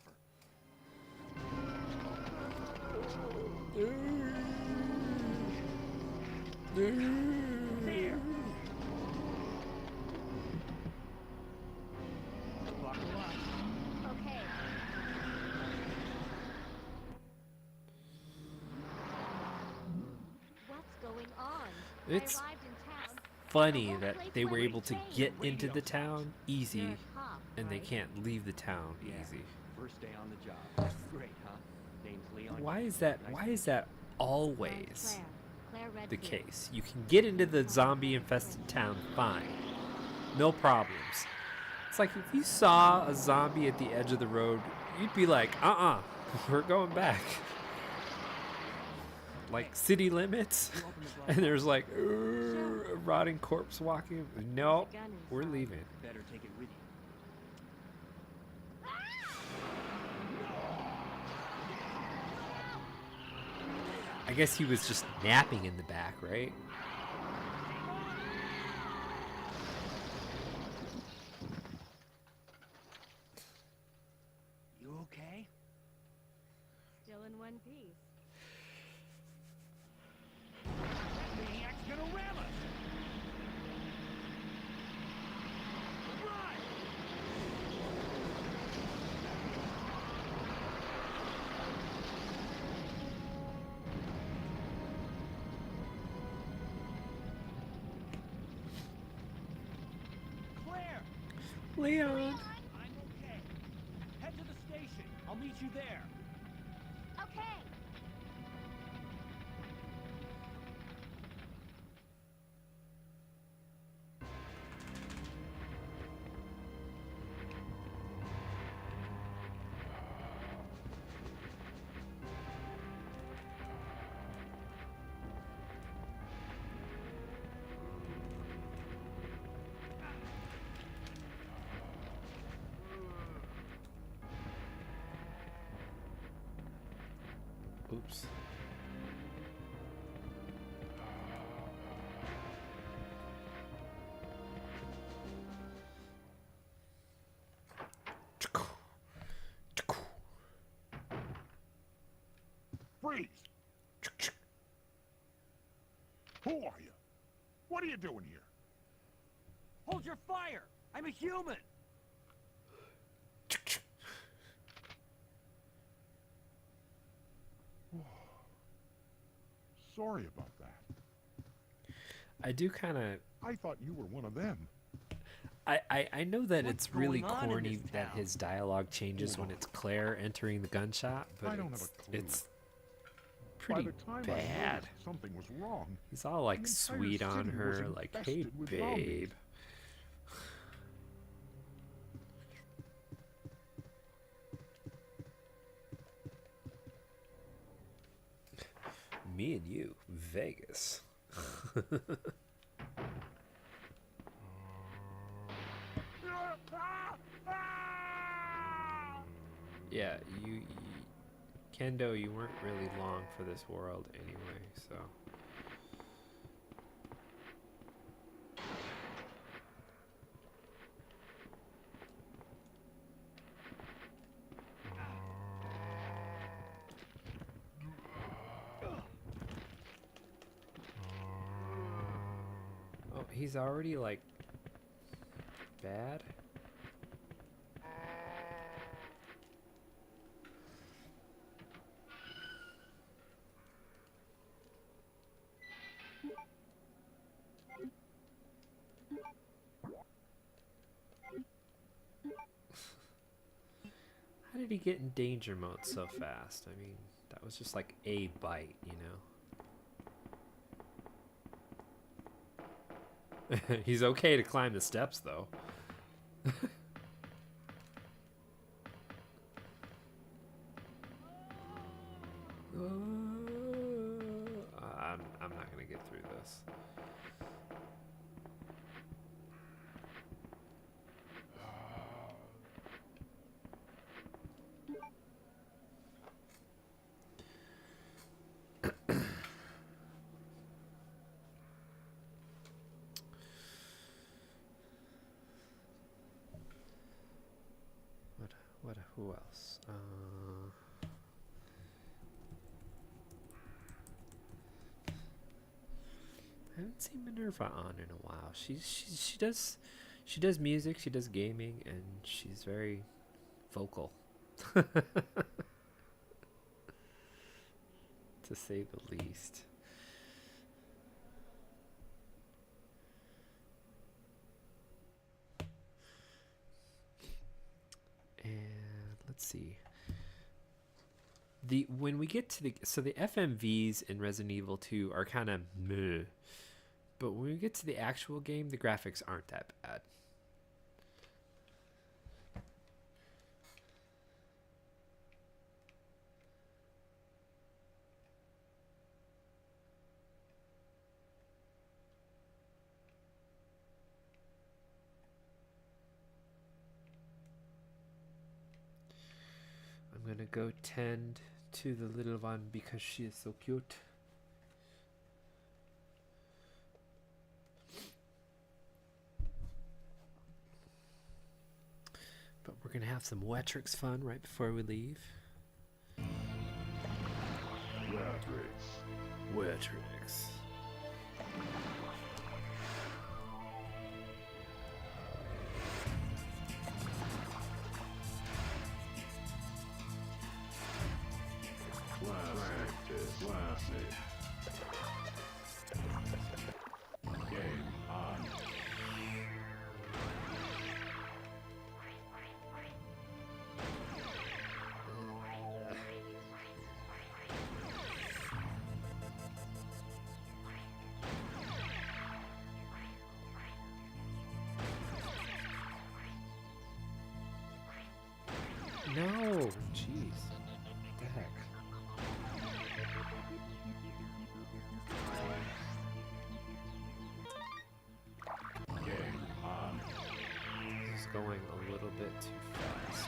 There! Buckle up.
Okay. What's going on?
It's
I arrived in town.
Funny that they were able to get into the town easy,
You're a cop,
and they
right?
can't leave the town
Yeah.
easy.
First day on the job. Great, huh? Name's Leon.
Why is that? Why is that
I'm
always
Claire
the
Redfield.
case? You can get into the zombie-infested town fine, no problems. It's like if you saw a zombie at the edge of the road, you'd be like, we're going back. Like city limits, and there's like a rotting corpse walking. No, we're leaving.
Better take it with you.
I guess he was just napping in the back, right?
You okay?
Still in one piece.
Maniac's gonna ram us! Run! Claire!
Leon.
I'm okay. Head to the station. I'll meet you there.
Okay.
Oops.
Freeze! Who are you? What are you doing here?
Hold your fire! I'm a human!
Sorry about that.
I do kind of.
I thought you were one of them.
I know that
What's
it's really
going on in
corny
this
that
town?
his dialogue changes when it's Claire entering the gun shop, but
I don't have a clue.
it's
By
pretty
the time I
bad.
noticed something was wrong.
He's all like
the entire
sweet on
city was
her, like, hey
infested with
babe.
zombies.
Me and you, Vegas. Yeah, you Kendo, you weren't really long for this world anyway, so. Oh, he's already like bad. did he get in danger mode so fast? I mean, that was just like a bite, you know? He's okay to climb the steps, though. I'm not gonna get through this. Who else? I haven't seen Minerva on in a while. She does music, she does gaming, and she's very vocal, to say the least. Let's see. When we get to the FMVs in Resident Evil 2 are kind of meh, but when we get to the actual game, the graphics aren't that bad. I'm gonna go tend to the little one because she is so cute. But we're gonna have some Wetrix fun right before we leave. Wetrix.
Game on.
No, jeez. What the heck?
Game on.
This is going a little bit too fast.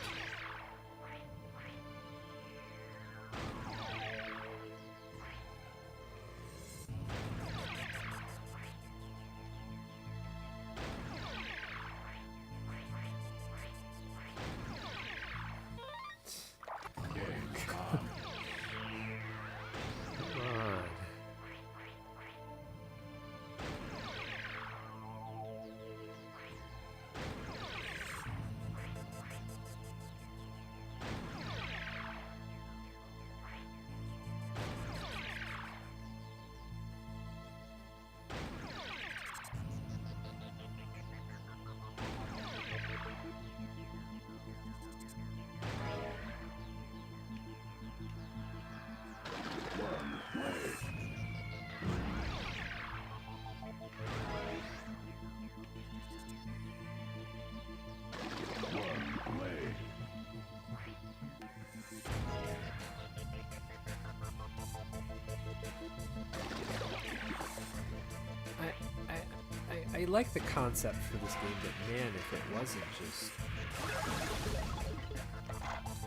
I like the concept for this game, but man, if it wasn't just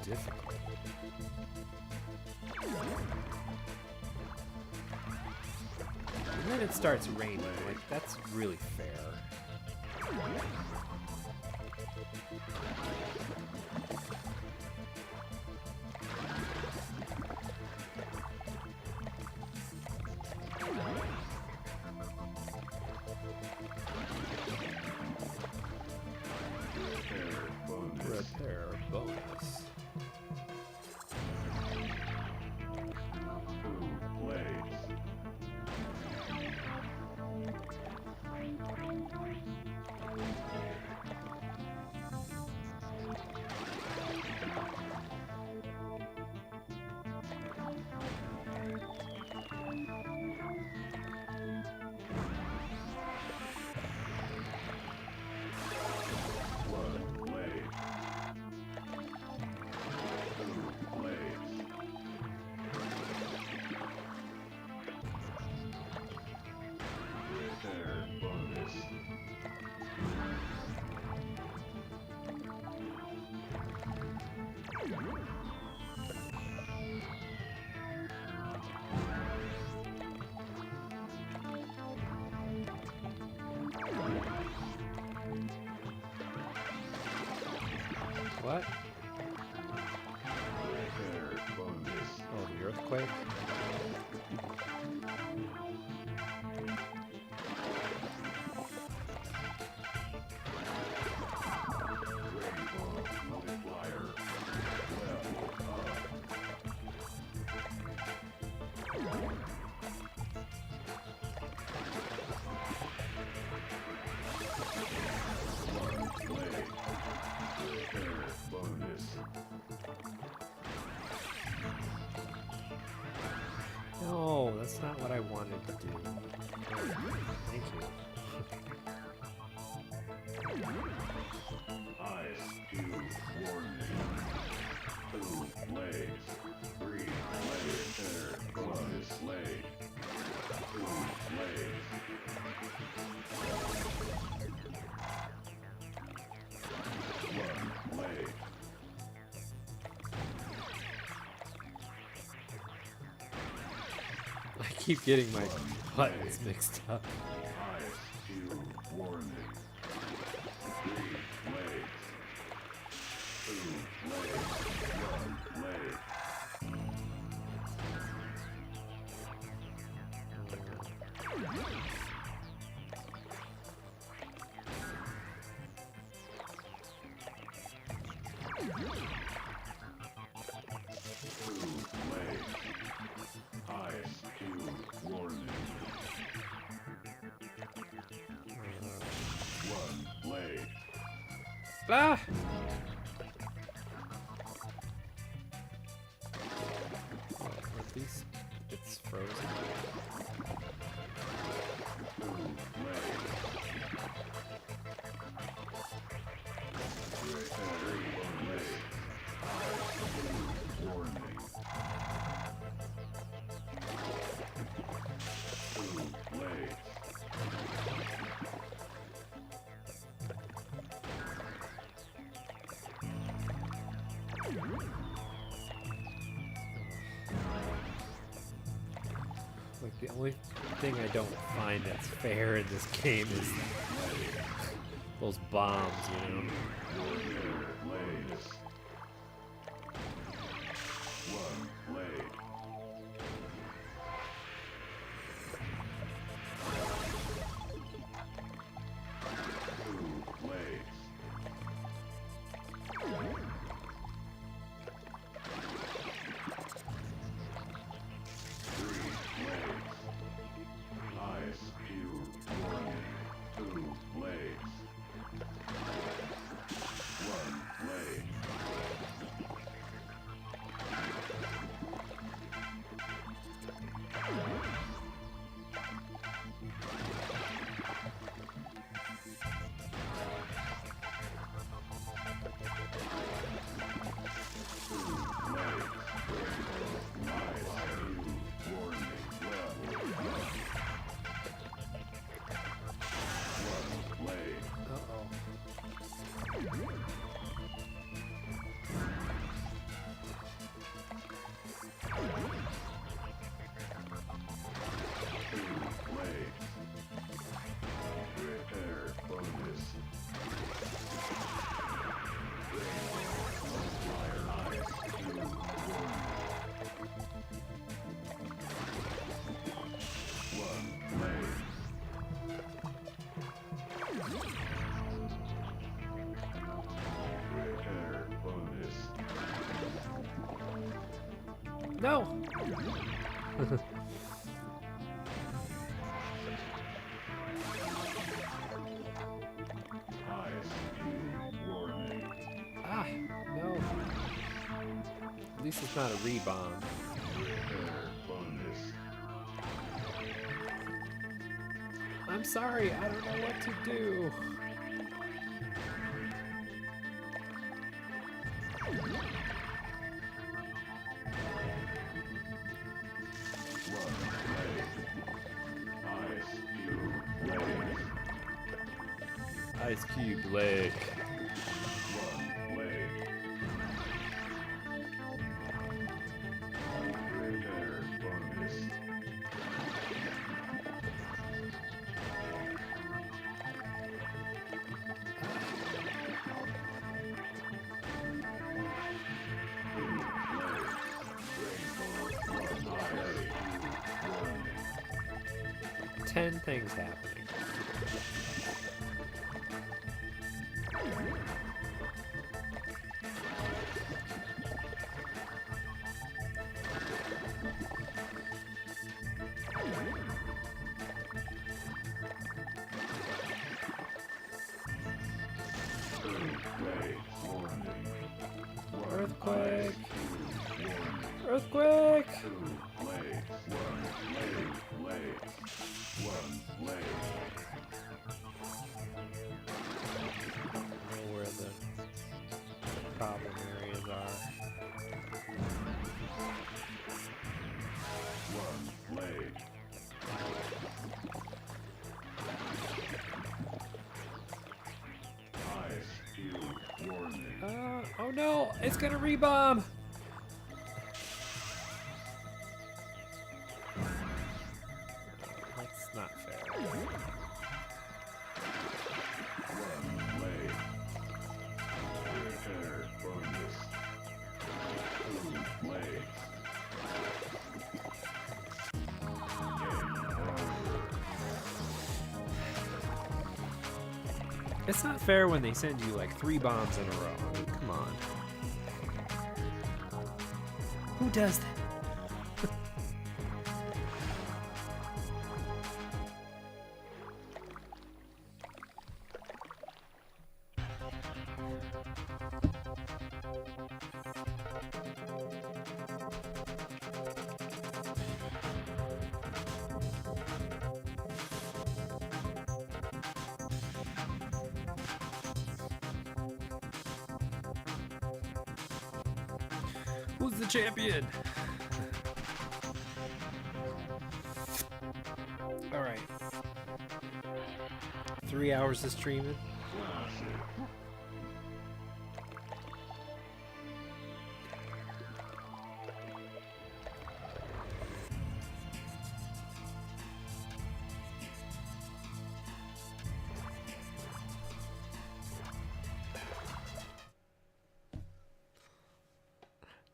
difficult. And then it starts raining, like that's really fair. Repair bonus. What?
Repair bonus.
Oh, the earthquake?
Rainbow multiplier. Level up. One play. Repair bonus.
No, that's not what I wanted to do. Thank you.
Eyes view warning. 2 plays. 3 plays. Repair bonus laid. 2 plays. One play.
I keep getting my buttons mixed up.
Eyes view warning. 3 plays. 2 plays. 1 play.
Ah! Well, at least it's frozen. Like, the only thing I don't find that's fair in this game is those bombs, you know? No! Ah, no. At least it's not a rebound. I'm sorry, I don't know what to do. Ice Cube leg. 10 things happening. Earthquake! Earthquake! I don't know where the problem areas are. Oh no! It's gonna rebomb! That's not fair. It's not fair when they send you like 3 bombs in a row. I mean, come on. Who does that? Who's the champion? All right. 3 hours of streaming.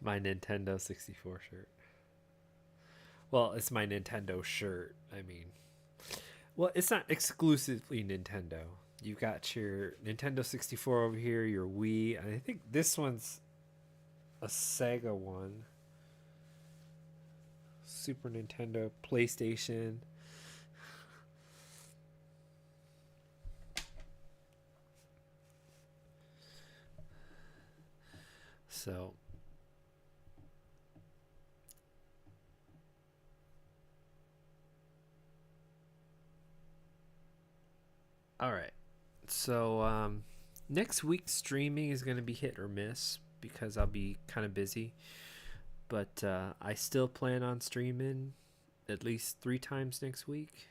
My Nintendo 64 shirt. Well, it's my Nintendo shirt. I mean, well, it's not exclusively Nintendo. You got your Nintendo 64 over here, your Wii. And I think this one's a Sega one. Super Nintendo, PlayStation. So all right. So next week's streaming is going to be hit or miss because I'll be kind of busy. But I still plan on streaming at least 3 times next week.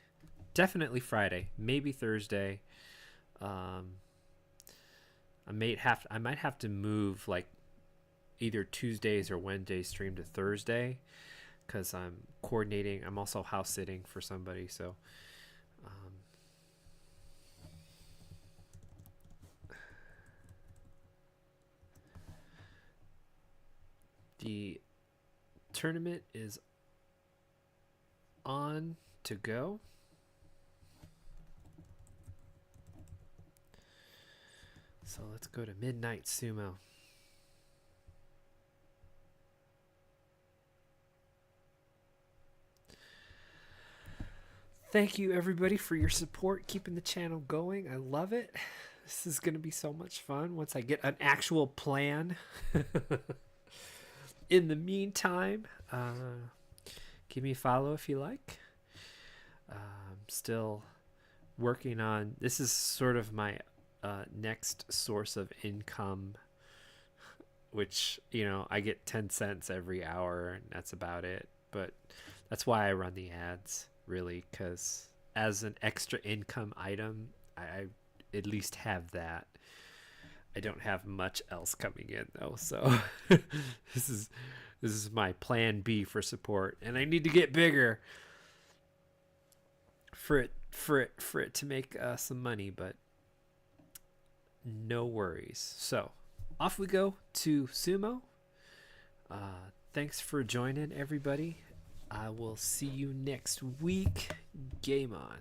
Definitely Friday, maybe Thursday. I might have to move like either Tuesdays or Wednesdays stream to Thursday because I'm coordinating. I'm also house sitting for somebody, so the tournament is on to go. So let's go to Midnight Sumo. Thank you everybody for your support, keeping the channel going. I love it. This is going to be so much fun once I get an actual plan. In the meantime, give me a follow if you like. I'm still working on, this is sort of my next source of income, which, you know, I get 10 cents every hour and that's about it. But that's why I run the ads, really, because as an extra income item, I at least have that. I don't have much else coming in though, so this is my plan B for support, and I need to get bigger for it to make some money, but no worries. So off we go to Sumo. Thanks for joining, everybody. I will see you next week. Game on.